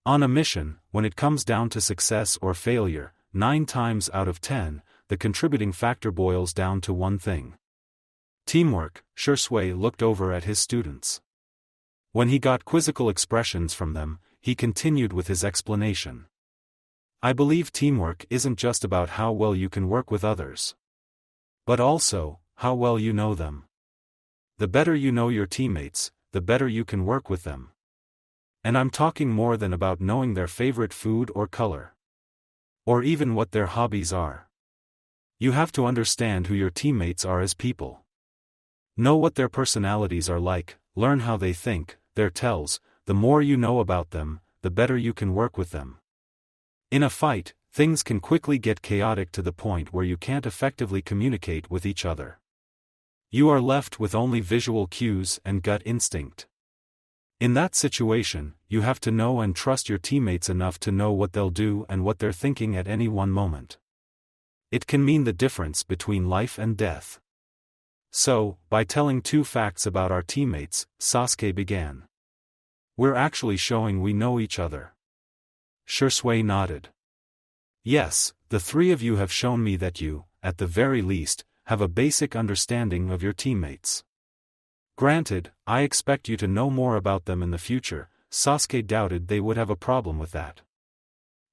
On a mission, when it comes down to success or failure, 9 times out of 10, the contributing factor boils down to one thing. Teamwork. Shisui looked over at his students. When he got quizzical expressions from them, he continued with his explanation. I believe teamwork isn't just about how well you can work with others, but also, how well you know them. The better you know your teammates, the better you can work with them. And I'm talking more than about knowing their favorite food or color. Or even what their hobbies are. You have to understand who your teammates are as people. Know what their personalities are like, learn how they think, their tells. The more you know about them, the better you can work with them. In a fight, things can quickly get chaotic to the point where you can't effectively communicate with each other. You are left with only visual cues and gut instinct. In that situation, you have to know and trust your teammates enough to know what they'll do and what they're thinking at any one moment. It can mean the difference between life and death. So, by telling 2 facts about our teammates, Sasuke began. We're actually showing we know each other. Shisui nodded. Yes, the 3 of you have shown me that you, at the very least, have a basic understanding of your teammates. Granted, I expect you to know more about them in the future. Sasuke doubted they would have a problem with that.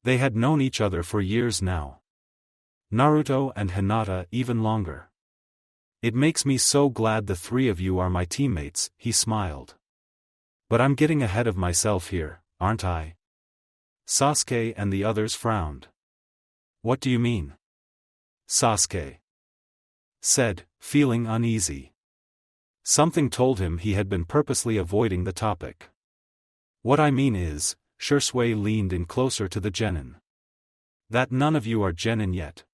They had known each other for years now. Naruto and Hinata even longer. It makes me so glad the 3 of you are my teammates, he smiled. But I'm getting ahead of myself here, aren't I? Sasuke and the others frowned. What do you mean? Sasuke said, feeling uneasy. Something told him he had been purposely avoiding the topic. What I mean is, Shisui leaned in closer to the genin. That none of you are genin yet.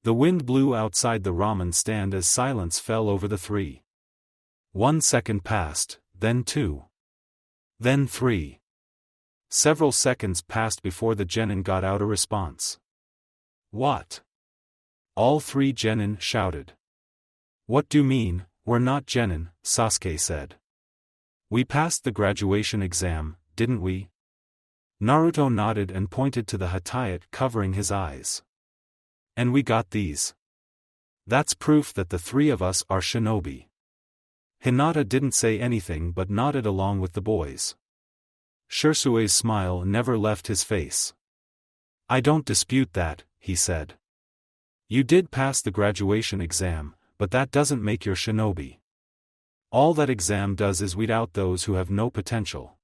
The wind blew outside the ramen stand as silence fell over the 3. 1 second passed, then 2. Then 3. Several seconds passed before the genin got out a response. What? All 3 genin shouted. What do you mean, we're not genin? Sasuke said. We passed the graduation exam, didn't we? Naruto nodded and pointed to the hatayat covering his eyes. And we got these. That's proof that the 3 of us are shinobi. Hinata didn't say anything but nodded along with the boys. Shisui's smile never left his face. I don't dispute that, he said. You did pass the graduation exam, but that doesn't make you shinobi. All that exam does is weed out those who have no potential.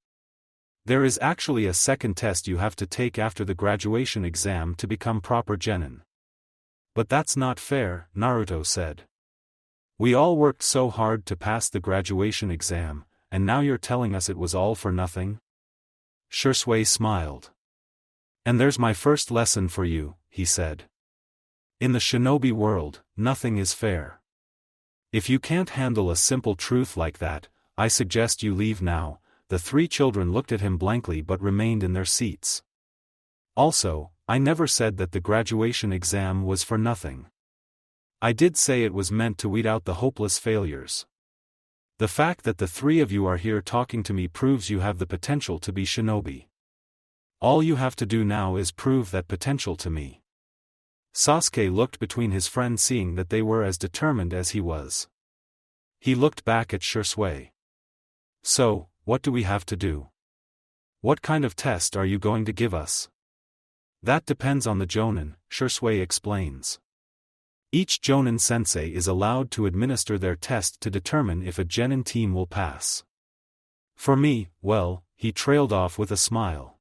There is actually a second test you have to take after the graduation exam to become proper genin. But that's not fair, Naruto said. We all worked so hard to pass the graduation exam, and now you're telling us it was all for nothing? Shisui smiled. And there's my first lesson for you, he said. In the shinobi world, nothing is fair. If you can't handle a simple truth like that, I suggest you leave now. The 3 children looked at him blankly but remained in their seats. Also, I never said that the graduation exam was for nothing. I did say it was meant to weed out the hopeless failures. The fact that the 3 of you are here talking to me proves you have the potential to be shinobi. All you have to do now is prove that potential to me. Sasuke looked between his friends, seeing that they were as determined as he was. He looked back at Shisui. So, what do we have to do? What kind of test are you going to give us? That depends on the jonin, Shisui explains. Each jonin sensei is allowed to administer their test to determine if a genin team will pass. For me, well, he trailed off with a smile.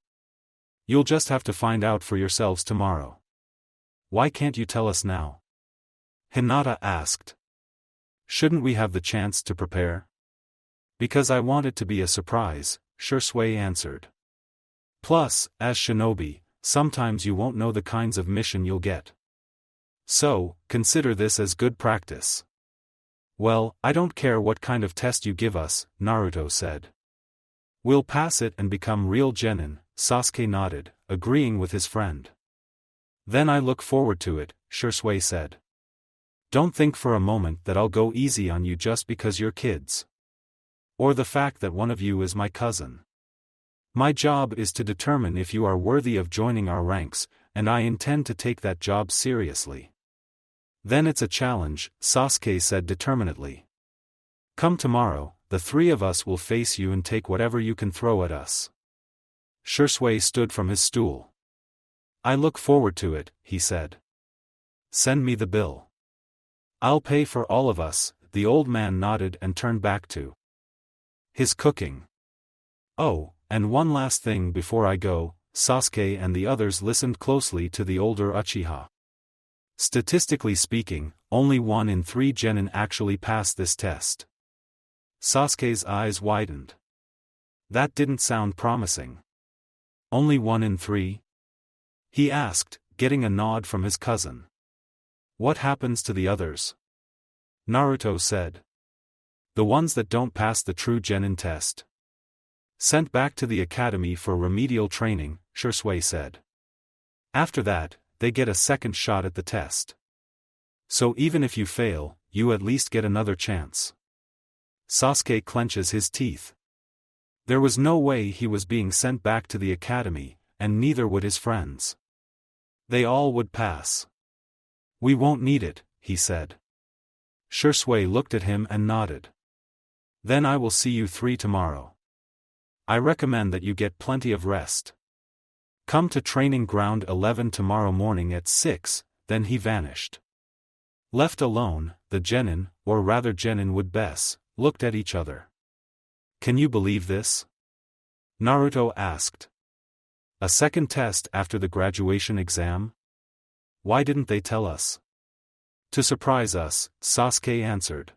You'll just have to find out for yourselves tomorrow. Why can't you tell us now? Hinata asked. Shouldn't we have the chance to prepare? Because I want it to be a surprise, Shisui answered. Plus, as Shinobi, sometimes you won't know the kinds of mission you'll get. So, consider this as good practice. Well, I don't care what kind of test you give us, Naruto said. We'll pass it and become real genin, Sasuke nodded, agreeing with his friend. Then I look forward to it, Shisui said. Don't think for a moment that I'll go easy on you just because you're kids. Or the fact that one of you is my cousin. My job is to determine if you are worthy of joining our ranks, and I intend to take that job seriously. Then it's a challenge, Sasuke said determinedly. Come tomorrow, the three of us will face you and take whatever you can throw at us. Shisui stood from his stool. I look forward to it, he said. Send me the bill. I'll pay for all of us, the old man nodded and turned back to his cooking. Oh, and one last thing before I go, Sasuke and the others listened closely to the older Uchiha. Statistically speaking, only 1 in 3 genin actually pass this test. Sasuke's eyes widened. That didn't sound promising. Only 1 in 3? He asked, getting a nod from his cousin. What happens to the others? Naruto said. The ones that don't pass the true genin test. Sent back to the academy for remedial training, Shisui said. After that, they get a second shot at the test. So even if you fail, you at least get another chance. Sasuke clenches his teeth. There was no way he was being sent back to the academy, and neither would his friends. They all would pass. We won't need it, he said. Shisui looked at him and nodded. Then I will see you 3 tomorrow. I recommend that you get plenty of rest. Come to training ground 11 tomorrow morning at 6, then he vanished. Left alone, the genin, or rather genin would bess, looked at each other. Can you believe this? Naruto asked. A second test after the graduation exam? Why didn't they tell us? To surprise us, Sasuke answered.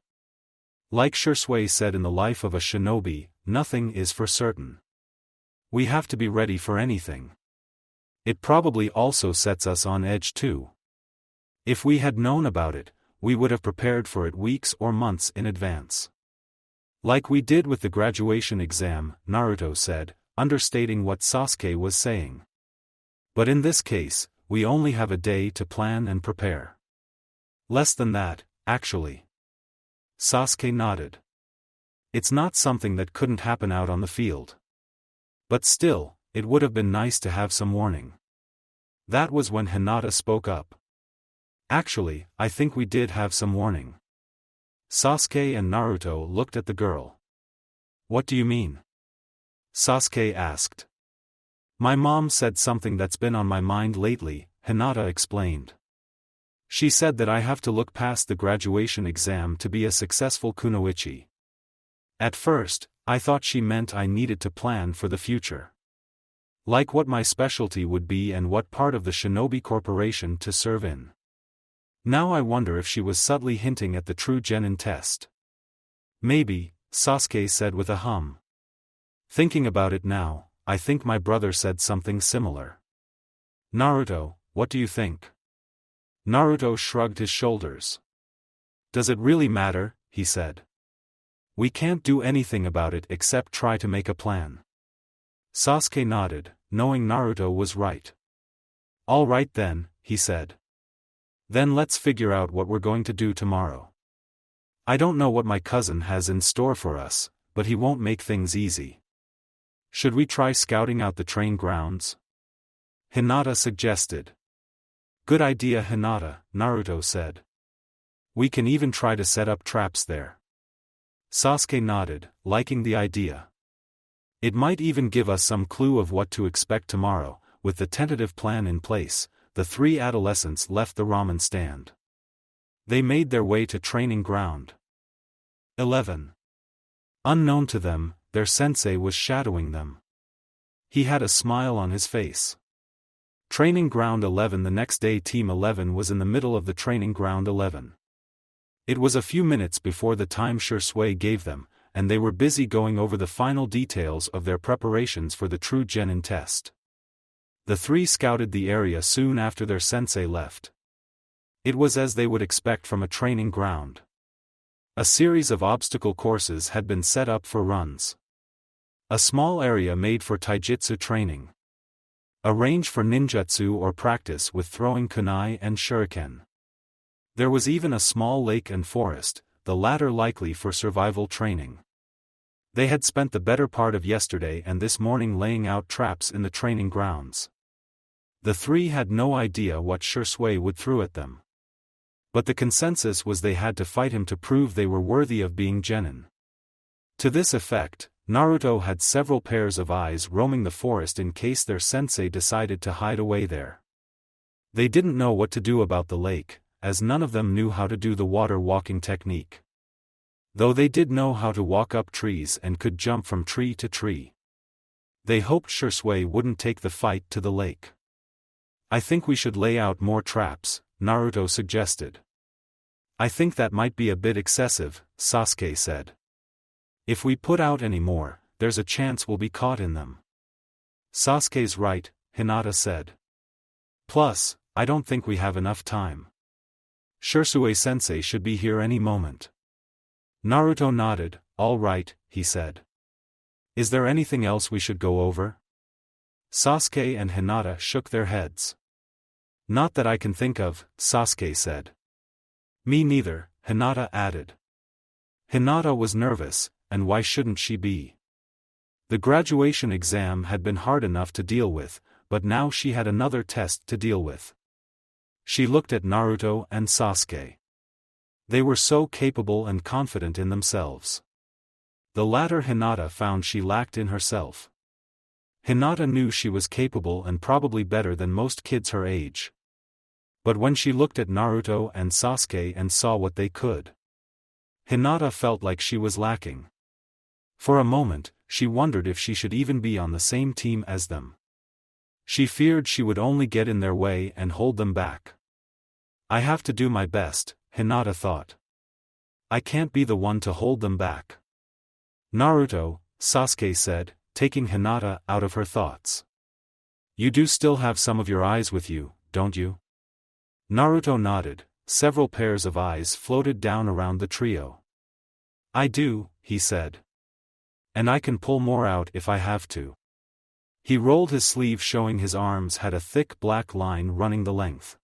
Like Shisui said in the life of a shinobi, nothing is for certain. We have to be ready for anything. It probably also sets us on edge too. If we had known about it, we would have prepared for it weeks or months in advance. Like we did with the graduation exam, Naruto said, understating what Sasuke was saying. But in this case, we only have a day to plan and prepare. Less than that, actually. Sasuke nodded. It's not something that couldn't happen out on the field. But still, it would have been nice to have some warning. That was when Hinata spoke up. Actually, I think we did have some warning. Sasuke and Naruto looked at the girl. What do you mean? Sasuke asked. My mom said something that's been on my mind lately, Hinata explained. She said that I have to look past the graduation exam to be a successful kunoichi. At first, I thought she meant I needed to plan for the future. Like what my specialty would be and what part of the Shinobi Corporation to serve in. Now I wonder if she was subtly hinting at the true genin test. Maybe, Sasuke said with a hum. Thinking about it now, I think my brother said something similar. Naruto, what do you think? Naruto shrugged his shoulders. Does it really matter, he said. We can't do anything about it except try to make a plan. Sasuke nodded, knowing Naruto was right. All right then, he said. Then let's figure out what we're going to do tomorrow. I don't know what my cousin has in store for us, but he won't make things easy. Should we try scouting out the train grounds? Hinata suggested. Good idea, Hinata, Naruto said. We can even try to set up traps there. Sasuke nodded, liking the idea. It might even give us some clue of what to expect tomorrow. With the tentative plan in place, the three adolescents left the ramen stand. They made their way to training ground. 11. Unknown to them, their sensei was shadowing them. He had a smile on his face. Training ground 11. The next day Team 11 was in the middle of the training ground 11. It was a few minutes before the time Shisui gave them, and they were busy going over the final details of their preparations for the true genin test. The three scouted the area soon after their sensei left. It was as they would expect from a training ground. A series of obstacle courses had been set up for runs. A small area made for taijutsu training. A range for ninjutsu or practice with throwing kunai and shuriken. There was even a small lake and forest, the latter likely for survival training. They had spent the better part of yesterday and this morning laying out traps in the training grounds. The three had no idea what Shisui would throw at them. But the consensus was they had to fight him to prove they were worthy of being genin. To this effect, Naruto had several pairs of eyes roaming the forest in case their sensei decided to hide away there. They didn't know what to do about the lake, as none of them knew how to do the water walking technique. Though they did know how to walk up trees and could jump from tree to tree. They hoped Shisui wouldn't take the fight to the lake. I think we should lay out more traps, Naruto suggested. I think that might be a bit excessive, Sasuke said. If we put out any more, there's a chance we'll be caught in them. Sasuke's right, Hinata said. Plus, I don't think we have enough time. Shisui-sensei should be here any moment. Naruto nodded. All right, he said. Is there anything else we should go over? Sasuke and Hinata shook their heads. Not that I can think of, Sasuke said. Me neither, Hinata added. Hinata was nervous, and why shouldn't she be? The graduation exam had been hard enough to deal with, but now she had another test to deal with. She looked at Naruto and Sasuke. They were so capable and confident in themselves. The latter Hinata found she lacked in herself. Hinata knew she was capable and probably better than most kids her age. But when she looked at Naruto and Sasuke and saw what they could, Hinata felt like she was lacking. For a moment, she wondered if she should even be on the same team as them. She feared she would only get in their way and hold them back. I have to do my best, Hinata thought. I can't be the one to hold them back. Naruto, Sasuke said, taking Hinata out of her thoughts. You do still have some of your eyes with you, don't you? Naruto nodded. Several pairs of eyes floated down around the trio. I do, he said. And I can pull more out if I have to. He rolled his sleeve showing his arms had a thick black line running the length.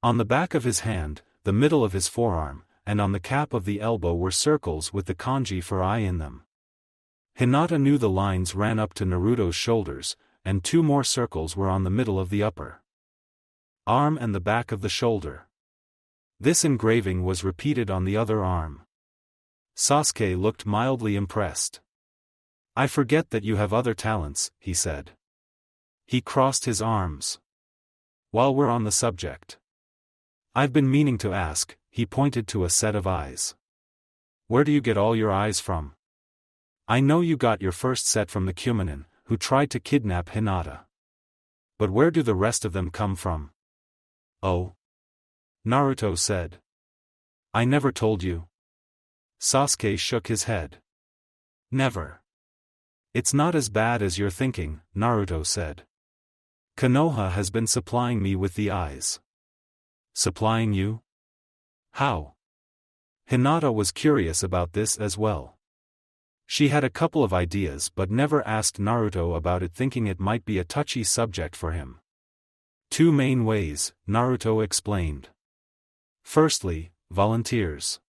On the back of his hand, the middle of his forearm, and on the cap of the elbow were circles with the kanji for eye in them. Hinata knew the lines ran up to Naruto's shoulders, and two more circles were on the middle of the upper arm and the back of the shoulder. This engraving was repeated on the other arm. Sasuke looked mildly impressed. I forget that you have other talents, he said. He crossed his arms. While we're on the subject, I've been meaning to ask, he pointed to a set of eyes. Where do you get all your eyes from? I know you got your first set from the Kumonin, who tried to kidnap Hinata. But where do the rest of them come from? Oh. Naruto said. I never told you. Sasuke shook his head. Never. It's not as bad as you're thinking, Naruto said. Konoha has been supplying me with the eyes. Supplying you? How? Hinata was curious about this as well. She had a couple of ideas but never asked Naruto about it, thinking it might be a touchy subject for him. Two main ways, Naruto explained. Firstly, volunteers.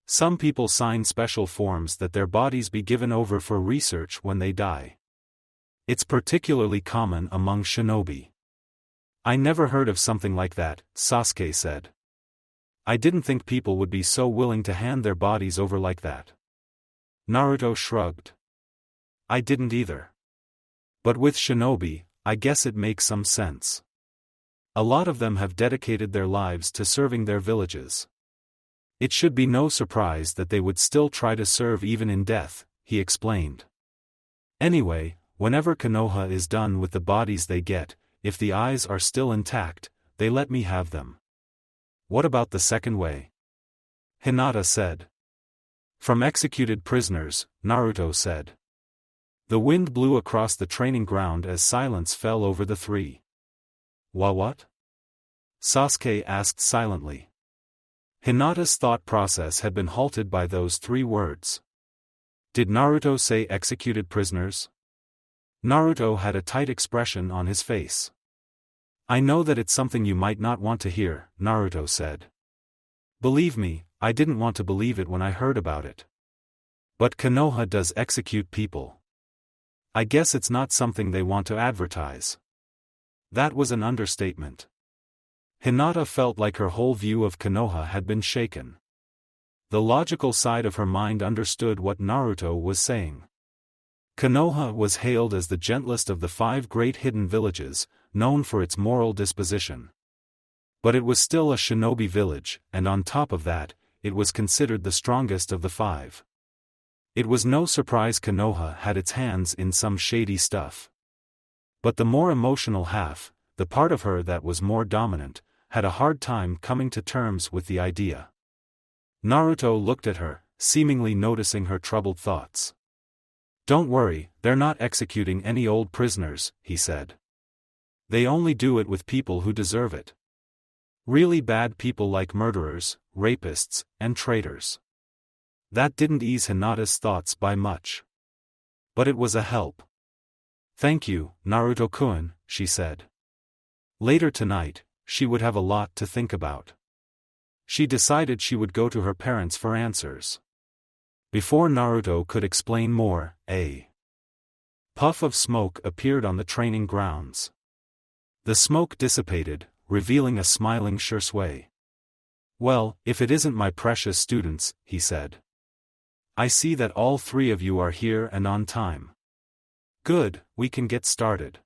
Some people sign special forms that their bodies be given over for research when they die. It's particularly common among shinobi. I never heard of something like that, Sasuke said. I didn't think people would be so willing to hand their bodies over like that. Naruto shrugged. I didn't either. But with Shinobi, I guess it makes some sense. A lot of them have dedicated their lives to serving their villages. It should be no surprise that they would still try to serve even in death, he explained. Anyway, whenever Konoha is done with the bodies they get, if the eyes are still intact, they let me have them. What about the second way? Hinata said. From executed prisoners, Naruto said. The wind blew across the training ground as silence fell over the three. What? Sasuke asked silently. Hinata's thought process had been halted by those three words. Did Naruto say executed prisoners? Naruto had a tight expression on his face. I know that it's something you might not want to hear, Naruto said. Believe me, I didn't want to believe it when I heard about it. But Konoha does execute people. I guess it's not something they want to advertise. That was an understatement. Hinata felt like her whole view of Konoha had been shaken. The logical side of her mind understood what Naruto was saying. Konoha was hailed as the gentlest of the 5 great hidden villages, known for its moral disposition. But it was still a shinobi village, and on top of that, it was considered the strongest of the 5. It was no surprise Konoha had its hands in some shady stuff. But the more emotional half, the part of her that was more dominant, had a hard time coming to terms with the idea. Naruto looked at her, seemingly noticing her troubled thoughts. Don't worry, they're not executing any old prisoners, he said. They only do it with people who deserve it. Really bad people like murderers, rapists, and traitors. That didn't ease Hinata's thoughts by much. But it was a help. Thank you, Naruto-kun, she said. Later tonight, she would have a lot to think about. She decided she would go to her parents for answers. Before Naruto could explain more, a puff of smoke appeared on the training grounds. The smoke dissipated, revealing a smiling Shisui. Well, if it isn't my precious students, he said. I see that all 3 of you are here and on time. Good, we can get started.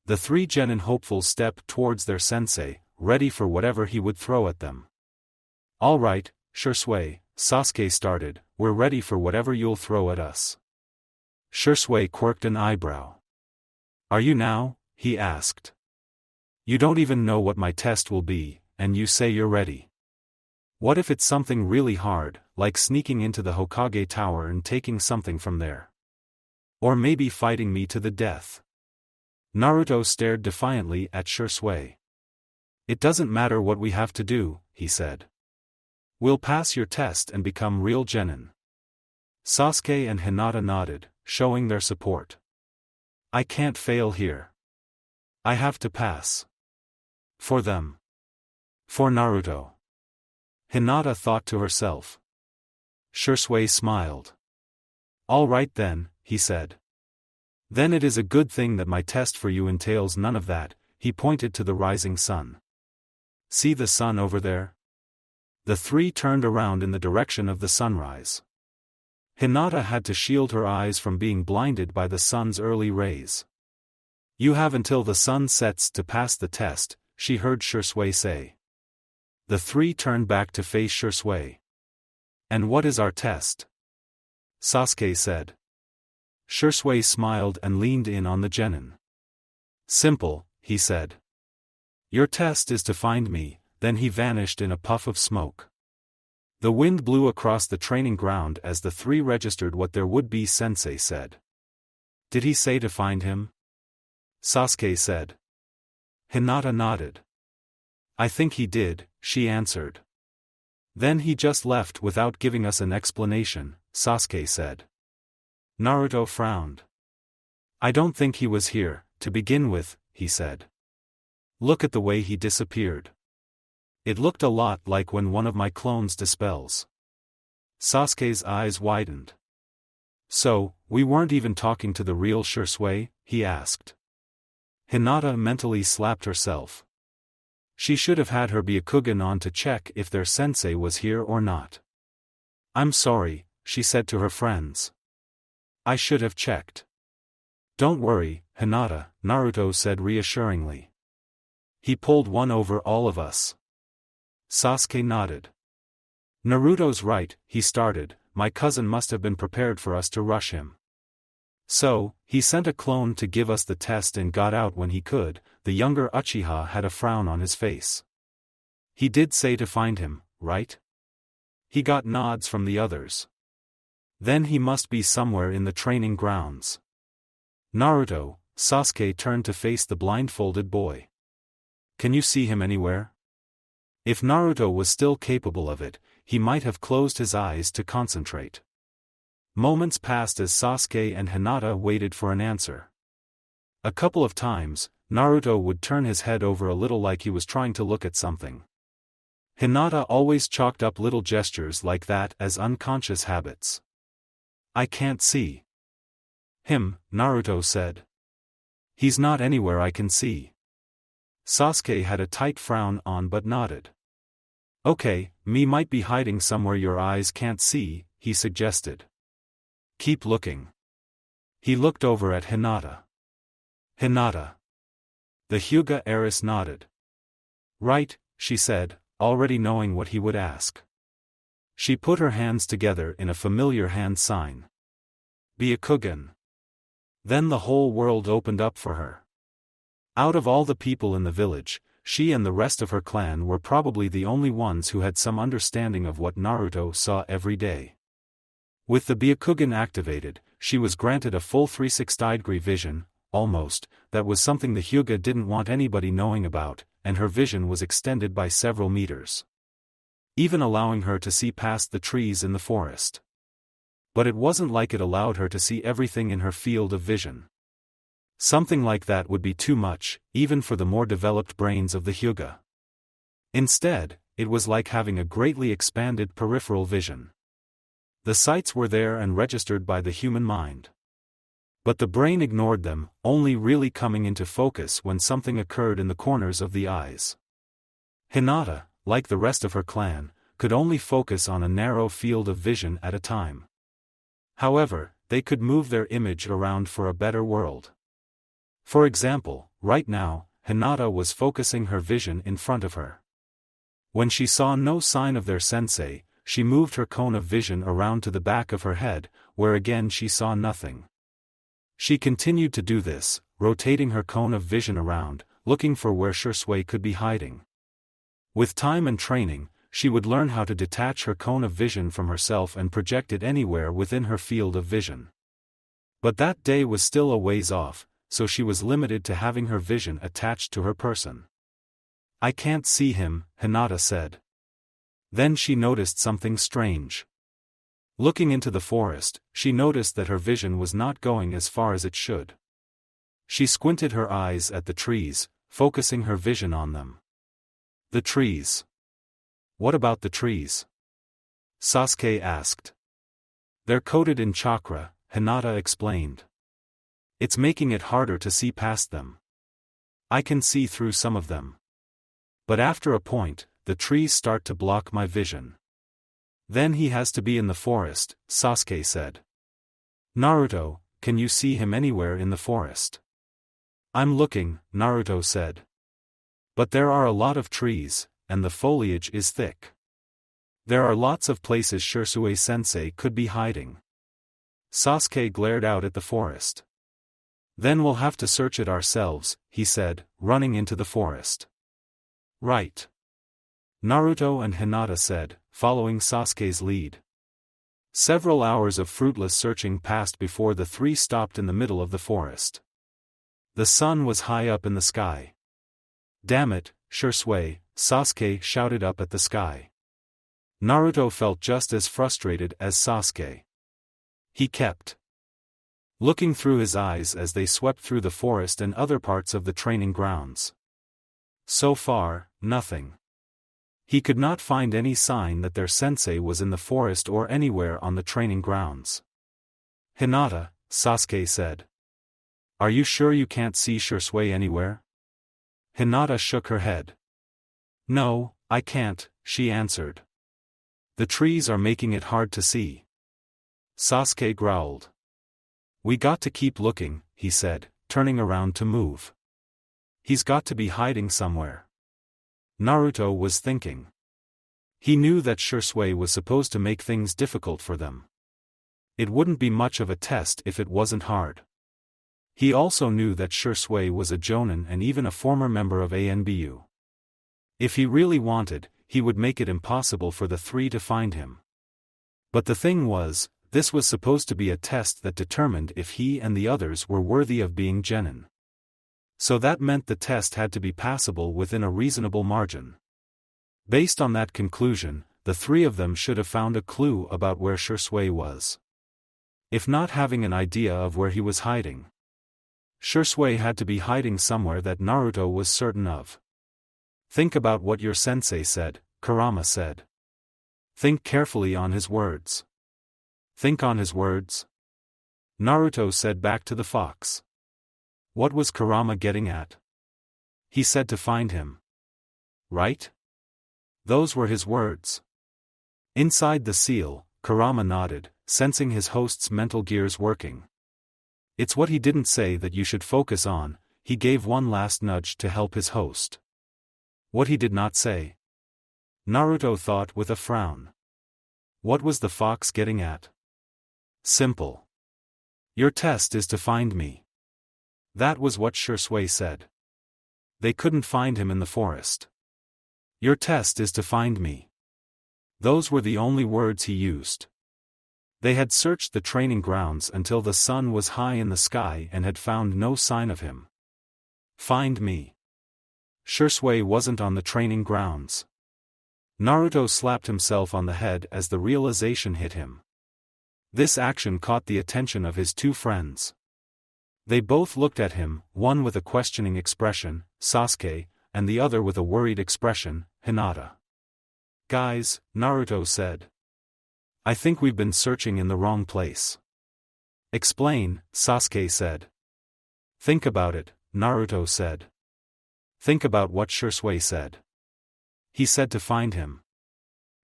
The 3 genin hopefuls stepped towards their sensei, ready for whatever he would throw at them. All right, Shisui, Sasuke started, we're ready for whatever you'll throw at us. Shisui quirked an eyebrow. Are you now? He asked. You don't even know what my test will be, and you say you're ready. What if it's something really hard, like sneaking into the Hokage tower and taking something from there? Or maybe fighting me to the death? Naruto stared defiantly at Shisui. It doesn't matter what we have to do, he said. We'll pass your test and become real genin. Sasuke and Hinata nodded, showing their support. I can't fail here. I have to pass. For them. For Naruto. Hinata thought to herself. Shisui smiled. All right then, he said. Then it is a good thing that my test for you entails none of that, he pointed to the rising sun. See the sun over there? The 3 turned around in the direction of the sunrise. Hinata had to shield her eyes from being blinded by the sun's early rays. You have until the sun sets to pass the test, she heard Shisui say. The 3 turned back to face Shisui. And what is our test? Sasuke said. Shisui smiled and leaned in on the genin. Simple, he said. Your test is to find me, then he vanished in a puff of smoke. The wind blew across the training ground as the 3 registered what their would-be sensei said. Did he say to find him? Sasuke said. Hinata nodded. I think he did, she answered. Then he just left without giving us an explanation, Sasuke said. Naruto frowned. I don't think he was here, to begin with, he said. Look at the way he disappeared. It looked a lot like when one of my clones dispels. Sasuke's eyes widened. So, we weren't even talking to the real Shisui? He asked. Hinata mentally slapped herself. She should have had her Byakugan on to check if their sensei was here or not. I'm sorry, she said to her friends. I should have checked. Don't worry, Hinata, Naruto said reassuringly. He pulled one over all of us. Sasuke nodded. Naruto's right, he started, my cousin must have been prepared for us to rush him. So, he sent a clone to give us the test and got out when he could. The younger Uchiha had a frown on his face. He did say to find him, right? He got nods from the others. Then he must be somewhere in the training grounds. Naruto, Sasuke turned to face the blindfolded boy. Can you see him anywhere? If Naruto was still capable of it, he might have closed his eyes to concentrate. Moments passed as Sasuke and Hinata waited for an answer. A couple of times, Naruto would turn his head over a little like he was trying to look at something. Hinata always chalked up little gestures like that as unconscious habits. I can't see him, Naruto said. He's not anywhere I can see. Sasuke had a tight frown on but nodded. Okay, me might be hiding somewhere your eyes can't see, he suggested. Keep looking. He looked over at Hinata. Hinata. The Hyuga heiress nodded. Right, she said, already knowing what he would ask. She put her hands together in a familiar hand sign. Byakugan. Then the whole world opened up for her. Out of all the people in the village, she and the rest of her clan were probably the only ones who had some understanding of what Naruto saw every day. With the Byakugan activated, she was granted a full 360-degree vision, almost. That was something the Hyuga didn't want anybody knowing about, and her vision was extended by several meters, even allowing her to see past the trees in the forest. But it wasn't like it allowed her to see everything in her field of vision. Something like that would be too much, even for the more developed brains of the Hyuga. Instead, it was like having a greatly expanded peripheral vision. The sights were there and registered by the human mind. But the brain ignored them, only really coming into focus when something occurred in the corners of the eyes. Hinata, like the rest of her clan, could only focus on a narrow field of vision at a time. However, they could move their image around for a better world. For example, right now, Hinata was focusing her vision in front of her. When she saw no sign of their sensei, she moved her cone of vision around to the back of her head, where again she saw nothing. She continued to do this, rotating her cone of vision around, looking for where Shisui could be hiding. With time and training, she would learn how to detach her cone of vision from herself and project it anywhere within her field of vision. But that day was still a ways off, so she was limited to having her vision attached to her person. I can't see him, Hinata said. Then she noticed something strange. Looking into the forest, she noticed that her vision was not going as far as it should. She squinted her eyes at the trees, focusing her vision on them. The trees. What about the trees? Sasuke asked. They're coated in chakra, Hinata explained. It's making it harder to see past them. I can see through some of them. But after a point, the trees start to block my vision. Then he has to be in the forest, Sasuke said. Naruto, can you see him anywhere in the forest? I'm looking, Naruto said. But there are a lot of trees, and the foliage is thick. There are lots of places Shisui-sensei could be hiding. Sasuke glared out at the forest. Then we'll have to search it ourselves, he said, running into the forest. Right. Naruto and Hinata said, following Sasuke's lead. Several hours of fruitless searching passed before the three stopped in the middle of the forest. The sun was high up in the sky. Damn it, Shisui, Sasuke shouted up at the sky. Naruto felt just as frustrated as Sasuke. He kept looking through his eyes as they swept through the forest and other parts of the training grounds. So far, nothing. He could not find any sign that their sensei was in the forest or anywhere on the training grounds. Hinata, Sasuke said. Are you sure you can't see Shisui anywhere? Hinata shook her head. No, I can't, she answered. The trees are making it hard to see. Sasuke growled. We got to keep looking, he said, turning around to move. He's got to be hiding somewhere. Naruto was thinking. He knew that Shisui was supposed to make things difficult for them. It wouldn't be much of a test if it wasn't hard. He also knew that Shisui was a jonin and even a former member of ANBU. If he really wanted, he would make it impossible for the three to find him. But the thing was, this was supposed to be a test that determined if he and the others were worthy of being genin. So that meant the test had to be passable within a reasonable margin. Based on that conclusion, the three of them should have found a clue about where Shisui was. If not having an idea of where he was hiding, Shisui had to be hiding somewhere that Naruto was certain of. Think about what your sensei said, Kurama said. Think carefully on his words. Think on his words. Naruto said back to the fox. What was Kurama getting at? He said to find him. Right? Those were his words. Inside the seal, Kurama nodded, sensing his host's mental gears working. It's what he didn't say that you should focus on, he gave one last nudge to help his host. What he did not say? Naruto thought with a frown. What was the fox getting at? Simple. Your test is to find me. That was what Shisui said. They couldn't find him in the forest. Your test is to find me. Those were the only words he used. They had searched the training grounds until the sun was high in the sky and had found no sign of him. Find me. Shisui wasn't on the training grounds. Naruto slapped himself on the head as the realization hit him. This action caught the attention of his two friends. They both looked at him, one with a questioning expression, Sasuke, and the other with a worried expression, Hinata. Guys, Naruto said. I think we've been searching in the wrong place. Explain, Sasuke said. Think about it, Naruto said. Think about what Shisui said. He said to find him.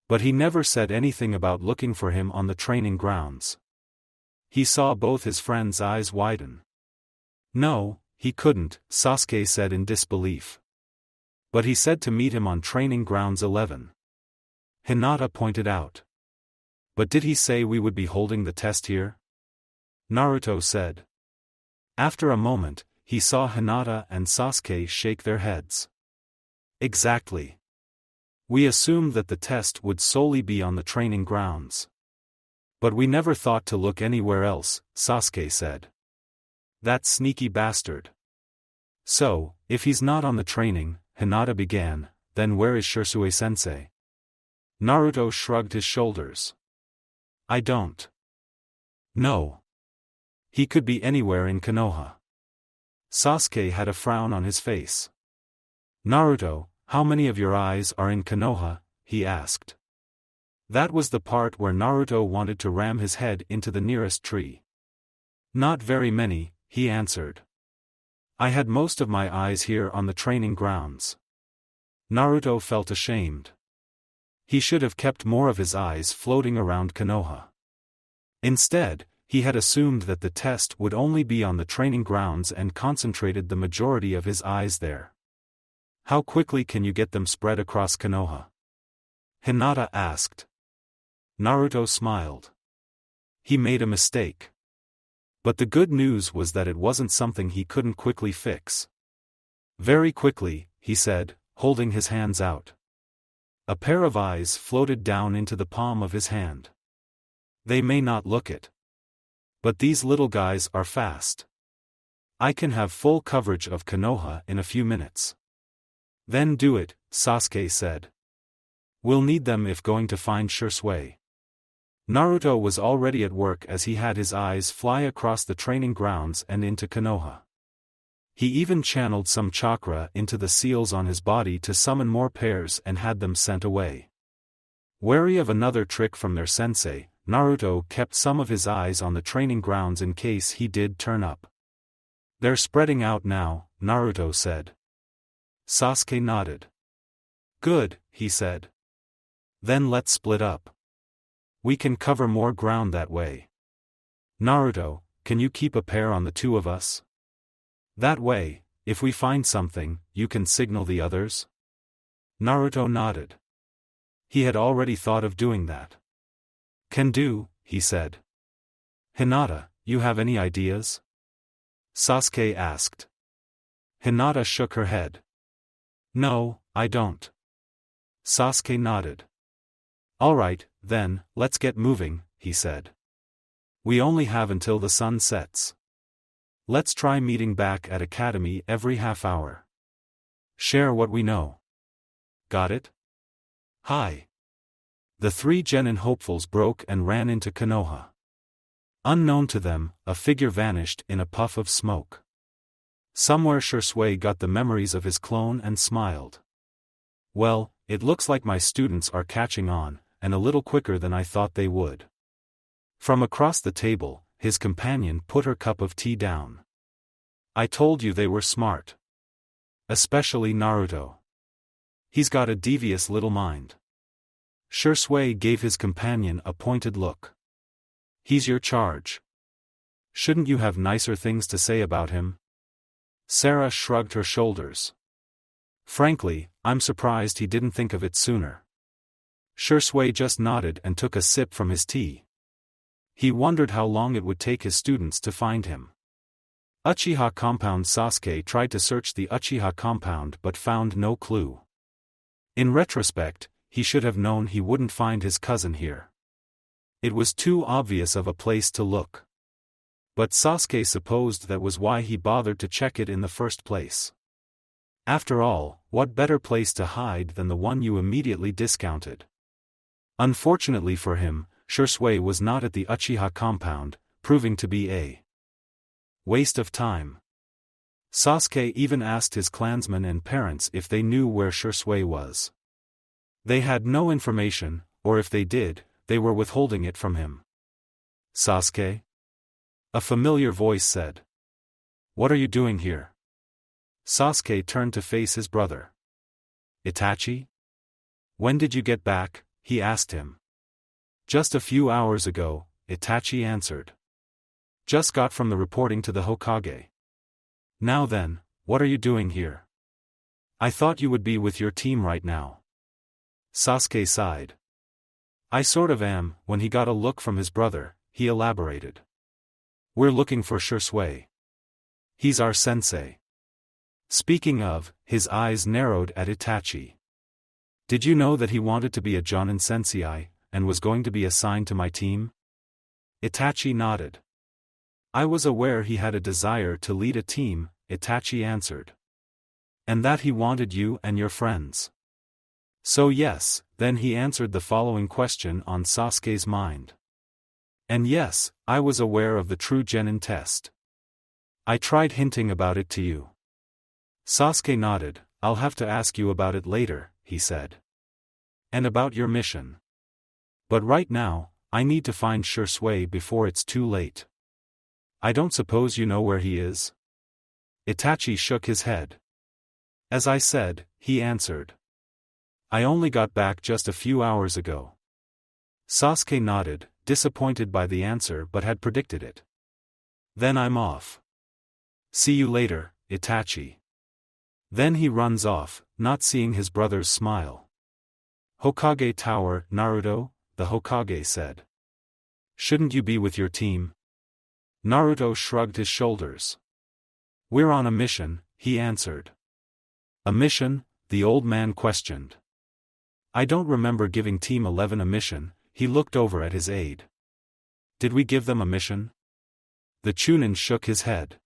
But he never said anything about looking for him on the training grounds. He saw both his friends' eyes widen. No, he couldn't, Sasuke said in disbelief. But he said to meet him on training grounds 11. Hinata pointed out. But did he say we would be holding the test here? Naruto said. After a moment, he saw Hinata and Sasuke shake their heads. Exactly. We assumed that the test would solely be on the training grounds. But we never thought to look anywhere else, Sasuke said. That sneaky bastard. So, if he's not on the training, Hinata began, then where is Shisui-sensei? Naruto shrugged his shoulders. I don't know. He could be anywhere in Konoha. Sasuke had a frown on his face. Naruto, how many of your eyes are in Konoha? He asked. That was the part where Naruto wanted to ram his head into the nearest tree. Not very many, he answered. I had most of my eyes here on the training grounds. Naruto felt ashamed. He should have kept more of his eyes floating around Konoha. Instead, he had assumed that the test would only be on the training grounds and concentrated the majority of his eyes there. How quickly can you get them spread across Konoha? Hinata asked. Naruto smiled. He made a mistake. But the good news was that it wasn't something he couldn't quickly fix. Very quickly, he said, holding his hands out. A pair of eyes floated down into the palm of his hand. They may not look it. But these little guys are fast. I can have full coverage of Konoha in a few minutes. Then do it, Sasuke said. We'll need them if going to find Shisui. Naruto was already at work as he had his eyes fly across the training grounds and into Konoha. He even channeled some chakra into the seals on his body to summon more pairs and had them sent away. Wary of another trick from their sensei, Naruto kept some of his eyes on the training grounds in case he did turn up. They're spreading out now, Naruto said. Sasuke nodded. Good, he said. Then let's split up. We can cover more ground that way. Naruto, can you keep a pair on the two of us? That way, if we find something, you can signal the others? Naruto nodded. He had already thought of doing that. Can do, he said. Hinata, you have any ideas? Sasuke asked. Hinata shook her head. No, I don't. Sasuke nodded. Alright, then, let's get moving, he said. We only have until the sun sets. Let's try meeting back at Academy every half hour. Share what we know. Got it? Hi. The three genin hopefuls broke and ran into Konoha. Unknown to them, a figure vanished in a puff of smoke. Somewhere Shisui got the memories of his clone and smiled. Well, it looks like my students are catching on, and a little quicker than I thought they would. From across the table, his companion put her cup of tea down. I told you they were smart. Especially Naruto. He's got a devious little mind. Shisui gave his companion a pointed look. He's your charge. Shouldn't you have nicer things to say about him? Sarah shrugged her shoulders. Frankly, I'm surprised he didn't think of it sooner. Shisui just nodded and took a sip from his tea. He wondered how long it would take his students to find him. Uchiha compound. Sasuke tried to search the Uchiha compound but found no clue. In retrospect, he should have known he wouldn't find his cousin here. It was too obvious of a place to look. But Sasuke supposed that was why he bothered to check it in the first place. After all, what better place to hide than the one you immediately discounted? Unfortunately for him, Shisui was not at the Uchiha compound, proving to be a waste of time. Sasuke even asked his clansmen and parents if they knew where Shisui was. They had no information, or if they did, they were withholding it from him. Sasuke? A familiar voice said. What are you doing here? Sasuke turned to face his brother. Itachi? When did you get back? He asked him. Just a few hours ago, Itachi answered. Just got from the reporting to the Hokage. Now then, what are you doing here? I thought you would be with your team right now. Sasuke sighed. I sort of am. When he got a look from his brother, he elaborated. We're looking for Shisui. He's our sensei. Speaking of, his eyes narrowed at Itachi. Did you know that he wanted to be a Jonin sensei, and was going to be assigned to my team? Itachi nodded. I was aware he had a desire to lead a team, Itachi answered. And that he wanted you and your friends. So yes, then he answered the following question on Sasuke's mind. And yes, I was aware of the true genin test. I tried hinting about it to you. Sasuke nodded. I'll have to ask you about it later, he said. And about your mission. But right now, I need to find Shisui before it's too late. I don't suppose you know where he is? Itachi shook his head. As I said, he answered. I only got back just a few hours ago. Sasuke nodded, disappointed by the answer but had predicted it. Then I'm off. See you later, Itachi. Then he runs off, not seeing his brother's smile. Hokage Tower, Naruto, the Hokage said. Shouldn't you be with your team? Naruto shrugged his shoulders. We're on a mission, he answered. A mission? The old man questioned. I don't remember giving Team 11 a mission. He looked over at his aide. Did we give them a mission? The Chunin shook his head.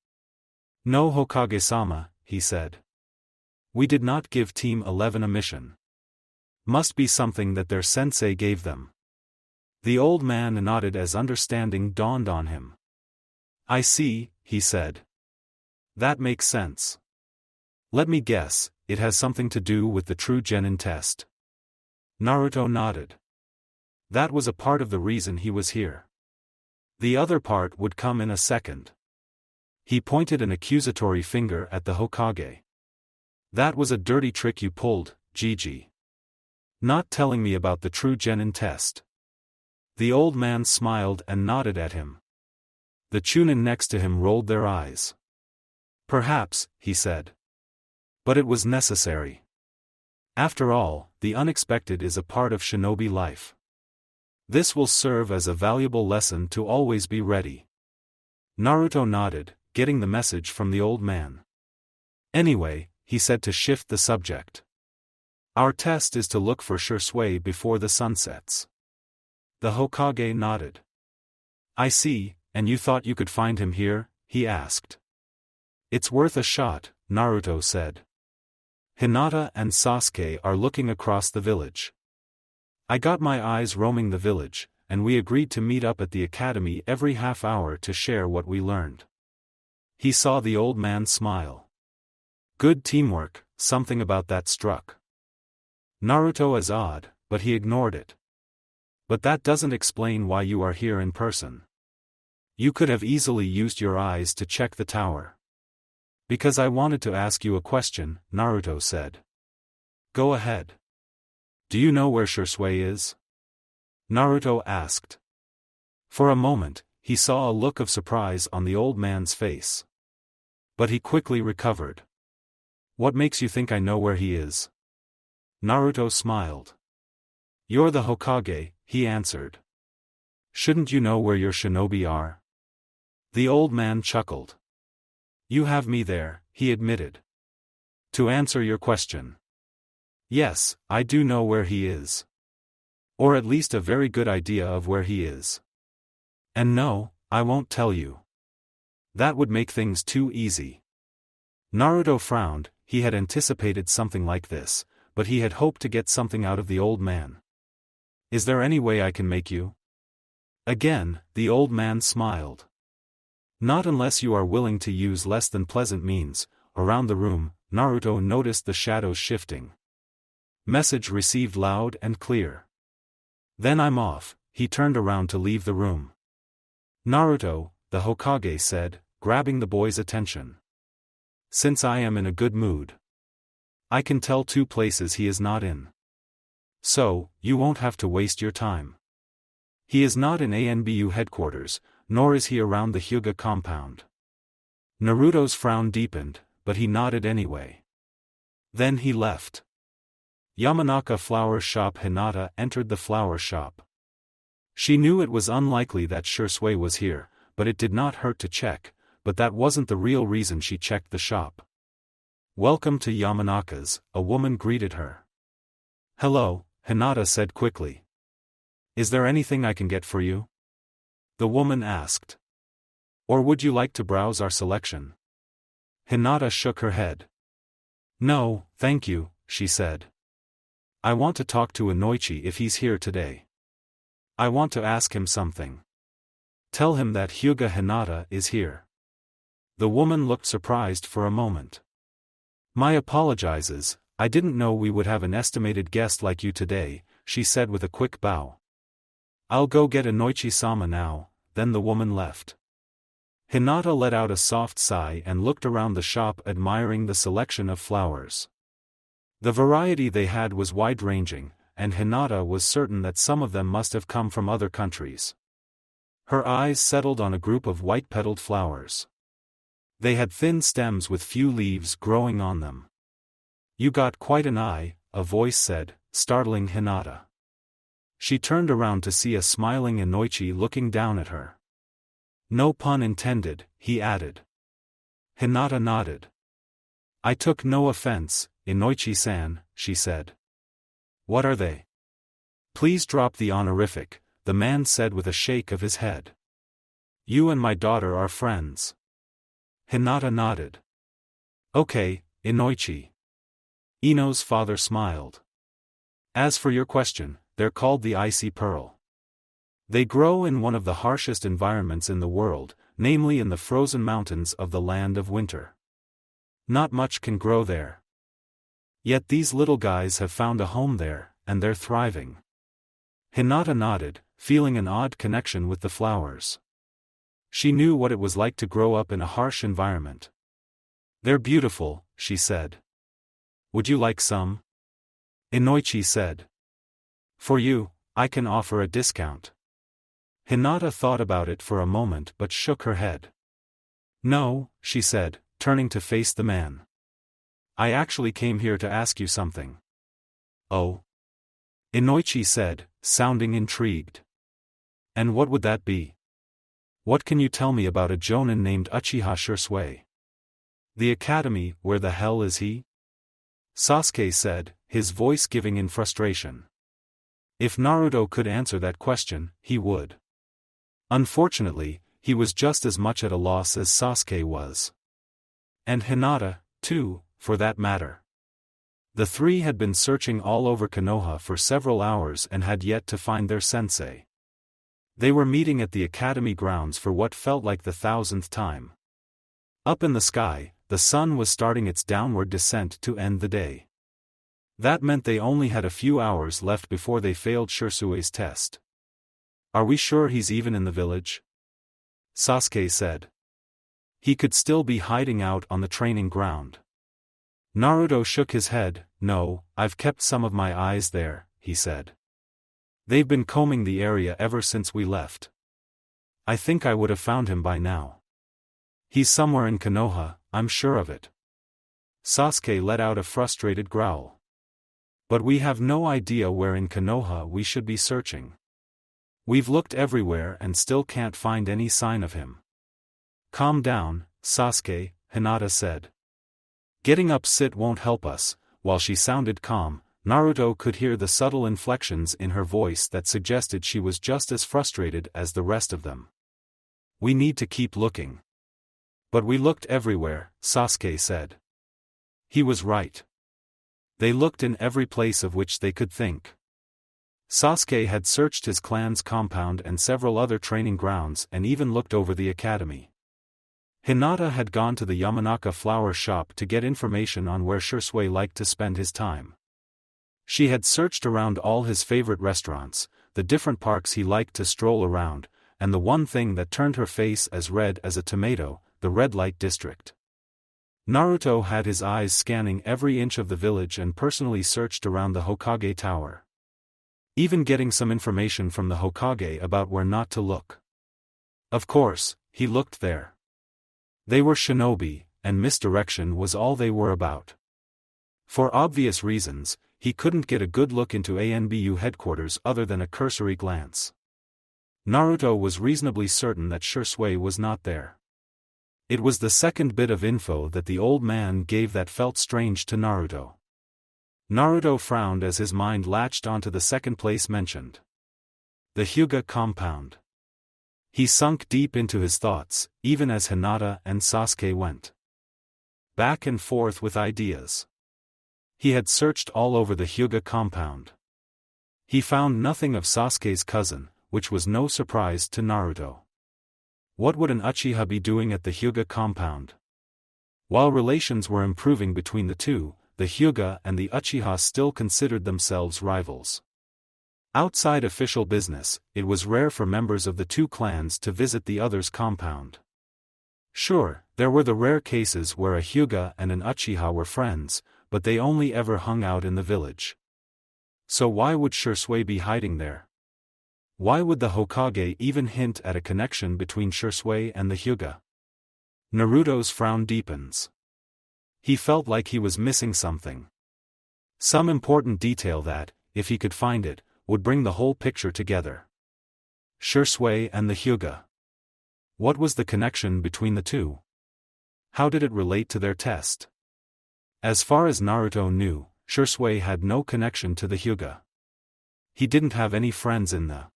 No, Hokage-sama, he said. We did not give Team 11 a mission. Must be something that their sensei gave them. The old man nodded as understanding dawned on him. I see, he said. That makes sense. Let me guess, it has something to do with the true genin test. Naruto nodded. That was a part of the reason he was here. The other part would come in a second. He pointed an accusatory finger at the Hokage. That was a dirty trick you pulled, Gigi. Not telling me about the true genin test. The old man smiled and nodded at him. The chunin next to him rolled their eyes. Perhaps, he said. But it was necessary. After all, the unexpected is a part of shinobi life. This will serve as a valuable lesson to always be ready. Naruto nodded, getting the message from the old man. Anyway, he said to shift the subject. Our test is to look for Shisui before the sun sets. The Hokage nodded. I see, and you thought you could find him here? He asked. It's worth a shot, Naruto said. Hinata and Sasuke are looking across the village. I got my eyes roaming the village, and we agreed to meet up at the academy every half hour to share what we learned. He saw the old man smile. Good teamwork, something about that struck Naruto as odd, but he ignored it. But that doesn't explain why you are here in person. You could have easily used your eyes to check the tower. Because I wanted to ask you a question, Naruto said. Go ahead. Do you know where Shisui is? Naruto asked. For a moment, he saw a look of surprise on the old man's face. But he quickly recovered. What makes you think I know where he is? Naruto smiled. You're the Hokage, he answered. Shouldn't you know where your shinobi are? The old man chuckled. You have me there, he admitted. To answer your question. Yes, I do know where he is. Or at least a very good idea of where he is. And no, I won't tell you. That would make things too easy. Naruto frowned. He had anticipated something like this, but he had hoped to get something out of the old man. Is there any way I can make you? Again, the old man smiled. Not unless you are willing to use less than pleasant means. Around the room, Naruto noticed the shadows shifting. Message received loud and clear. Then I'm off. He turned around to leave the room. Naruto, the Hokage said, grabbing the boy's attention. Since I am in a good mood, I can tell 2 places he is not in. So, you won't have to waste your time. He is not in ANBU headquarters, nor is he around the Hyuga compound. Naruto's frown deepened, but he nodded anyway. Then he left. Yamanaka flower shop. Hinata entered the flower shop. She knew it was unlikely that Shisui was here, but it did not hurt to check. But that wasn't the real reason she checked the shop. Welcome to Yamanaka's, a woman greeted her. Hello, Hinata said quickly. Is there anything I can get for you? The woman asked. Or would you like to browse our selection? Hinata shook her head. No, thank you, she said. I want to talk to Inoichi if he's here today. I want to ask him something. Tell him that Hyuga Hinata is here. The woman looked surprised for a moment. My apologizes, I didn't know we would have an estimated guest like you today, she said with a quick bow. I'll go get Inoichi-sama now. Then the woman left. Hinata let out a soft sigh and looked around the shop admiring the selection of flowers. The variety they had was wide-ranging, and Hinata was certain that some of them must have come from other countries. Her eyes settled on a group of white-petaled flowers. They had thin stems with few leaves growing on them. You got quite an eye, a voice said, startling Hinata. She turned around to see a smiling Inoichi looking down at her. No pun intended, he added. Hinata nodded. I took no offense, Inoichi-san, she said. What are they? Please drop the honorific, the man said with a shake of his head. You and my daughter are friends. Hinata nodded. Okay, Inoichi. Ino's father smiled. As for your question, they're called the icy pearl. They grow in one of the harshest environments in the world, namely in the frozen mountains of the land of winter. Not much can grow there. Yet these little guys have found a home there, and they're thriving. Hinata nodded, feeling an odd connection with the flowers. She knew what it was like to grow up in a harsh environment. They're beautiful, she said. Would you like some? Inoichi said. For you, I can offer a discount. Hinata thought about it for a moment but shook her head. No, she said, turning to face the man. I actually came here to ask you something. Oh? Inoichi said, sounding intrigued. And what would that be? What can you tell me about a jonin named Uchiha Shursui? The academy, where the hell is he? Sasuke said, his voice giving in frustration. If Naruto could answer that question, he would. Unfortunately, he was just as much at a loss as Sasuke was. And Hinata, too, for that matter. The three had been searching all over Konoha for several hours and had yet to find their sensei. They were meeting at the academy grounds for what felt like the 1000th time. Up in the sky, the sun was starting its downward descent to end the day. That meant they only had a few hours left before they failed Shursui's test. Are we sure he's even in the village? Sasuke said. He could still be hiding out on the training ground. Naruto shook his head. No, I've kept some of my eyes there, he said. They've been combing the area ever since we left. I think I would have found him by now. He's somewhere in Konoha, I'm sure of it. Sasuke let out a frustrated growl. But we have no idea where in Konoha we should be searching. We've looked everywhere and still can't find any sign of him. Calm down, Sasuke, Hinata said. Getting upset won't help us. While she sounded calm, Naruto could hear the subtle inflections in her voice that suggested she was just as frustrated as the rest of them. We need to keep looking. But we looked everywhere, Sasuke said. He was right. They looked in every place of which they could think. Sasuke had searched his clan's compound and several other training grounds and even looked over the academy. Hinata had gone to the Yamanaka flower shop to get information on where Shursui liked to spend his time. She had searched around all his favorite restaurants, the different parks he liked to stroll around, and the one thing that turned her face as red as a tomato, the red light district. Naruto had his eyes scanning every inch of the village and personally searched around the Hokage tower. Even getting some information from the Hokage about where not to look. Of course, he looked there. They were shinobi, and misdirection was all they were about. For obvious reasons, he couldn't get a good look into ANBU headquarters other than a cursory glance. Naruto was reasonably certain that Shursui was not there. It was the second bit of info that the old man gave that felt strange to Naruto. Naruto frowned as his mind latched onto the second place mentioned. The Hyuga compound. He sunk deep into his thoughts, even as Hinata and Sasuke went back and forth with ideas. He had searched all over the Hyuga compound. He found nothing of Sasuke's cousin, which was no surprise to Naruto. What would an Uchiha be doing at the Hyuga compound? While relations were improving between the two, the Hyuga and the Uchiha still considered themselves rivals. Outside official business, it was rare for members of the two clans to visit the other's compound. Sure, there were the rare cases where a Hyuga and an Uchiha were friends, but they only ever hung out in the village. So why would Shursui be hiding there? Why would the Hokage even hint at a connection between Shursui and the Hyuga? Naruto's frown deepens. He felt like he was missing something. Some important detail that, if he could find it, would bring the whole picture together. Shursui and the Hyuga. What was the connection between the two? How did it relate to their test? As far as Naruto knew, Shursui had no connection to the Hyuga. He didn't have any friends in the.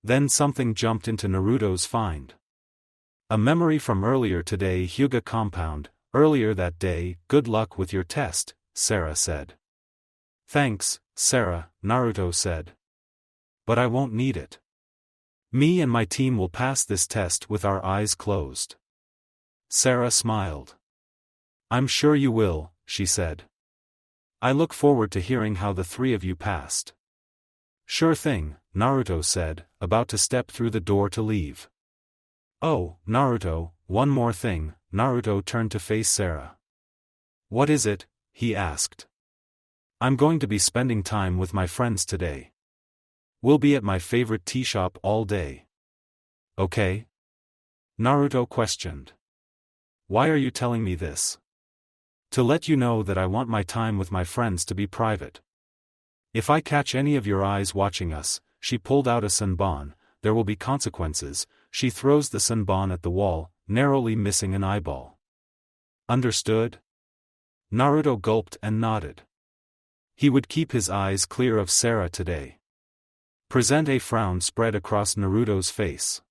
Then something jumped into Naruto's find. A memory from earlier today. Hyuga compound. Earlier that day. Good luck with your test, Sarah said. Thanks, Sarah, Naruto said. But I won't need it. Me and my team will pass this test with our eyes closed. Sarah smiled. I'm sure you will, she said. I look forward to hearing how the three of you passed. Sure thing, Naruto said, about to step through the door to leave. Oh, Naruto, one more thing. Naruto turned to face Sarah. What is it? He asked. I'm going to be spending time with my friends today. We'll be at my favorite tea shop all day. okay? Naruto questioned. Why are you telling me this? To let you know that I want my time with my friends to be private. If I catch any of your eyes watching us, she pulled out a senbon, there will be consequences. She throws the senbon at the wall, narrowly missing an eyeball. Understood? Naruto gulped and nodded. He would keep his eyes clear of Sarah today. Present a frown spread across Naruto's face.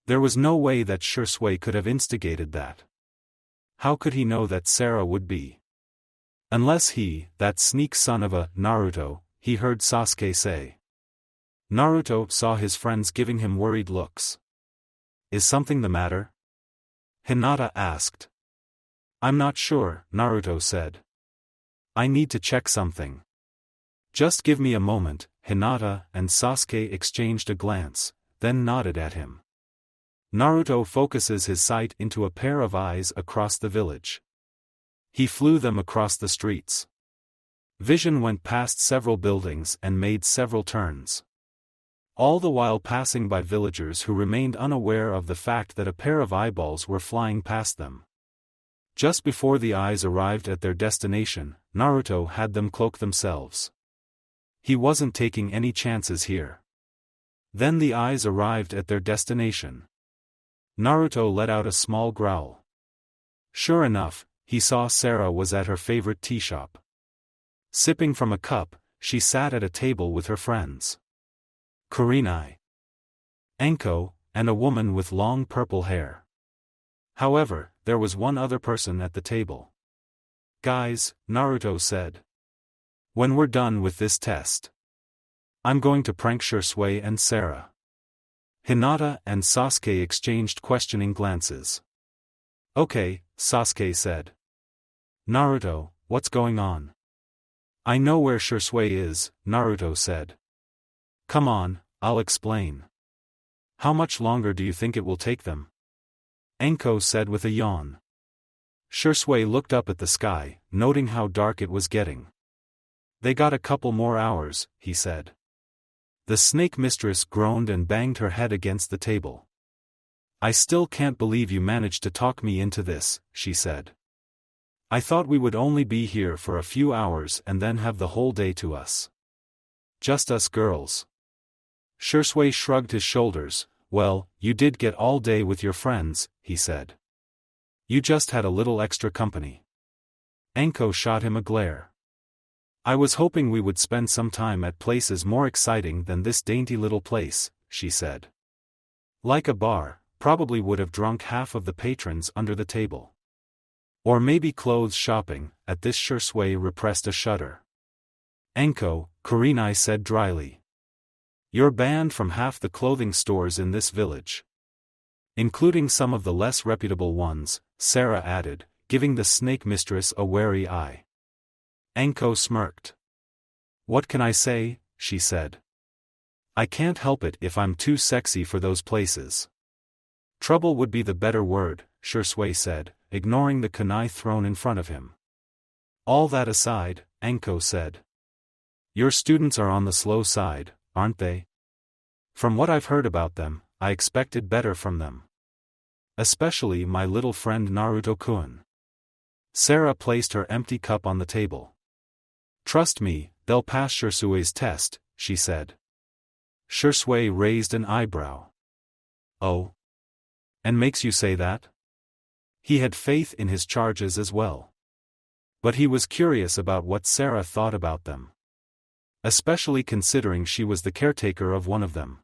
There was no way that Shisui could have instigated that. How could he know that Sarah would be? Unless he, that sneak son of a Naruto, he heard Sasuke say. Naruto saw his friends giving him worried looks. Is something the matter? Hinata asked. I'm not sure, Naruto said. I need to check something. Just give me a moment. Hinata and Sasuke exchanged a glance, then nodded at him. Naruto focuses his sight into a pair of eyes across the village. He flew them across the streets. Vision went past several buildings and made several turns. All the while passing by villagers who remained unaware of the fact that a pair of eyeballs were flying past them. Just before the eyes arrived at their destination, Naruto had them cloak themselves. He wasn't taking any chances here. Then the eyes arrived at their destination. Naruto let out a small growl. Sure enough, he saw Sarah was at her favorite tea shop. Sipping from a cup, she sat at a table with her friends. Kurenai, Anko, and a woman with long purple hair. However, there was one other person at the table. Guys, Naruto said. When we're done with this test, I'm going to prank Shisui and Sarah. Hinata and Sasuke exchanged questioning glances. Okay, Sasuke said. Naruto, what's going on? I know where Shisui is, Naruto said. Come on, I'll explain. How much longer do you think it will take them? Anko said with a yawn. Shisui looked up at the sky, noting how dark it was getting. They got a couple more hours, he said. The snake mistress groaned and banged her head against the table. I still can't believe you managed to talk me into this, she said. I thought we would only be here for a few hours and then have the whole day to us. Just us girls. Shisui shrugged his shoulders. Well, you did get all day with your friends, he said. You just had a little extra company. Anko shot him a glare. I was hoping we would spend some time at places more exciting than this dainty little place, she said. Like a bar, probably would have drunk half of the patrons under the table. Or maybe clothes shopping. At this Shisui repressed a shudder. Anko, Kurenai said dryly. You're banned from half the clothing stores in this village. Including some of the less reputable ones, Sarah added, giving the snake mistress a wary eye. Anko smirked. What can I say, she said. I can't help it if I'm too sexy for those places. Trouble would be the better word, Shisui said, ignoring the kunai thrown in front of him. All that aside, Anko said. Your students are on the slow side, aren't they? From what I've heard about them, I expected better from them. Especially my little friend Naruto-kun. Sarah placed her empty cup on the table. Trust me, they'll pass Shisui's test, she said. Shisui raised an eyebrow. Oh? And makes you say that? He had faith in his charges as well. But he was curious about what Sarah thought about them. Especially considering she was the caretaker of one of them.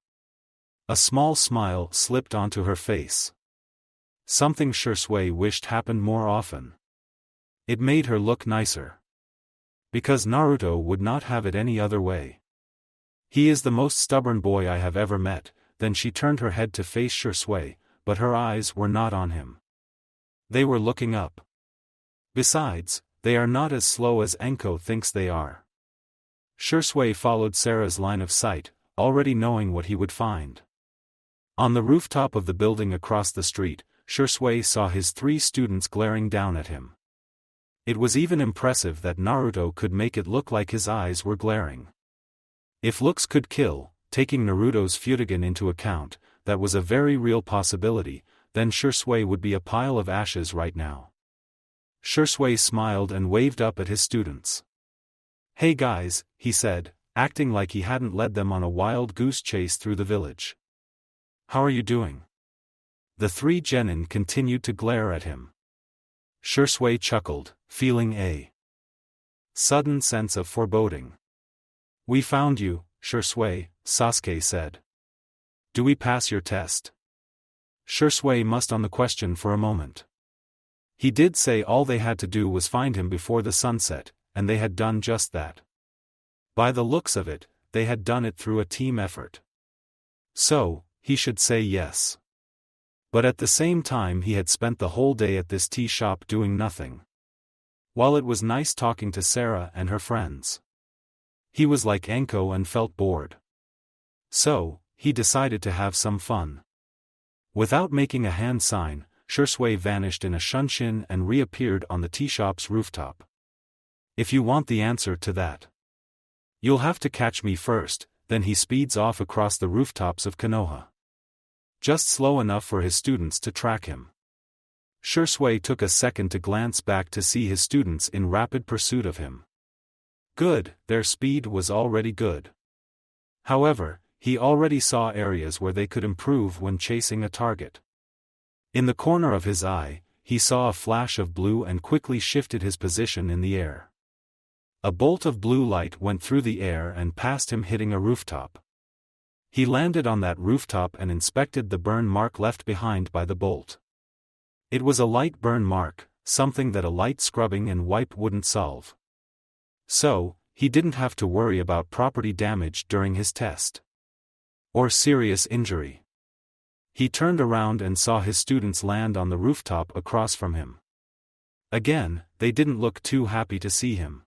A small smile slipped onto her face. Something Shisui wished happened more often. It made her look nicer. Because Naruto would not have it any other way. He is the most stubborn boy I have ever met. Then she turned her head to face Shisui, but her eyes were not on him. They were looking up. Besides, they are not as slow as Anko thinks they are. Shisui followed Sarah's line of sight, already knowing what he would find. On the rooftop of the building across the street, Shisui saw his 3 students glaring down at him. It was even impressive that Naruto could make it look like his eyes were glaring. If looks could kill, taking Naruto's Fudogen into account, that was a very real possibility, then Shisui would be a pile of ashes right now. Shisui smiled and waved up at his students. "Hey guys," he said, acting like he hadn't led them on a wild goose chase through the village. "How are you doing?" The three genin continued to glare at him. Shisui chuckled, feeling a sudden sense of foreboding. "We found you, Shisui," Sasuke said. "Do we pass your test?" Shisui must on the question for a moment. He did say all they had to do was find him before the sunset, and they had done just that. By the looks of it, they had done it through a team effort. So, he should say yes. But at the same time he had spent the whole day at this tea shop doing nothing. While it was nice talking to Sarah and her friends, he was like Enko and felt bored. So, he decided to have some fun. Without making a hand sign, Shisui vanished in a shunshin and reappeared on the tea shop's rooftop. "If you want the answer to that, you'll have to catch me first," then he speeds off across the rooftops of Konoha. Just slow enough for his students to track him. Shisui took a second to glance back to see his students in rapid pursuit of him. Good, their speed was already good. However, he already saw areas where they could improve when chasing a target. In the corner of his eye, he saw a flash of blue and quickly shifted his position in the air. A bolt of blue light went through the air and past him, hitting a rooftop. He landed on that rooftop and inspected the burn mark left behind by the bolt. It was a light burn mark, something that a light scrubbing and wipe wouldn't solve. So, he didn't have to worry about property damage during his test. Or serious injury. He turned around and saw his students land on the rooftop across from him. Again, they didn't look too happy to see him.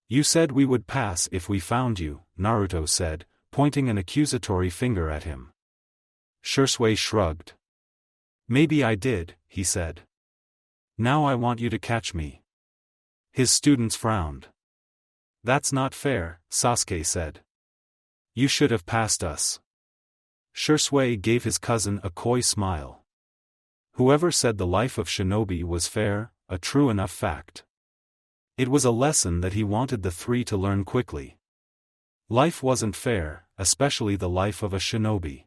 "You said we would pass if we found you," Naruto said, pointing an accusatory finger at him. Shisui shrugged. "Maybe I did," he said. "Now I want you to catch me." His students frowned. "That's not fair," Sasuke said. "You should have passed us." Shisui gave his cousin a coy smile. Whoever said the life of Shinobi was fair, a true enough fact. It was a lesson that he wanted the three to learn quickly. Life wasn't fair, especially the life of a shinobi.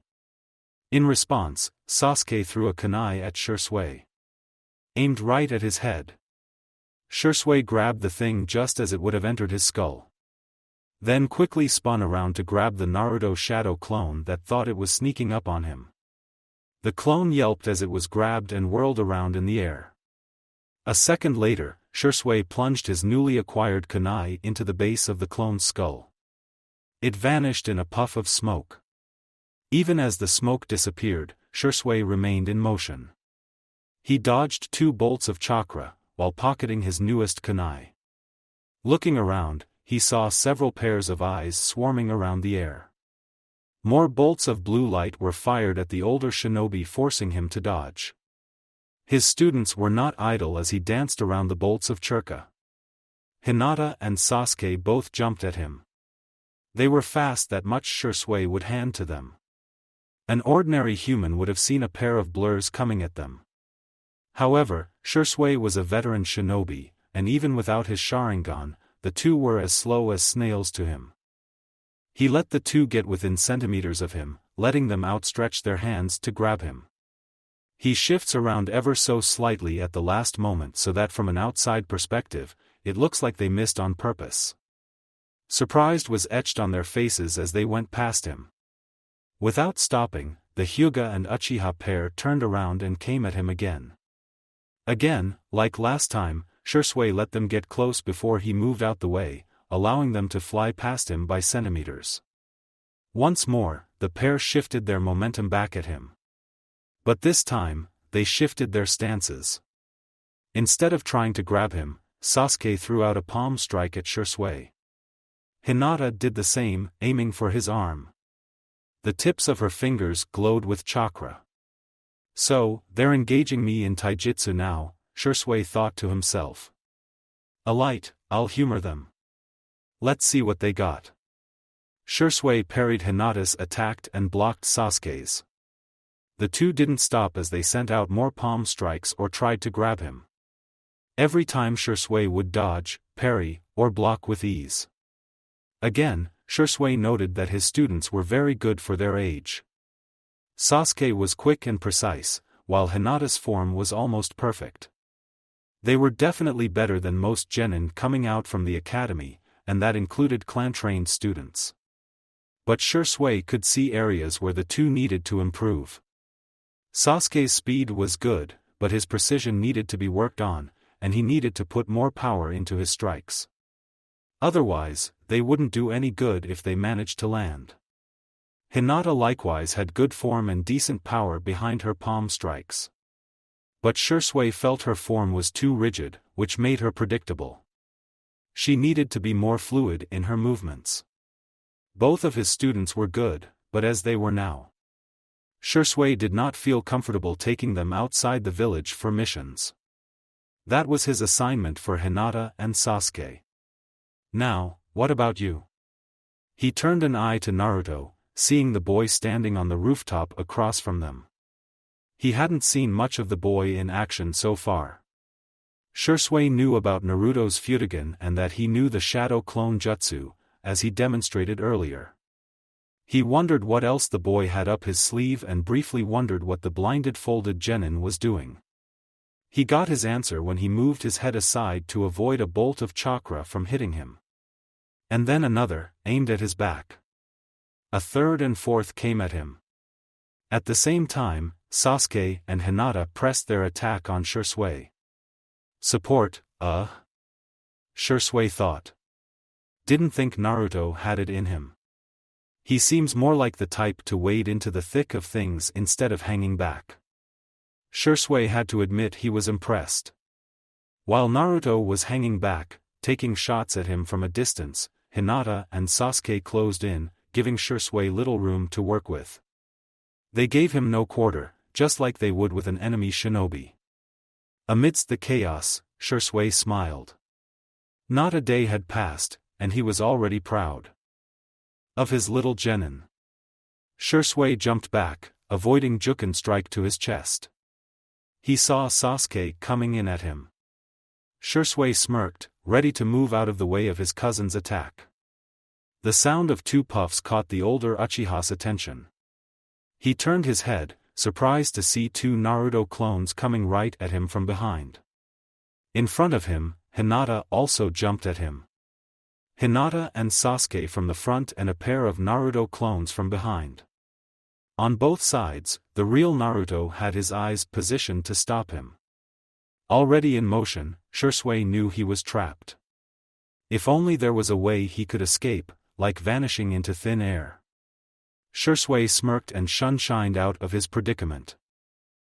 In response, Sasuke threw a kunai at Shisui. Aimed right at his head. Shisui grabbed the thing just as it would have entered his skull. Then quickly spun around to grab the Naruto shadow clone that thought it was sneaking up on him. The clone yelped as it was grabbed and whirled around in the air. A second later, Shisui plunged his newly acquired kunai into the base of the clone's skull. It vanished in a puff of smoke. Even as the smoke disappeared, Shisui remained in motion. He dodged 2 bolts of chakra, while pocketing his newest kunai. Looking around, he saw several pairs of eyes swarming around the air. More bolts of blue light were fired at the older shinobi, forcing him to dodge. His students were not idle as he danced around the bolts of chakra. Hinata and Sasuke both jumped at him. They were fast that much Shisui would hand to them. An ordinary human would have seen a pair of blurs coming at them. However, Shisui was a veteran shinobi, and even without his Sharingan, the two were as slow as snails to him. He let the two get within centimeters of him, letting them outstretch their hands to grab him. He shifts around ever so slightly at the last moment so that from an outside perspective, it looks like they missed on purpose. Surprise was etched on their faces as they went past him. Without stopping, the Hyuga and Uchiha pair turned around and came at him again. Again, like last time, Shisui let them get close before he moved out the way, allowing them to fly past him by centimeters. Once more, the pair shifted their momentum back at him. But this time, they shifted their stances. Instead of trying to grab him, Sasuke threw out a palm strike at Shisui. Hinata did the same, aiming for his arm. The tips of her fingers glowed with chakra. So, they're engaging me in taijutsu now, Shisui thought to himself. Alight, I'll humor them. Let's see what they got. Shisui parried Hinata's attack and blocked Sasuke's. The two didn't stop as they sent out more palm strikes or tried to grab him. Every time Shisui would dodge, parry, or block with ease. Again, Shisui noted that his students were very good for their age. Sasuke was quick and precise, while Hinata's form was almost perfect. They were definitely better than most genin coming out from the academy, and that included clan-trained students. But Shisui could see areas where the two needed to improve. Sasuke's speed was good, but his precision needed to be worked on, and he needed to put more power into his strikes. Otherwise, they wouldn't do any good if they managed to land. Hinata likewise had good form and decent power behind her palm strikes. But Shisui felt her form was too rigid, which made her predictable. She needed to be more fluid in her movements. Both of his students were good, but as they were now, Shisui did not feel comfortable taking them outside the village for missions. That was his assignment for Hinata and Sasuke. Now, what about you? He turned an eye to Naruto, seeing the boy standing on the rooftop across from them. He hadn't seen much of the boy in action so far. Shisui knew about Naruto's Fudogen and that he knew the Shadow Clone Jutsu, as he demonstrated earlier. He wondered what else the boy had up his sleeve and briefly wondered what the blinded folded genin was doing. He got his answer when he moved his head aside to avoid a bolt of chakra from hitting him. And then another, aimed at his back. A third and fourth came at him. At the same time, Sasuke and Hinata pressed their attack on Shisui. Support, Shisui thought. Didn't think Naruto had it in him. He seems more like the type to wade into the thick of things instead of hanging back. Shisui had to admit he was impressed. While Naruto was hanging back, taking shots at him from a distance, Hinata and Sasuke closed in, giving Shisui little room to work with. They gave him no quarter, just like they would with an enemy shinobi. Amidst the chaos, Shisui smiled. Not a day had passed, and he was already proud of his little genin. Shisui jumped back, avoiding Juken strike to his chest. He saw Sasuke coming in at him. Shisui smirked, ready to move out of the way of his cousin's attack. The sound of two puffs caught the older Uchiha's attention. He turned his head, surprised to see two Naruto clones coming right at him from behind. In front of him, Hinata also jumped at him. Hinata and Sasuke from the front and a pair of Naruto clones from behind. On both sides, the real Naruto had his eyes positioned to stop him. Already in motion, Shisui knew he was trapped. If only there was a way he could escape, like vanishing into thin air. Shisui smirked and shined out of his predicament.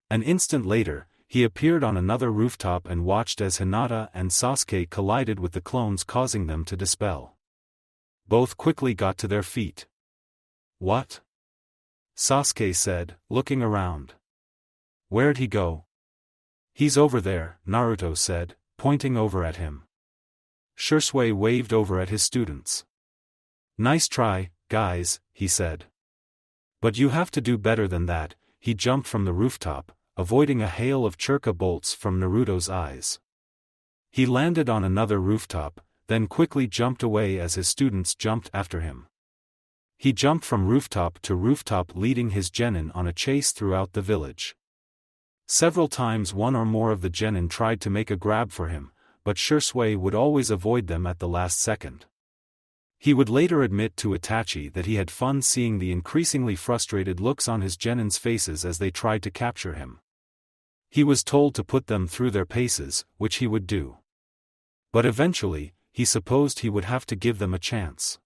An instant later, he appeared on another rooftop and watched as Hinata and Sasuke collided with the clones, causing them to dispel. Both quickly got to their feet. What? Sasuke said, looking around. Where'd he go? He's over there, Naruto said, pointing over at him. Shisui waved over at his students. Nice try, guys, he said. But you have to do better than that. He jumped from the rooftop, avoiding a hail of churka bolts from Naruto's eyes. He landed on another rooftop, then quickly jumped away as his students jumped after him. He jumped from rooftop to rooftop, leading his genin on a chase throughout the village. Several times one or more of the genin tried to make a grab for him, but Shisui would always avoid them at the last second. He would later admit to Itachi that he had fun seeing the increasingly frustrated looks on his genin's faces as they tried to capture him. He was told to put them through their paces, which he would do. But eventually, he supposed he would have to give them a chance.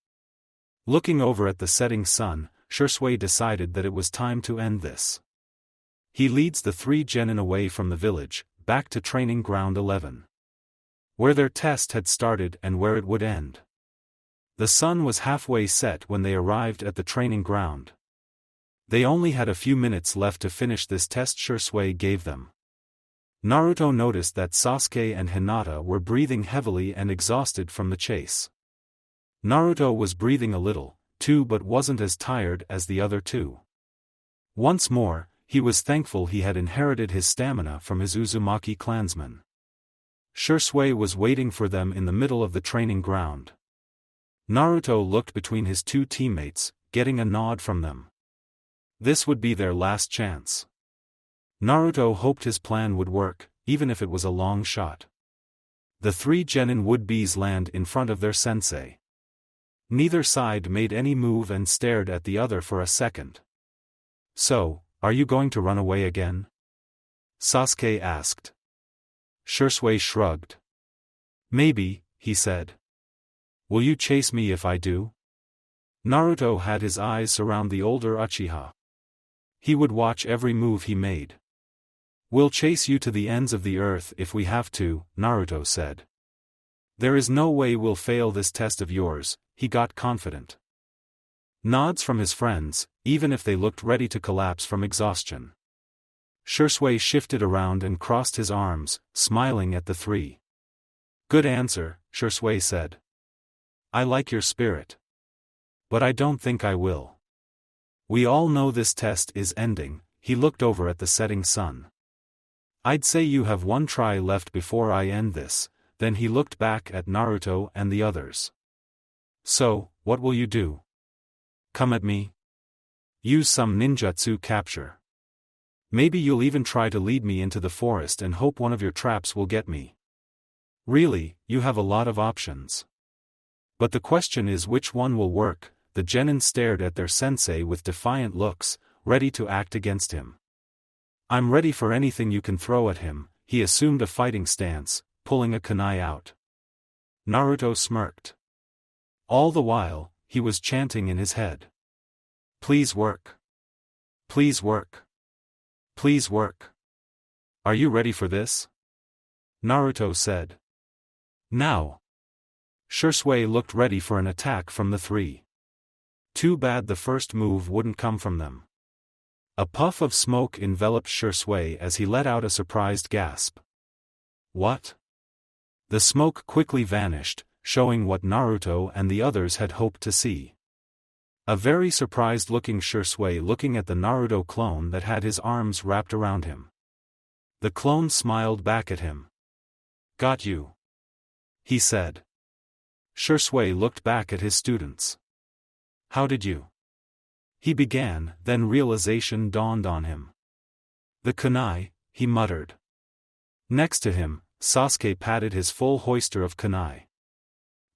Looking over at the setting sun, Shisui decided that it was time to end this. He leads the three genin away from the village, back to training ground 11. Where their test had started and where it would end. The sun was halfway set when they arrived at the training ground. They only had a few minutes left to finish this test Shisui gave them. Naruto noticed that Sasuke and Hinata were breathing heavily and exhausted from the chase. Naruto was breathing a little, too, but wasn't as tired as the other two. Once more, he was thankful he had inherited his stamina from his Uzumaki clansmen. Shisui was waiting for them in the middle of the training ground. Naruto looked between his two teammates, getting a nod from them. This would be their last chance. Naruto hoped his plan would work, even if it was a long shot. The three genin would-bes land in front of their sensei. Neither side made any move and stared at the other for a second. "So, are you going to run away again?" Sasuke asked. Shisui shrugged. "Maybe," he said. "Will you chase me if I do?" Naruto had his eyes surround the older Uchiha. He would watch every move he made. "We'll chase you to the ends of the earth if we have to," Naruto said. "There is no way we'll fail this test of yours," he got confident. Nods from his friends, even if they looked ready to collapse from exhaustion. Shisui shifted around and crossed his arms, smiling at the three. "Good answer," Shisui said. "I like your spirit. But I don't think I will. We all know this test is ending." He looked over at the setting sun. "I'd say you have one try left before I end this." Then he looked back at Naruto and the others. "So, what will you do? Come at me? Use some ninjutsu capture? Maybe you'll even try to lead me into the forest and hope one of your traps will get me. Really, you have a lot of options. But the question is which one will work." The genin stared at their sensei with defiant looks, ready to act against him. "I'm ready for anything you can throw at him." He assumed a fighting stance, pulling a kunai out. Naruto smirked. All the while, he was chanting in his head. "Please work. Please work. Please work. Are you ready for this?" Naruto said. "Now." Shisui looked ready for an attack from the three. Too bad the first move wouldn't come from them. A puff of smoke enveloped Shisui as he let out a surprised gasp. "What?" The smoke quickly vanished, showing what Naruto and the others had hoped to see. A very surprised-looking Shisui looking at the Naruto clone that had his arms wrapped around him. The clone smiled back at him. "Got you," he said. Shisui looked back at his students. "How did you?" he began, then realization dawned on him. "The kunai," he muttered. Next to him, Sasuke patted his full hoister of kunai.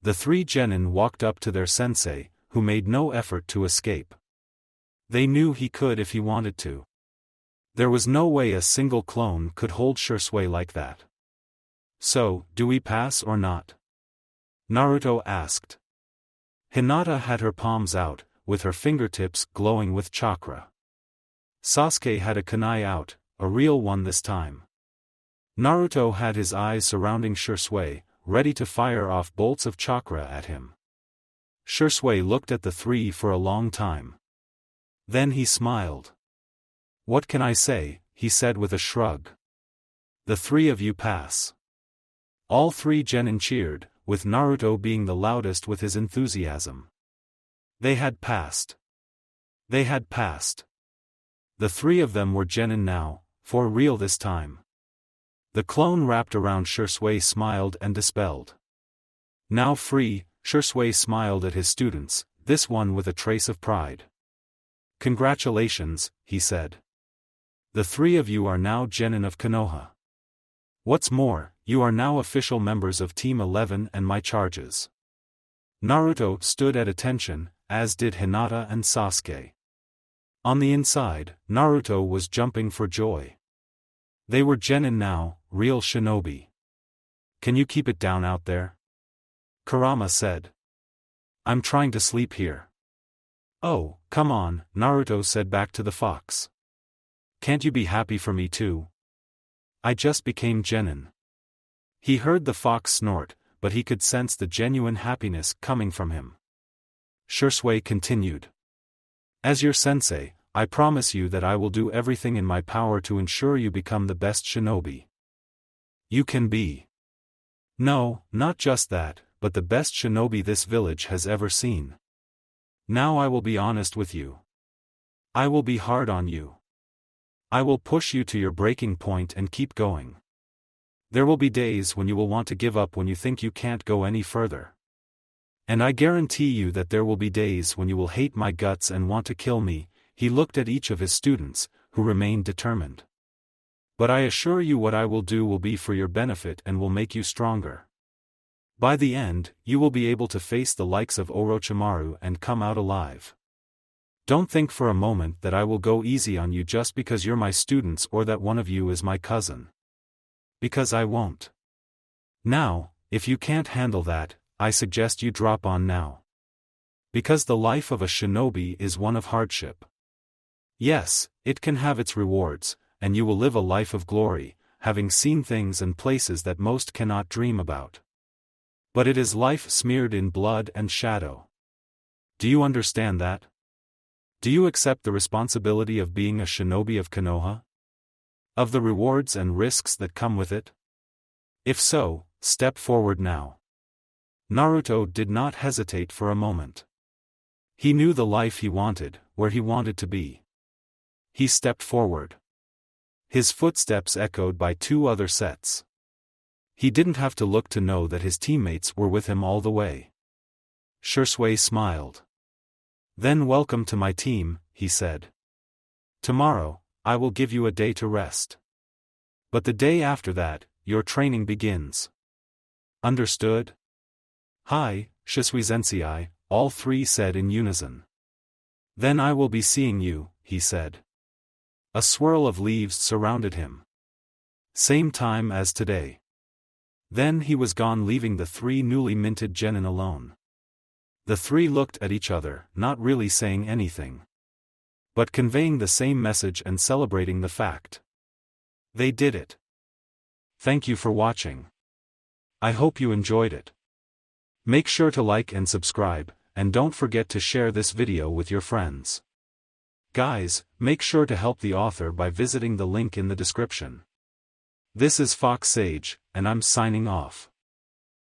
The three genin walked up to their sensei, who made no effort to escape. They knew he could if he wanted to. There was no way a single clone could hold Shisui like that. "So, do we pass or not?" Naruto asked. Hinata had her palms out, with her fingertips glowing with chakra. Sasuke had a kunai out, a real one this time. Naruto had his eyes surrounding Shisui, ready to fire off bolts of chakra at him. Shisui looked at the three for a long time. Then he smiled. "What can I say?" he said with a shrug. "The three of you pass." All three genin cheered, with Naruto being the loudest with his enthusiasm. They had passed. They had passed. The three of them were genin now, for real this time. The clone wrapped around Shisui smiled and dispelled. "Now free," Shisui smiled at his students, this one with a trace of pride. "Congratulations," he said. "The three of you are now genin of Konoha. What's more, you are now official members of Team 11 and my charges." Naruto stood at attention, as did Hinata and Sasuke. On the inside, Naruto was jumping for joy. They were genin now, real shinobi. "Can you keep it down out there?" Kurama said. "I'm trying to sleep here." "Oh, come on," Naruto said back to the fox. "Can't you be happy for me too? I just became genin." He heard the fox snort, but he could sense the genuine happiness coming from him. Shisui continued. "As your sensei, I promise you that I will do everything in my power to ensure you become the best shinobi you can be. No, not just that, but the best shinobi this village has ever seen. Now I will be honest with you. I will be hard on you. I will push you to your breaking point and keep going. There will be days when you will want to give up when you think you can't go any further. And I guarantee you that there will be days when you will hate my guts and want to kill me." He looked at each of his students, who remained determined. "But I assure you what I will do will be for your benefit and will make you stronger. By the end, you will be able to face the likes of Orochimaru and come out alive. Don't think for a moment that I will go easy on you just because you're my students or that one of you is my cousin. Because I won't. Now, if you can't handle that, I suggest you drop on now. Because the life of a shinobi is one of hardship. Yes, it can have its rewards, and you will live a life of glory, having seen things and places that most cannot dream about. But it is life smeared in blood and shadow. Do you understand that? Do you accept the responsibility of being a shinobi of Konoha? Of the rewards and risks that come with it? If so, step forward now." Naruto did not hesitate for a moment. He knew the life he wanted, where he wanted to be. He stepped forward. His footsteps echoed by 2 other sets. He didn't have to look to know that his teammates were with him all the way. Shursui smiled. "Then welcome to my team," he said. "Tomorrow, I will give you a day to rest. But the day after that, your training begins. Understood?" "Hi, Shisui Sensei," all 3 said in unison. "Then I will be seeing you," he said. A swirl of leaves surrounded him. Same time as today. Then he was gone, leaving the 3 newly minted genin alone. The 3 looked at each other, not really saying anything, but conveying the same message and celebrating the fact. They did it. Thank you for watching. I hope you enjoyed it. Make sure to like and subscribe, and don't forget to share this video with your friends. Guys, make sure to help the author by visiting the link in the description. This is Fox Sage, and I'm signing off.